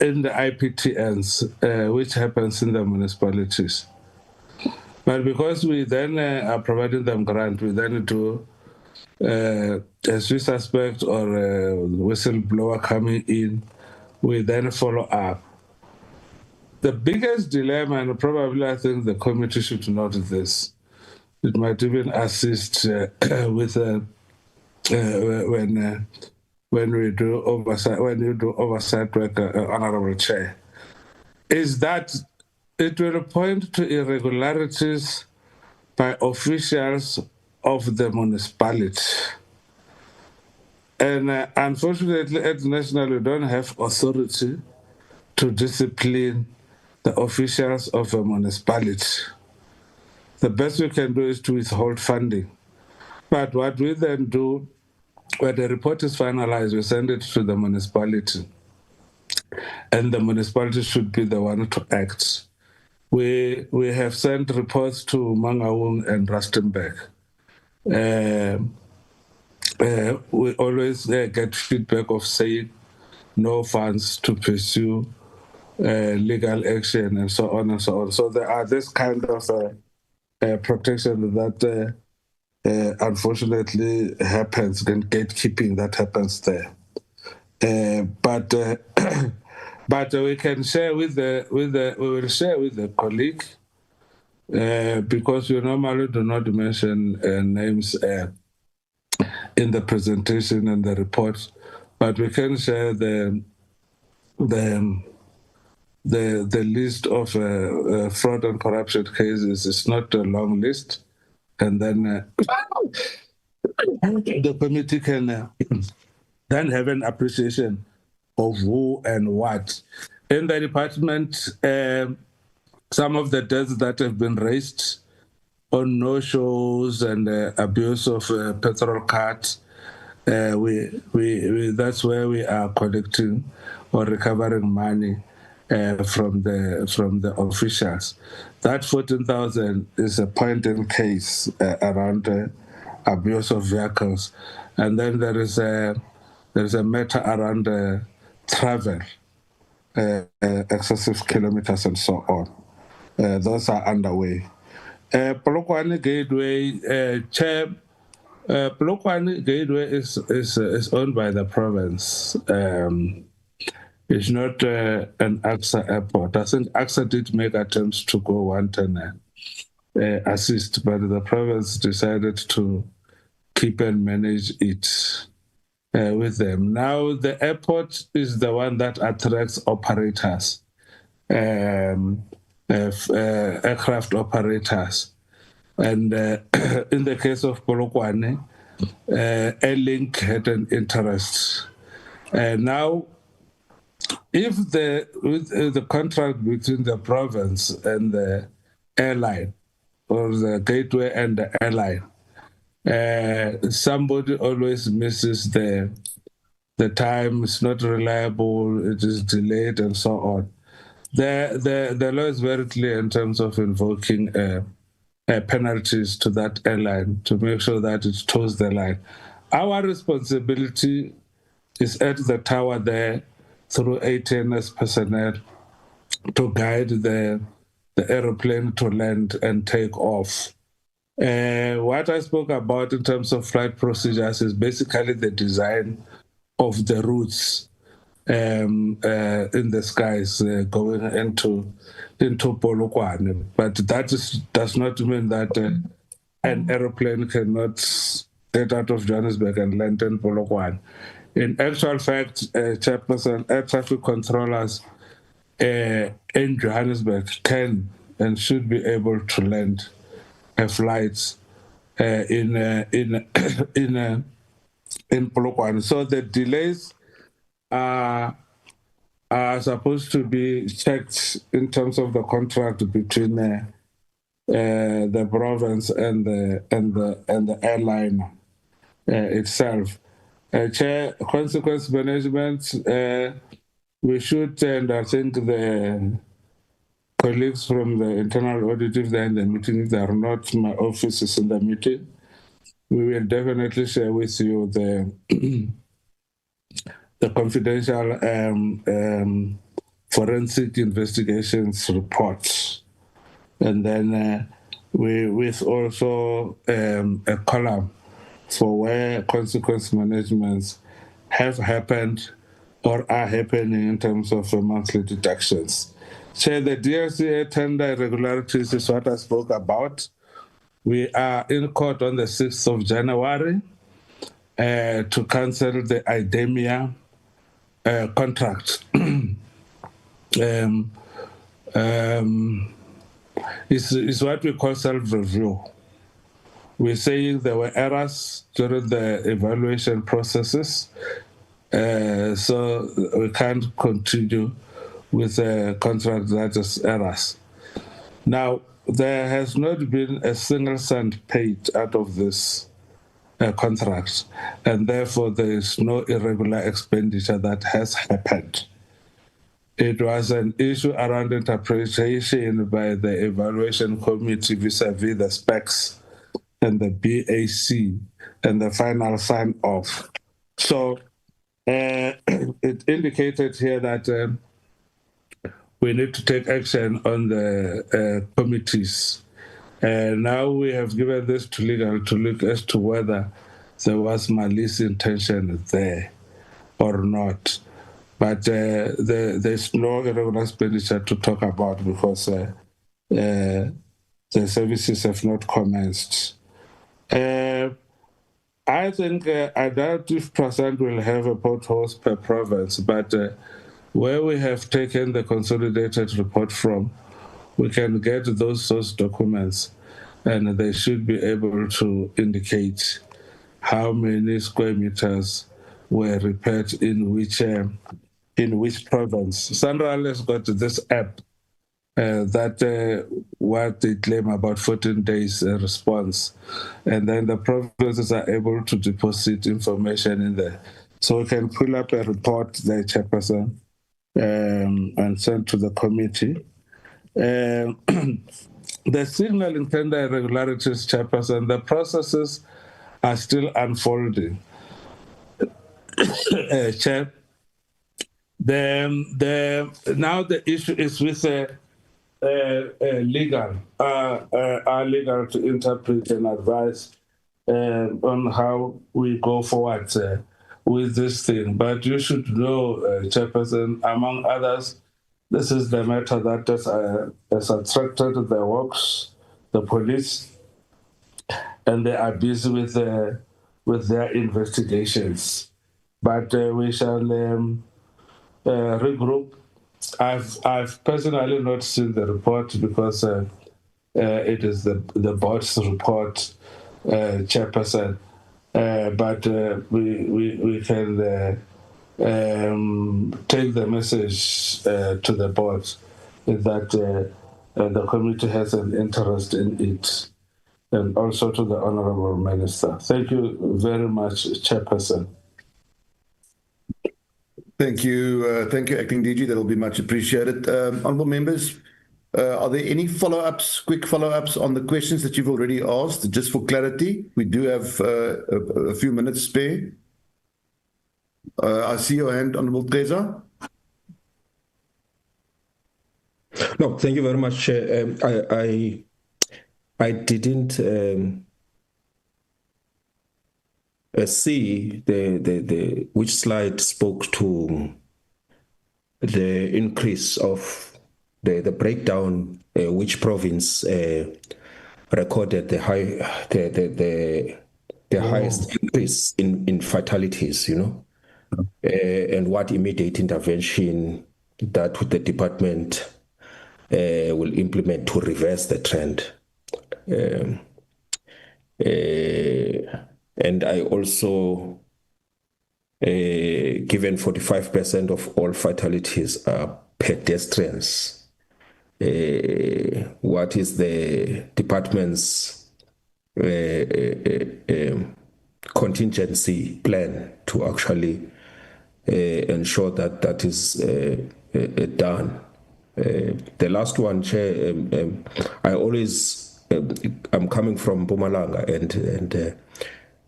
in the IPTNs, which happens in the municipalities. But because we then are providing them grant, we then do as we suspect or a whistleblower coming in, we then follow up. The biggest dilemma, and probably I think the committee should note this, it might even assist with when we do oversight, when you do oversight work, Honorable Chair, is that it will point to irregularities by officials of the municipality. And unfortunately, at national, we don't have authority to discipline the officials of a municipality. The best we can do is to withhold funding. But what we then do, when the report is finalized, we send it to the municipality. And the municipality should be the one to act. We have sent reports to Mangaung and Rustenburg. We always get feedback of saying no funds to pursue legal action and so on and so on. So there are this kind of protection that unfortunately happens, and gatekeeping that happens there. But we can share we will share with the colleague because we normally do not mention names in the presentation and the report, but we can share the list of fraud and corruption cases. It's not a long list, and then the committee can then have an appreciation of who and what. In the department, some of the deaths that have been raised on no-shows and abuse of petrol cards, that's where we are collecting or recovering money from the officials. That 14,000 is a point in case around abuse of vehicles, and then there is a matter around travel, excessive kilometers and so on. Those are underway. Polokwane Gateway, Chair, Polokwane Gateway is owned by the province. It's not an AXA airport. I think AXA did make attempts to go one and assist, but the province decided to keep and manage it with them. Now, the airport is the one that attracts operators, aircraft operators. And in the case of Polokwane, Airlink had an interest. Now, if the contract between the province and the airline, or the gateway and the airline, somebody always misses the time, it's not reliable, it is delayed, and so on. The law is very clear in terms of invoking penalties to that airline to make sure that it toes the line. Our responsibility is at the tower there through ATNS personnel to guide the aeroplane to land and take off. What I spoke about in terms of flight procedures is basically the design of the routes in the skies going into Polokwane. But that does not mean that an aeroplane cannot get out of Johannesburg and land in Polokwane. In actual fact, Chairperson, air traffic controllers in Johannesburg can and should be able to land flights in Polokwane. So the delays are supposed to be checked in terms of the contract between the province and the airline itself. Chair, consequence management, we should, and I think the colleagues from the internal audit, if they're in the meeting, if they are not, my office is in the meeting, we will definitely share with you the confidential forensic investigations report. And then with also a column for where consequence managements have happened or are happening in terms of monthly deductions. So the DRCA tender irregularities is what I spoke about. We are in court on the 6th of January to cancel the IDEMIA contract. It's what we call self-review. We're saying there were errors during the evaluation processes, so we can't continue with a contract that is errors. Now, there has not been a single cent paid out of this contract, and therefore there is no irregular expenditure that has happened. It was an issue around interpretation by the evaluation committee vis-a-vis the specs and the BAC and the final sign-off. So it indicated here that we need to take action on the committees. And now we have given this to legal to look as to whether there was malicious intention there or not. But there's no irregular expenditure to talk about because the services have not commenced. I think I doubt if % will have a potholes per province, but where we have taken the consolidated report from, we can get those source documents and they should be able to indicate how many square meters were repaired in which province. Central has got this app that what they claim about 14 days response. And then the provinces are able to deposit information in there. So we can pull up a report there, Chairperson, and send to the committee. The signaling tender irregularities, Chairperson, the processes are still unfolding. Chair, now the issue is with our legal to interpret and advise on how we go forward with this thing. But you should know, Chairperson, among others, this is the matter that has attracted the works, the police, and they are busy with their investigations. But we shall regroup. I've personally not seen the report because it is the board's report, Chairperson. But we can take the message to the board that the committee has an interest in it, and also to the Honorable Minister. Thank you very much, Chairperson. Thank you, Acting DG. That'll be much appreciated. Honourable members, are there any follow-ups, quick follow-ups on the questions that you've already asked? Just for clarity, we do have a few minutes spare. I see your hand, Honourable Keza. No, thank you very much, Chair. I didn't see the which slide spoke to the increase of the breakdown, which province recorded the highest increase in fatalities, you know, and what immediate intervention that the department will implement to reverse the trend. And I also, given 45% of all fatalities are pedestrians, what is the department's contingency plan to actually ensure that that is done? The last one, Chair, I always, I'm coming from Mpumalanga, and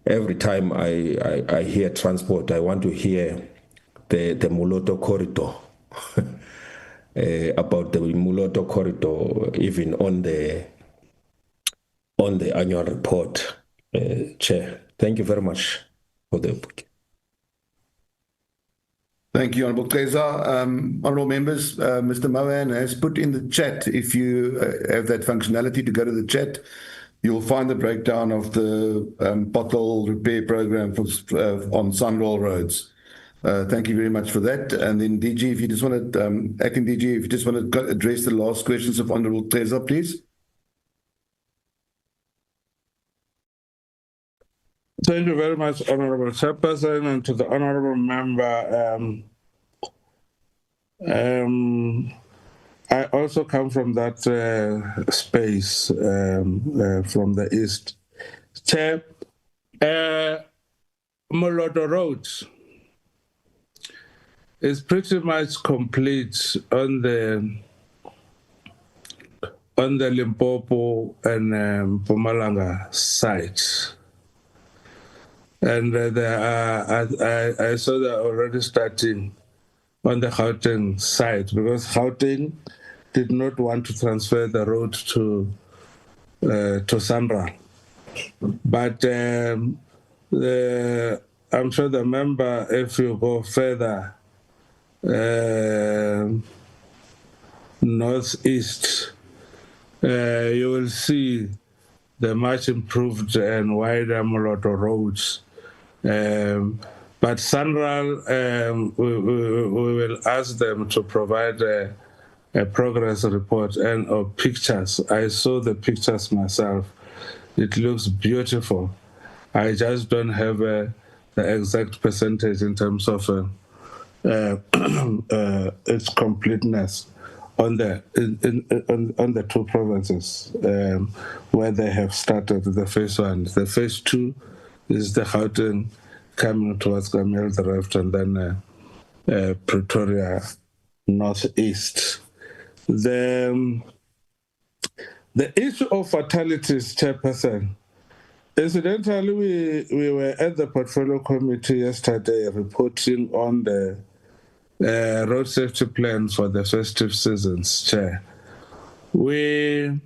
every time I hear transport, I want to hear the Moloto corridor. about the Muloto corridor, even on the annual report, Chair. Thank you very much for the input. Thank you, Honourable Keza. Honourable members, Mr. Mohan has put in the chat, if you have that functionality to go to the chat, you'll find the breakdown of the pothole repair program for, on Sunroll roads. Thank you very much for that. And then DG, if you just want to, Acting DG, if you just want to address the last questions of Honourable Keza, please. Thank you very much, Honourable Chairperson, and to the Honourable Member. I also come from that space, from the East. Chair, Moloto Road is pretty much complete on the Limpopo and Mpumalanga sites. And I saw they're already starting on the Gauteng side, because Gauteng did not want to transfer the road to Sandra. But I'm sure the member, if you go further northeast, you will see the much improved and wider Moloto roads. But Sanral, we will ask them to provide a progress report and or pictures. I saw the pictures myself. It looks beautiful. I just don't have the exact percentage in terms of its completeness on the two provinces where they have started the phase one. The phase two is the Gauteng coming towards Gamel the left, and then Pretoria northeast. The issue of fatalities, Chairperson. Incidentally, we were at the portfolio committee yesterday reporting on the road safety plan for the festive seasons, Chair. We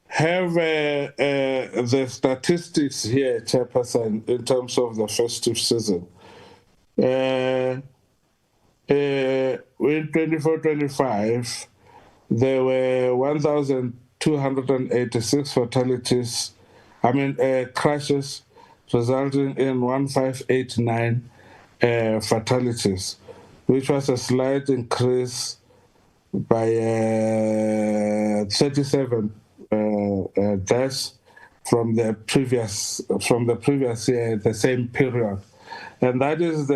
have the statistics here, Chairperson, in terms of the festive season. In 24-25, there were 1,286 fatalities, crashes, resulting in 1,589 fatalities, which was a slight increase by 37 deaths from the previous year, the same period, and that is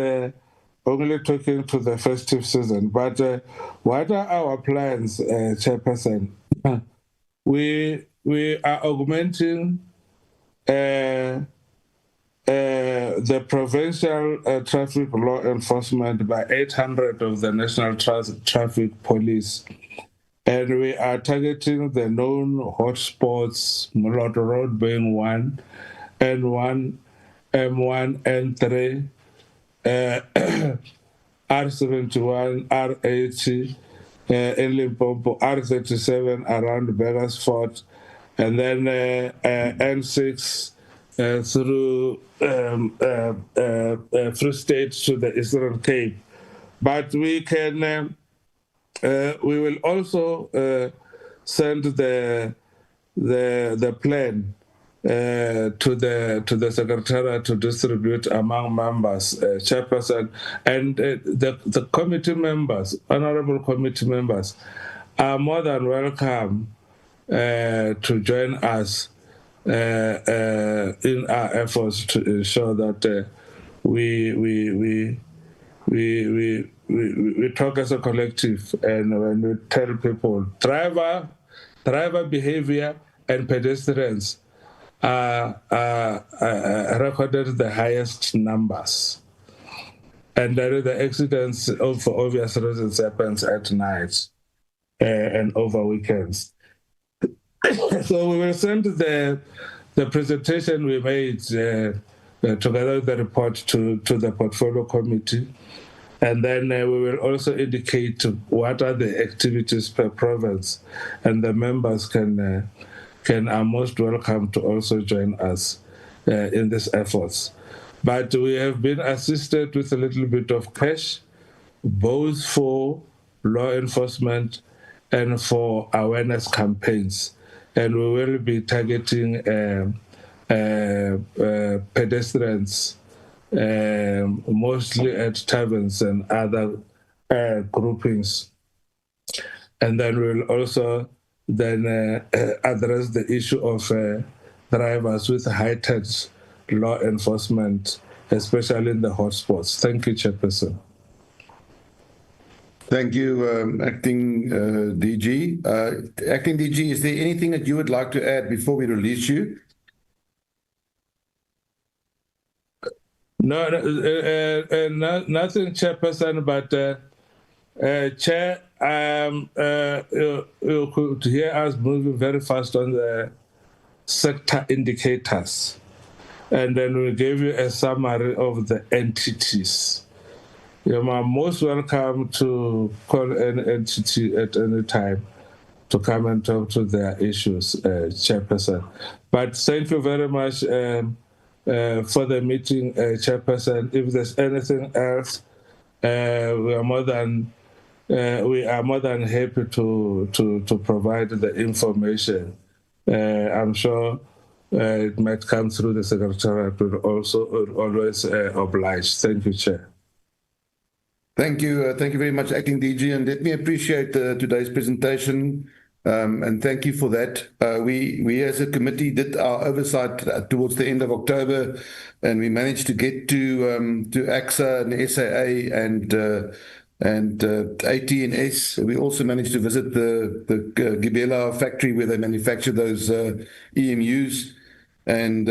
only talking to the festive season. But what are our plans, Chairperson? We are augmenting the provincial traffic law enforcement by 800 of the National Traffic Police. And we are targeting the known hotspots, Moloto Road being one, N1, M1, N3, R71, R80, in Limpopo, R37 around Begersfort, and then N6 through Free State to the Eastern Cape. But we can, we will also send the plan to the Secretariat to distribute among members, Chairperson, and the committee members, honorable committee members, are more than welcome to join us in our efforts to ensure that we talk as a collective, and when we tell people driver behavior and pedestrians are recorded the highest numbers, and the accidents for obvious reasons happens at night and over weekends. So we will send the presentation we made together with the report to the portfolio committee, And then we will also indicate what are the activities per province, and the members are most welcome to also join us in these efforts. But we have been assisted with a little bit of cash, both for law enforcement and for awareness campaigns. And we will be targeting pedestrians, mostly at taverns and other groupings. And then we'll also address the issue of drivers with heightened law enforcement, especially in the hotspots. Thank you, Chairperson. Thank you, Acting DG. Acting DG, is there anything that you would like to add before we release you? No, nothing, Chairperson, but Chair, you could hear us moving very fast on the sector indicators. And then we gave you a summary of the entities. You are most welcome to call any entity at any time to come and talk to their issues, Chairperson. But thank you very much for the meeting, Chairperson. If there's anything else, we are more than happy to provide the information. I'm sure it might come through the Secretariat, but also always oblige. Thank you, Chair. Thank you very much, Acting DG, and let me appreciate today's presentation, and thank you for that. We as a committee did our oversight towards the end of October, and we managed to get to AXA and SAA and AT&S. We also managed to visit the Gibela factory where they manufacture those EMUs, and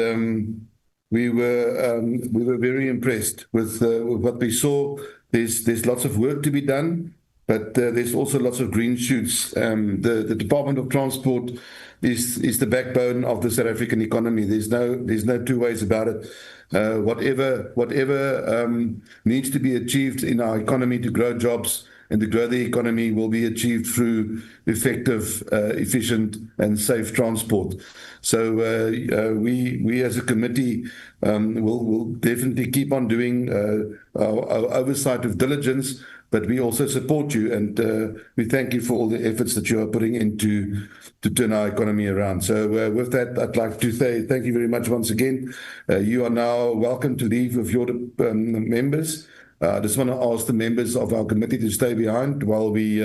we were very impressed with what we saw. There's lots of work to be done, but there's also lots of green shoots. The Department of Transport is the backbone of the South African economy. There's no two ways about it. Whatever needs to be achieved in our economy to grow jobs and to grow the economy will be achieved through effective, efficient, and safe transport. So we as a committee will definitely keep on doing our oversight with diligence, but we also support you, and we thank you for all the efforts that you are putting into to turn our economy around. So with that, I'd like to say thank you very much once again. You are now welcome to leave with your members. I just want to ask the members of our committee to stay behind while we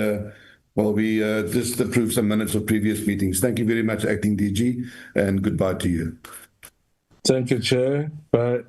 just approve some minutes of previous meetings. Thank you very much, Acting DG, and goodbye to you. Thank you, Chair. Bye.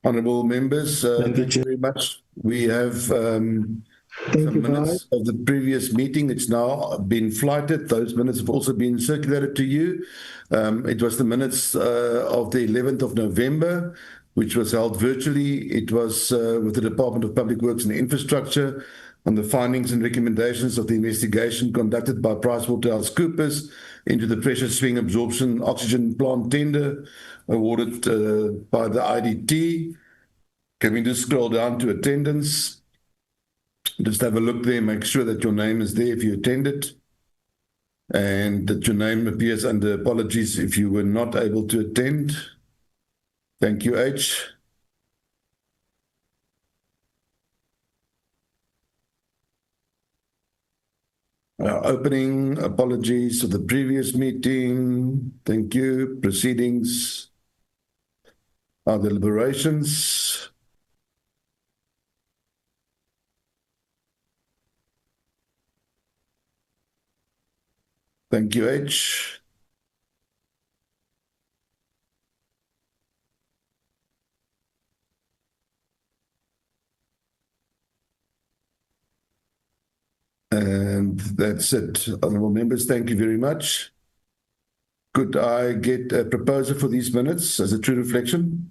Honourable members, thank you very much. We have some minutes of the previous meeting. It's now been flighted. Those minutes have also been circulated to you. It was the minutes of the 11th of November, which was held virtually. It was with the Department of Public Works and Infrastructure on the findings and recommendations of the investigation conducted by PricewaterhouseCoopers into the pressure swing absorption oxygen plant tender awarded by the IDT. Can we just scroll down to attendance? Just have a look there, make sure that your name is there if you attended, and that your name appears under apologies if you were not able to attend. Thank you, H. Opening, apologies for the previous meeting. Thank you. Proceedings. Our deliberations. Thank you, H. And that's it. Honourable members, thank you very much. Could I get a proposer for these minutes as a true reflection?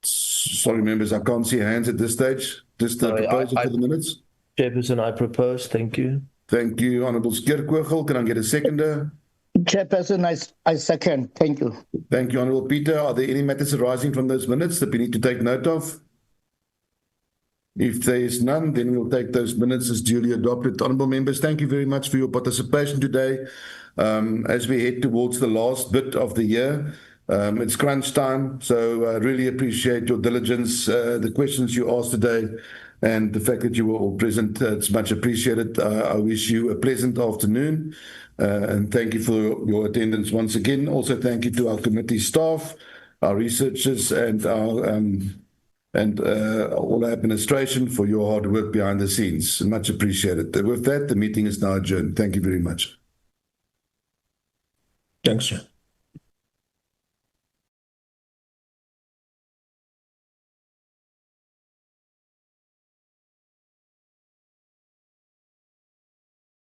Sorry, members, I can't see hands at this stage. Just a proposal for the minutes. Chairperson, I propose. Thank you. Thank you, Honourable Skerkogel. Can I get a seconder? Chairperson, I second. Thank you. Thank you, Honourable Peter. Are there any matters arising from those minutes that we need to take note of? If there is none, then we'll take those minutes as duly adopted. Honourable members, thank you very much for your participation today. As we head towards the last bit of the year, it's crunch time, so I really appreciate your diligence, the questions you asked today, and the fact that you were all present. It's much appreciated. I wish you a pleasant afternoon, and thank you for your attendance once again. Also, thank you to our committee staff, our researchers, and our all our administration for your hard work behind the scenes. Much appreciated. With that, the meeting is now adjourned. Thank you very much. Thanks, sir.